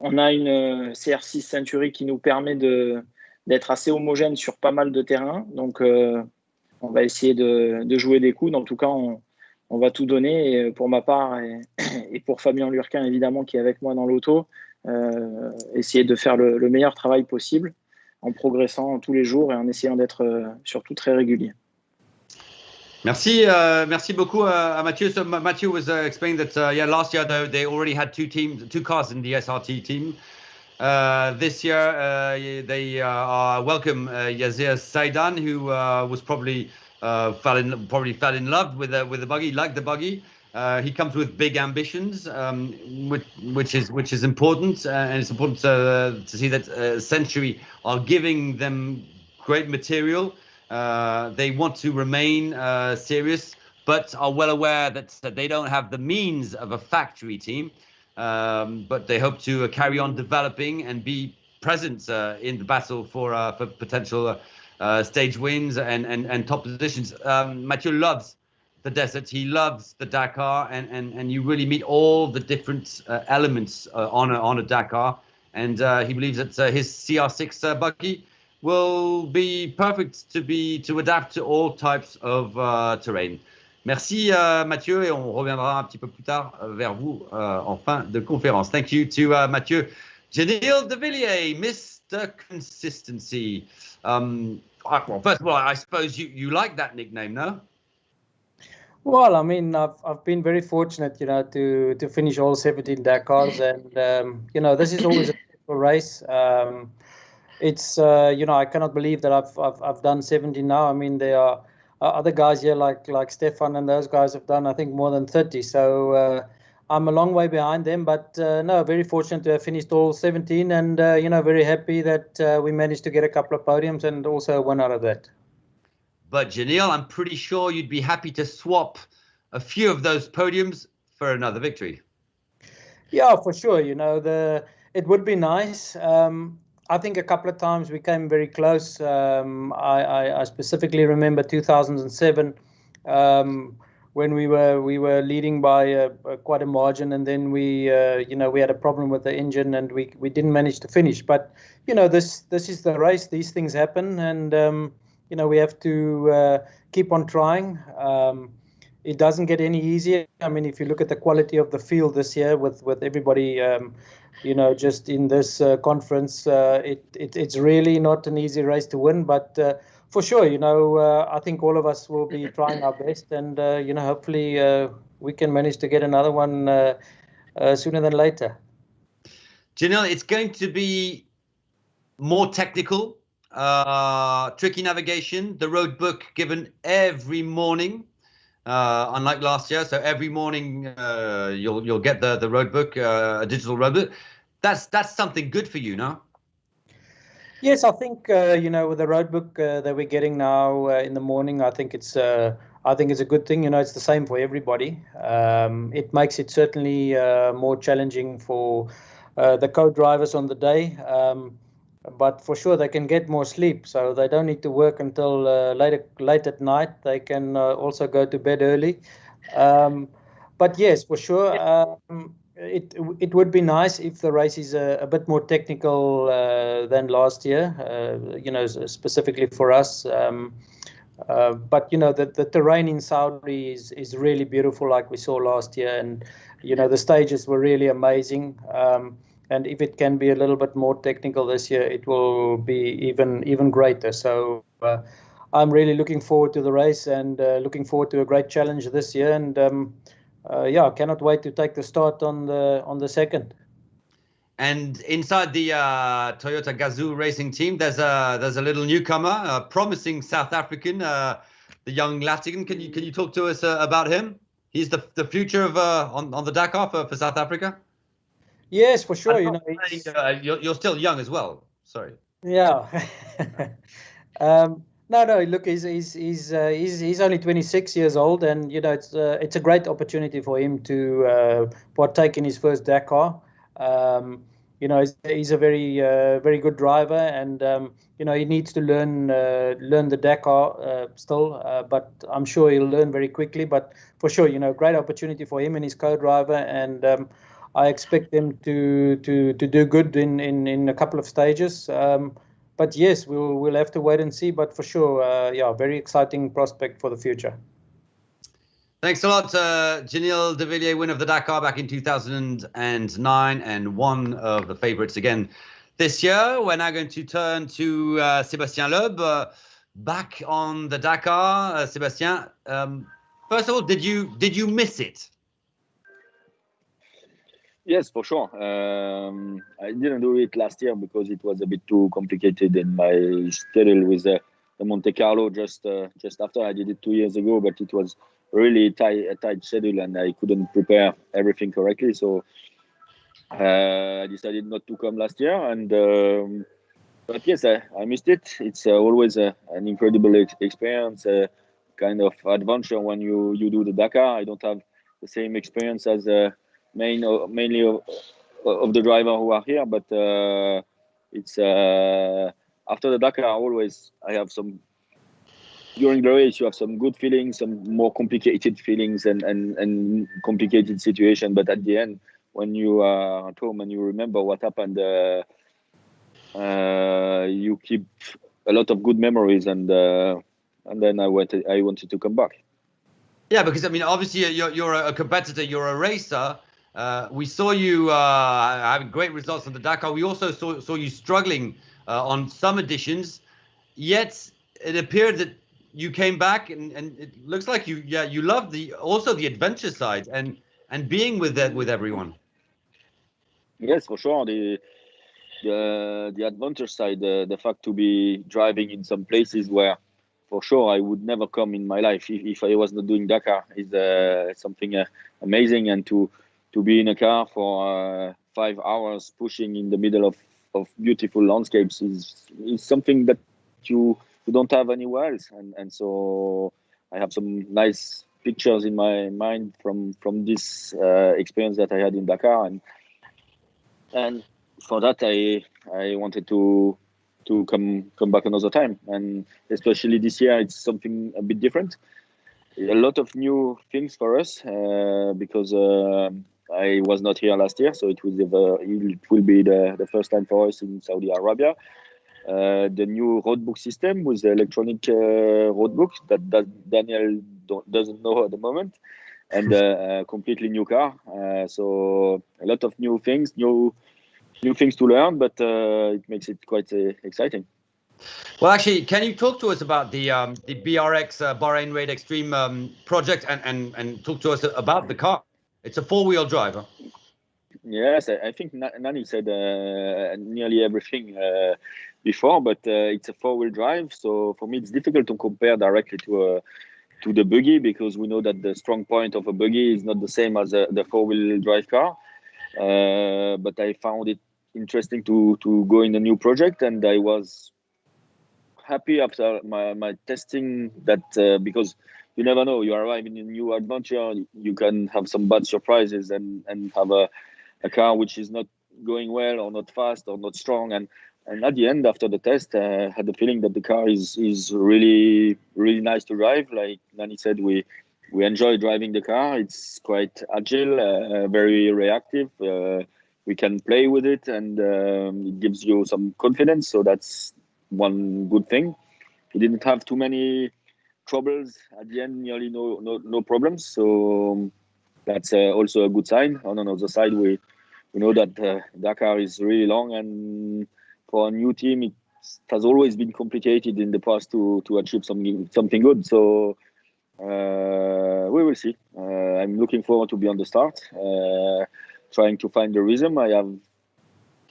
On a une CR6 Century qui nous permet d'être assez homogène sur pas mal de terrains. Donc, on va essayer de jouer des coudes. En tout cas, on va tout donner. Et pour ma part et pour Fabien Lurquin, évidemment, qui est avec moi dans l'auto, essayer de faire le meilleur travail possible en progressant tous les jours et en essayant d'être surtout très régulier. Merci beaucoup à Mathieu. So Mathieu was explaining that last year though they already had 2 cars in the SRT team. This year they welcome Yasir Zaidan, who was probably fell in love with the buggy, liked the buggy. He comes with big ambitions, which is important, and it's important to see that Century are giving them great material. They want to remain serious, but are well aware that they don't have the means of a factory team. But they hope to carry on developing and be present in the battle for potential stage wins and top positions. Mathieu loves the desert. He loves the Dakar, and you really meet all the different elements on a Dakar. And he believes that his CR6 buggy will be perfect to adapt to all types of terrain. Merci Mathieu, et on reviendra un petit peu plus tard vers vous en fin de conférence. Thank you to Mathieu. Janil de Villiers, Mr. Consistency. Well, first of all, I suppose you like that nickname, no? Well, I mean, I've been very fortunate, to finish all 17 Dakars, and this is always a beautiful race. It's I cannot believe that I've done 17 now. I mean, there are other guys here like Stefan and those guys have done, I think, more than 30. So I'm a long way behind them, but no, very fortunate to have finished all 17, and very happy that we managed to get a couple of podiums and also a win out of that. But Janelle, I'm pretty sure you'd be happy to swap a few of those podiums for another victory. Yeah, for sure. It would be nice. I think a couple of times we came very close. I specifically remember 2007 when we were leading by quite a margin, and then we had a problem with the engine and we didn't manage to finish. But this is the race. These things happen, and we have to keep on trying. It doesn't get any easier. I mean, if you look at the quality of the field this year with everybody, just in this conference, it's really not an easy race to win. But for sure, I think all of us will be trying our best, and hopefully we can manage to get another one sooner than later. Janelle, it's going to be more technical, tricky navigation, the road book given every morning. Unlike last year, so every morning you'll get the road book, a digital road book. That's something good for you, no? Yes, I think with the road book that we're getting now in the morning, I think it's a good thing. It's the same for everybody. It makes it certainly more challenging for the co-drivers on the day. But for sure, they can get more sleep, so they don't need to work until late at night. They can also go to bed early. But yes, for sure, it would be nice if the race is a bit more technical than last year. Specifically for us. But the terrain in Saudi is really beautiful, like we saw last year, and the stages were really amazing. And if it can be a little bit more technical this year, it will be even greater. So I'm really looking forward to the race and looking forward to a great challenge this year. And I cannot wait to take the start on the 2nd. And inside the Toyota Gazoo racing team, there's a little newcomer, a promising South African, the young Lattigan. Can you talk to us about him? He's the future of on the Dakar for South Africa. Yes, for sure. You're still young as well. Sorry. Yeah. No. Look, he's only 26 years old, and it's a great opportunity for him to partake in his first Dakar. He's a very good driver, and he needs to learn the Dakar still. But I'm sure he'll learn very quickly. But for sure, great opportunity for him and his co-driver, and I expect them to do good in a couple of stages. But yes, we'll have to wait and see. But for sure, very exciting prospect for the future. Thanks a lot, Janelle de Villiers, winner of the Dakar back in 2009 and one of the favourites again this year. We're now going to turn to Sébastien Loeb, back on the Dakar. Sébastien, first of all, did you miss it? Yes, for sure. I didn't do it last year because it was a bit too complicated in my schedule with the Monte Carlo just after. I did it 2 years ago, but it was really a tight schedule and I couldn't prepare everything correctly. So I decided not to come last year. But yes, I missed it. It's always an incredible experience, kind of adventure when you do the Dakar. I don't have the same experience as mainly of the driver who are here, but it's after the Dakar I have some, during the race you have some good feelings, some more complicated feelings and complicated situation, but at the end when you are at home and you remember what happened, you keep a lot of good memories, and then I wanted to come back. Yeah, because I mean, obviously you're a competitor, you're a racer. We saw you having great results on the Dakar. We also saw you struggling on some editions. Yet it appeared that you came back, and it looks like you loved the adventure side and being with everyone. Yes, for sure. The adventure side, the fact to be driving in some places where, for sure I would never come in my life if I was not doing Dakar. Is something amazing, and to be in a car for 5 hours pushing in the middle of beautiful landscapes is something that you don't have anywhere else. And so I have some nice pictures in my mind from this experience that I had in Dakar, and for that I wanted to come back another time, and especially this year it's something a bit different. A lot of new things for us because I was not here last year, so it will be the first time for us in Saudi Arabia. The new roadbook system with the electronic roadbook that Daniel doesn't know at the moment, and a completely new car. So a lot of new things to learn, but it makes it quite exciting. Well, actually, can you talk to us about the BRX Bahrain Raid Extreme project and talk to us about the car? It's a 4-wheel drive. Huh? Yes, I think Nani said nearly everything before, but it's a 4-wheel drive. So for me, it's difficult to compare directly to the buggy, because we know that the strong point of a buggy is not the same as the 4-wheel drive car. But I found it interesting to go in a new project, and I was happy after my testing that because you never know, you arrive in a new adventure, you can have some bad surprises and have a car which is not going well or not fast or not strong, and at the end, after the test, I had the feeling that the car is really nice to drive. Like Nani said, we enjoy driving the car. It's quite agile, very reactive. We can play with it, and it gives you some confidence. So that's one good thing. We didn't have too many troubles at the end, nearly no problems. So that's also a good sign. On another side, we know that Dakar is really long, and for a new team, it has always been complicated in the past to achieve something good. So we will see. I'm looking forward to be on the start, trying to find the rhythm. I have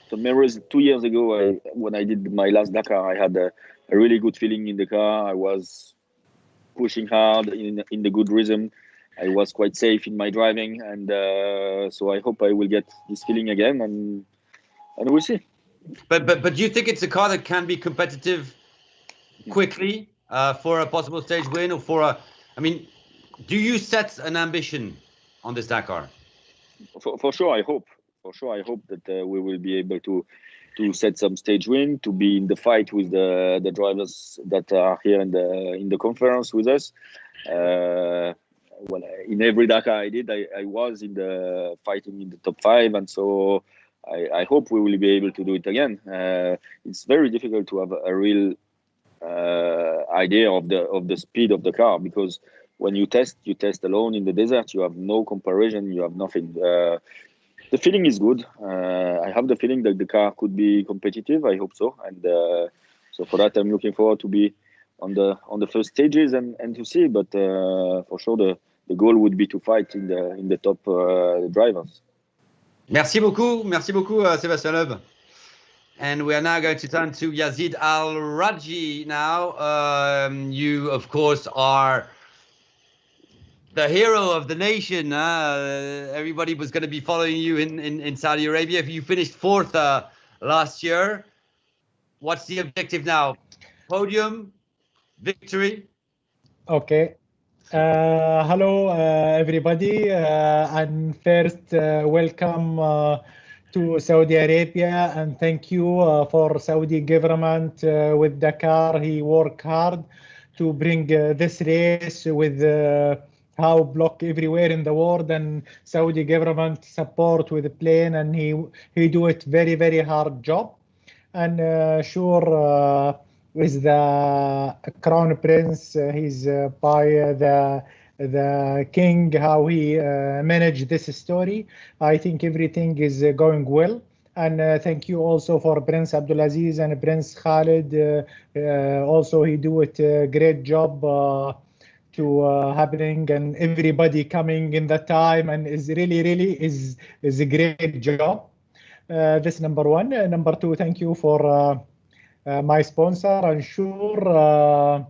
some memories 2 years ago when I did my last Dakar. I had a really good feeling in the car. I was pushing hard in the good rhythm. I was quite safe in my driving, and so I hope I will get this feeling again, and we'll see. But do you think it's a car that can be competitive quickly for a possible stage win, or I mean, do you set an ambition on this Dakar? For sure, I hope. For sure, I hope that we will be able to set some stage win, to be in the fight with the drivers that are here in the conference with us. Well, in every Dakar I did, I was in the fighting in the top 5, and so I hope we will be able to do it again. It's very difficult to have a real idea of the speed of the car, because when you test alone in the desert. You have no comparison. You have nothing. The feeling is good. I have the feeling that the car could be competitive. I hope so, and so for that I'm looking forward to be on the first stages and to see. But for sure the goal would be to fight in the top drivers. Merci beaucoup, Sébastien Loeb. And we are now going to turn to Yazid Al-Raji now. You, of course, are the hero of the nation. Everybody was going to be following you in Saudi Arabia. You finished 4th last year. What's the objective now? Podium? Victory? Okay. Hello, everybody. And first, welcome to Saudi Arabia, and thank you for Saudi government with Dakar. He worked hard to bring this race with how block everywhere in the world, and Saudi government support with the plane, and he do it very, very hard job. And sure, with the crown prince, he's by the king, how he managed this story. I think everything is going well. And thank you also for Prince Abdulaziz and Prince Khalid. Also, he do it a great job to happening, and everybody coming in the time, and is really is a great job. This number one. Number two, thank you for my sponsor. I'm sure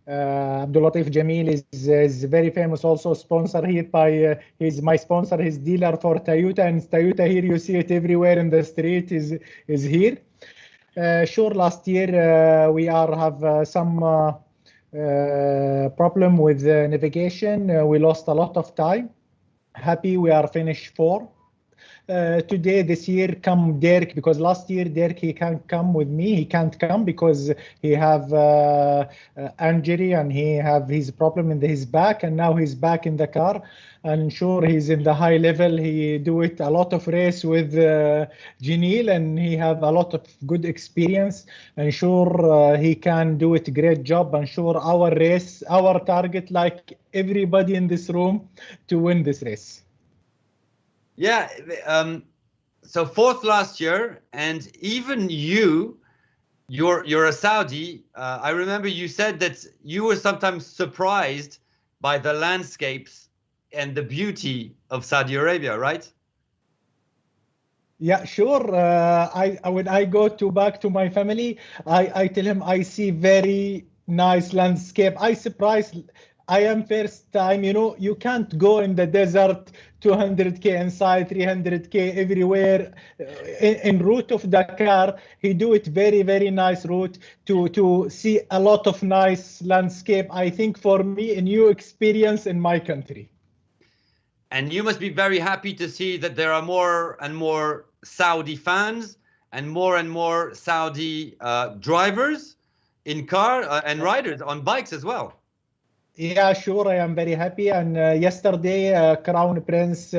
Abdul Latif Jamil is very famous, also sponsor here by he's my sponsor, his dealer for Toyota, and Toyota here you see it everywhere in the street is here. Sure, last year we have some problem with navigation. We lost a lot of time. Happy we are finished 4. Today, this year, come Dirk, because last year Dirk he can't come with me. He can't come because he have injury and he have his problem in his back, and now he's back in the car. And sure, he's in the high level. He do it a lot of race with Janil, and he have a lot of good experience. And sure, he can do it great job. And sure, our race, our target, like everybody in this room, to win this race. Yeah, so 4th last year, and even you're a Saudi. I remember you said that you were sometimes surprised by the landscapes and the beauty of Saudi Arabia, right? Yeah, sure. When I go back to my family, I tell him I see very nice landscape. I surprised. I am first time, you know, you can't go in the desert 200k inside, 300k everywhere. In route of Dakar, he do it very, very nice route to see a lot of nice landscape. I think for me, a new experience in my country. And you must be very happy to see that there are more and more Saudi fans and more Saudi drivers in car and riders on bikes as well. Yeah, sure. I am very happy. And yesterday, Crown Prince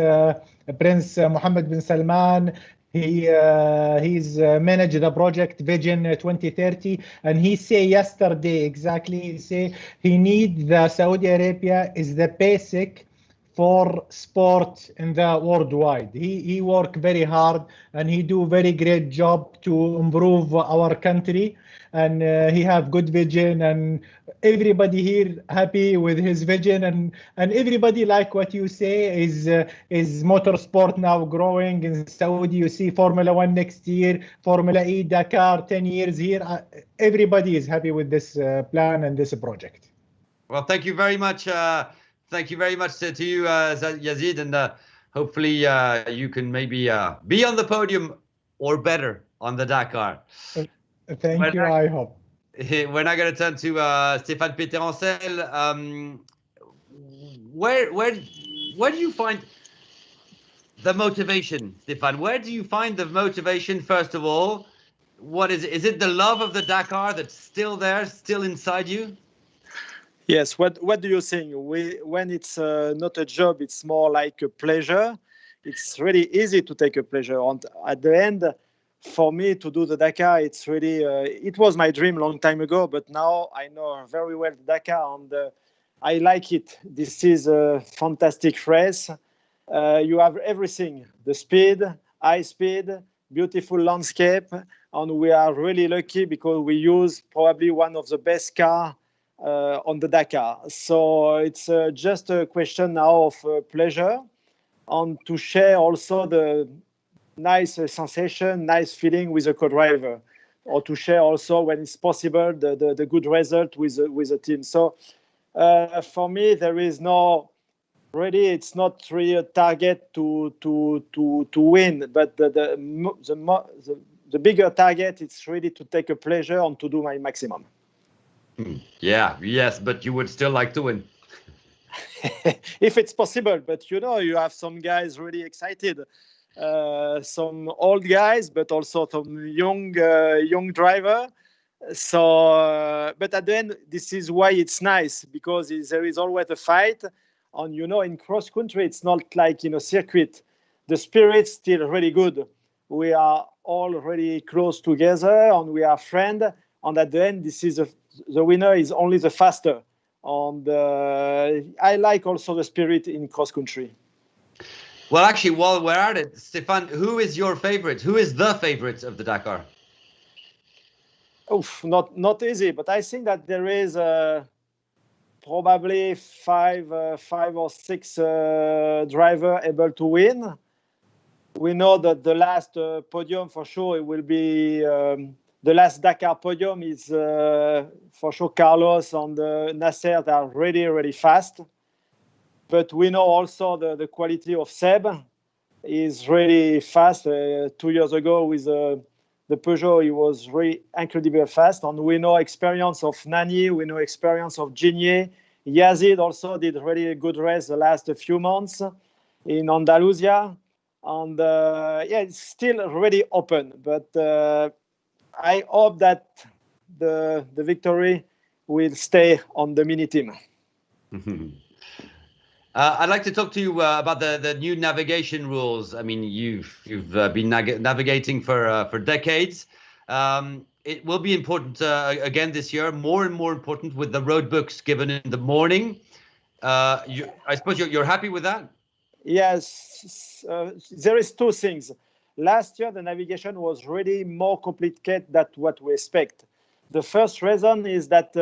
Prince Mohammed bin Salman, he's managed the project Vision 2030, and he say yesterday exactly. He say he need the Saudi Arabia is the basic for sport in the worldwide. He work very hard and he do very great job to improve our country, and he have good vision, and everybody here happy with his vision, and everybody like what you say is motorsport now growing in Saudi. You see Formula 1 next year, Formula E, Dakar 10 years here. Everybody is happy with this plan and this project. Well, thank you very much. Thank you very much to you, Yazid, and hopefully you can maybe be on the podium or better on the Dakar. Thank you, I hope. We're now going to turn to Stéphane Péterancel. Where do you find the motivation, Stéphane? Where do you find the motivation, first of all? What is it? Is it the love of the Dakar that's still there, still inside you? Yes, what do you think? When it's not a job, it's more like a pleasure. It's really easy to take a pleasure. And at the end, for me to do the Dakar, it's really, it was my dream long time ago, but now I know very well the Dakar, and I like it. This is a fantastic race. You have everything, the speed, high speed, beautiful landscape, and we are really lucky because we use probably one of the best cars on the Dakar. So it's just a question now of pleasure, and to share also the nice sensation, nice feeling with a co-driver, or to share also when it's possible the good result with a team. So for me, there is no really, it's not really a target to win, but the bigger target, it's really to take a pleasure and to do my maximum. Yeah, yes, but you would still like to win. If it's possible, but you know, you have some guys really excited, some old guys, but also some young driver. So, but at the end, this is why it's nice, because there is always a fight. And you know, in cross country, it's not like in a circuit. The spirit's still really good. We are all really close together, and we are friends. And at the end, this is the winner is only the faster. And I like also the spirit in cross country. Well, actually, while we're at it, Stéphane, who is your favorite? Who is the favorite of the Dakar? Oof, not easy, but I think that there is probably five or six drivers able to win. We know that the last podium for sure it will be the last Dakar podium is for sure Carlos and Nasser. They are really, really fast. But we know also the quality of Seb is really fast. 2 years ago with the Peugeot, he was really incredibly fast. And we know experience of Nani, we know experience of Ginier. Yazid also did really a good race the last few months in Andalusia. And yeah, it's still really open. But I hope that the victory will stay on the mini team. I'd like to talk to you about the new navigation rules. I mean, you've been navigating for decades. It will be important again this year, more and more important with the road books given in the morning. I suppose you're happy with that? Yes, there is two things. Last year, the navigation was really more complicated than what we expect. The first reason is that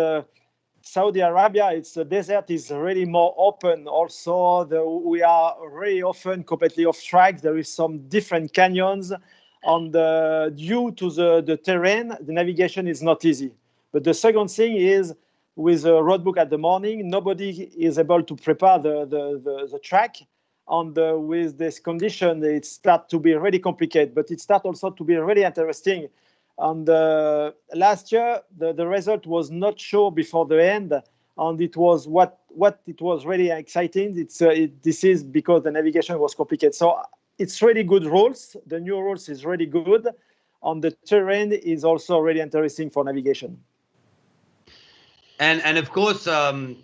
Saudi Arabia, it's the desert is really more open. Also, we are very often completely off track. There is some different canyons, and due to the terrain, the navigation is not easy. But the second thing is, with the road book at the morning, nobody is able to prepare the track. And with this condition, it starts to be really complicated, but it starts also to be really interesting. And last year, the result was not sure before the end, and it was what it was really exciting. This is because the navigation was complicated. So it's really good rules. The new rules is really good, and the terrain is also really interesting for navigation. And of course,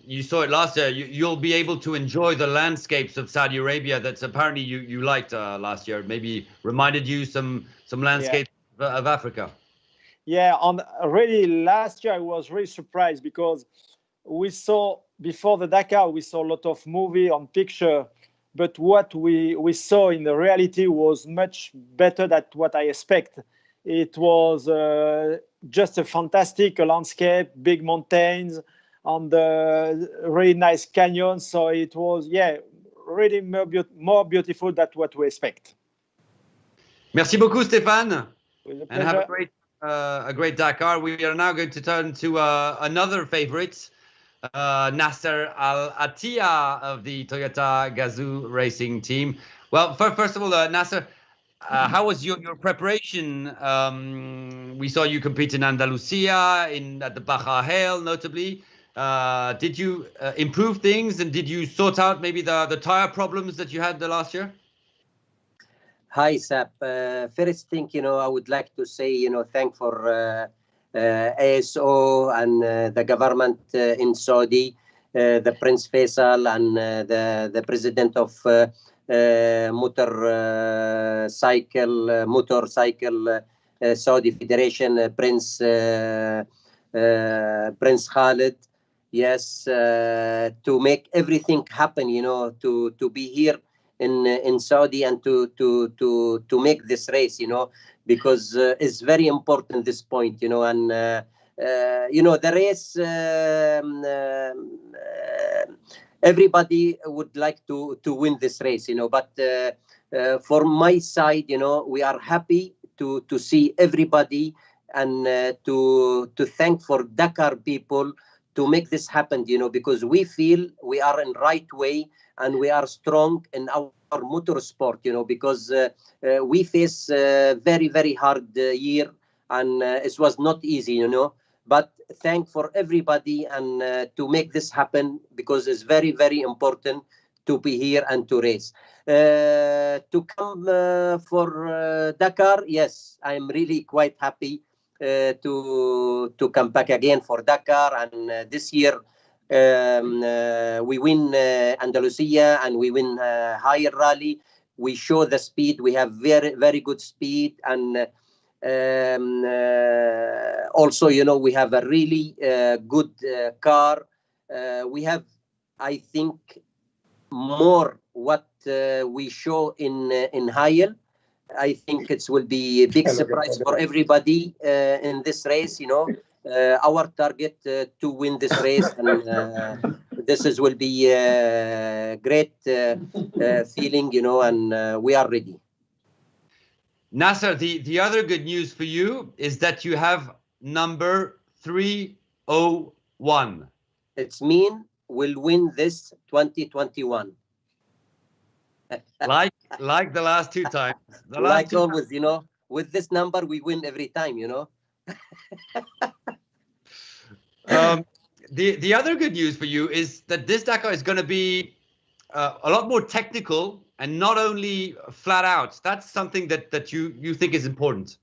you saw it last year. You'll be able to enjoy the landscapes of Saudi Arabia that's apparently you liked last year. Maybe reminded you some landscapes of Africa. Yeah, and really last year I was really surprised because we saw before the Dakar we saw a lot of movie and picture, but what we saw in the reality was much better than what I expect. It was just a fantastic landscape, big mountains, and really nice canyons. So it was really more beautiful than what we expect. Merci beaucoup, Stéphane, and have a great Dakar. We are now going to turn to another favorite, Nasser Al-Attiyah of the Toyota Gazoo racing team. Well, first of all, Nasser, how was your preparation? We saw you compete in Andalusia, at the Baja Hail, notably. Did you improve things, and did you sort out maybe the tire problems that you had the last year? Hi, Sap. First thing, I would like to say, thank for ASO and the government in Saudi, the Prince Faisal and the president of motorcycle Saudi Federation, Prince Khalid. Yes, to make everything happen, to be here in Saudi and to make this race, because it's very important this point, and the race. Everybody would like to win this race, but for my side, we are happy to see everybody and to thank for Dakar people to make this happen, because we feel we are in right way and we are strong in our motorsport, because we face very, very hard year, and it was not easy, but thank for everybody and to make this happen, because it's very, very important to be here and to race. To come for Dakar, yes, I'm really quite happy to come back again for Dakar, and this year we win Andalusia and we win higher rally. We show the speed. We have very, very good speed, and also, we have a really good car. We have, I think, more what we show in Hayel. I think it will be a big surprise for everybody in this race. Our target to win this race, and this will be a great feeling, and we are ready. Nasser, the other good news for you is that you have number 301. It's mean we'll win this 2021. like the last two times. Like always, you know, with this number we win every time, you know. The other good news for you is that this Dakar is going to be a lot more technical and not only flat out. That's something that you think is important.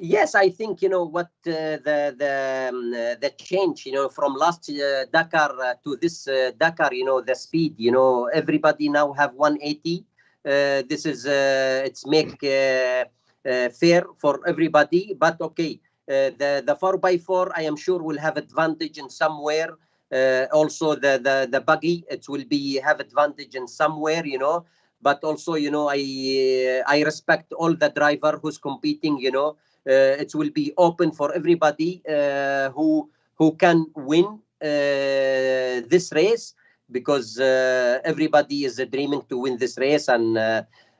Yes, I think, you know, what the change, you know, from last Dakar to this Dakar, you know, the speed, you know, everybody now have 180. This is it's make fair for everybody, but okay. The 4x4, I am sure will have advantage in somewhere. Also the buggy, it will have advantage in somewhere, you know. But also, you know, I respect all the driver who's competing, you know. It will be open for everybody who can win this race, because everybody is dreaming to win this race, and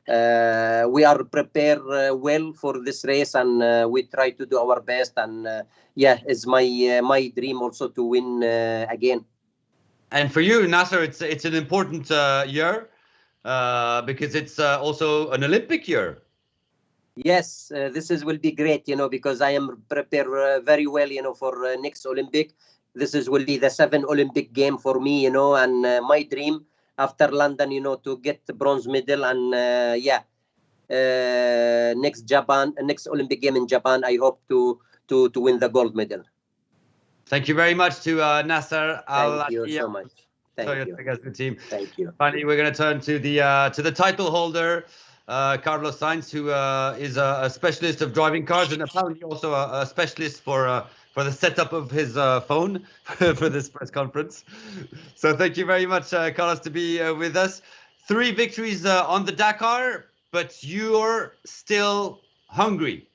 we are prepared well for this race, and we try to do our best. And yeah, it's my dream also to win again. And for you, Nasser, it's an important year because it's also an Olympic year. Yes, this will be great, you know, because I am prepared very well, you know, for next Olympic. Will be the 7th Olympic game for me, you know, and my dream after London, you know, to get the bronze medal. And yeah, next Olympic game in Japan, I hope to win the gold medal. Thank you very much to Nasser Al-Attiyah. Thank you so much. Thank you. Team. Thank you. Finally, we're going to turn to the title holder, Carlos Sainz, who is a specialist of driving cars and apparently also a specialist for the setup of his phone for this press conference. So thank you very much, Carlos, to be with us. 3 victories on the Dakar, but you're still hungry.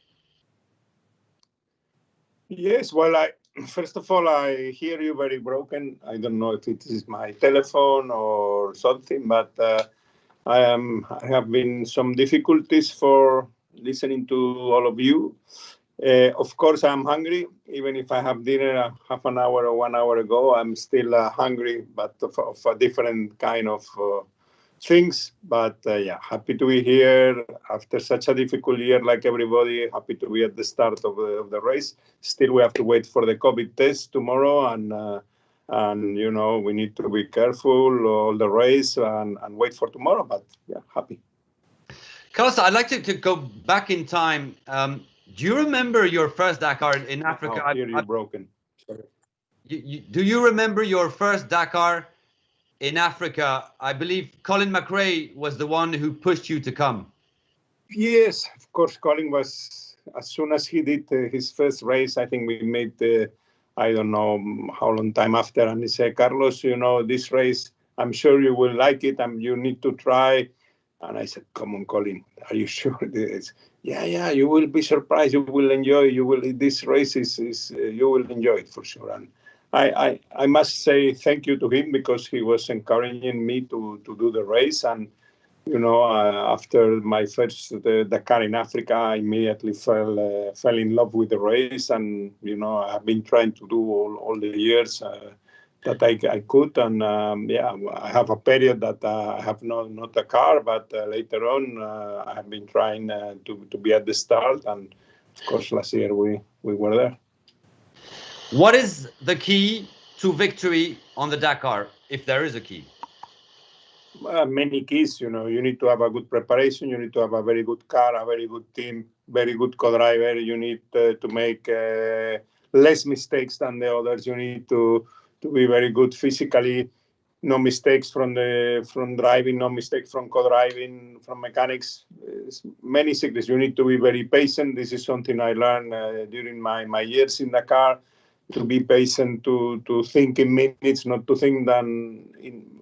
Yes, well, first of all, I hear you very broken. I don't know if it is my telephone or something, but I have been some difficulties for listening to all of you. Of course, I'm hungry. Even if I have dinner half an hour or 1 hour ago, I'm still hungry, but of a different kind of things. But yeah, happy to be here after such a difficult year, like everybody. Happy to be at the start of the race. Still, we have to wait for the COVID test tomorrow, and you know, we need to be careful all the race and wait for tomorrow. But yeah, happy. Carlos, I'd like to go back in time. Do you remember your first Dakar in Africa? I hear you broken. Sorry. Do you remember your first Dakar in Africa? I believe Colin McRae was the one who pushed you to come. Yes, of course. Colin was, as soon as he did his first race, I think we made I don't know how long time after, and he said, Carlos, you know, this race, I'm sure you will like it, and you need to try. And I said, come on, Colin, are you sure? Yeah, you will be surprised. You will enjoy. This race is you will enjoy it for sure. And I must say thank you to him, because he was encouraging me to do the race. And you know, after my first Dakar in Africa, I immediately fell in love with the race. And you know, I have been trying to do all the years that I could. And yeah, I have a period that I have not a car, but later on I have been trying to be at the start. And of course, last year we were there. What is the key to victory on the Dakar, if there is a key? Many keys, you know. You need to have a good preparation. You need to have a very good car, a very good team, very good co-driver. You need to make less mistakes than the others. You need to be very good physically. No mistakes from driving, no mistakes from co-driving, from mechanics. Many secrets. You need to be very patient. This is something I learned during my years in Dakar. To be patient, to think in minutes, not to think than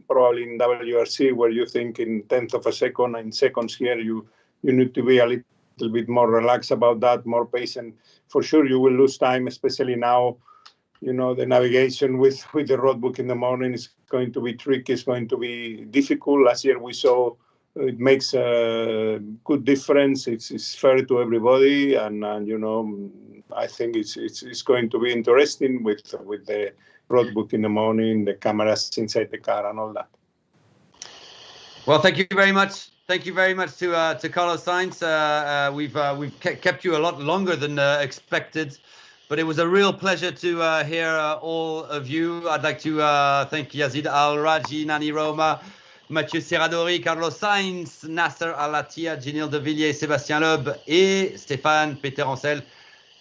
probably in WRC, where you think in tenth of a second, in seconds. Here you need to be a little bit more relaxed about that, more patient. For sure, you will lose time, especially now. You know, the navigation with the roadbook in the morning is going to be tricky. It's going to be difficult. Last year we saw it makes a good difference. It's fair to everybody, and I think it's going to be interesting with the roadbook in the morning, the cameras inside the car, and all that. Well, thank you very much. Thank you very much to Carlos Sainz. We've kept you a lot longer than expected, but it was a real pleasure to hear all of you. I'd like to thank Yazid Al-Raji, Nani Roma, Mathieu Serradori, Carlos Sainz, Nasser, Al-Attiyah, Ginil De Villiers, Sébastien Loeb, et Stéphane Peter-Ancel.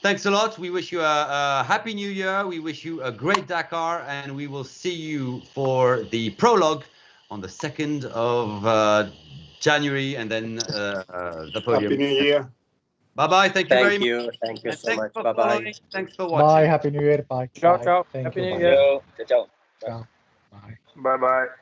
Thanks a lot. We wish you a happy new year. We wish you a great Dakar, and we will see you for the prologue on the 2nd of January, and then the podium. Happy New Year. Bye-bye. Thank you very much. Thank you And so thanks much. for Bye-bye. following. Thanks for watching. Bye. Happy New Year. Bye. Ciao, Bye. ciao. Thank Happy you. New Bye. Year. Ciao. Ciao. Ciao. Bye. Bye-bye.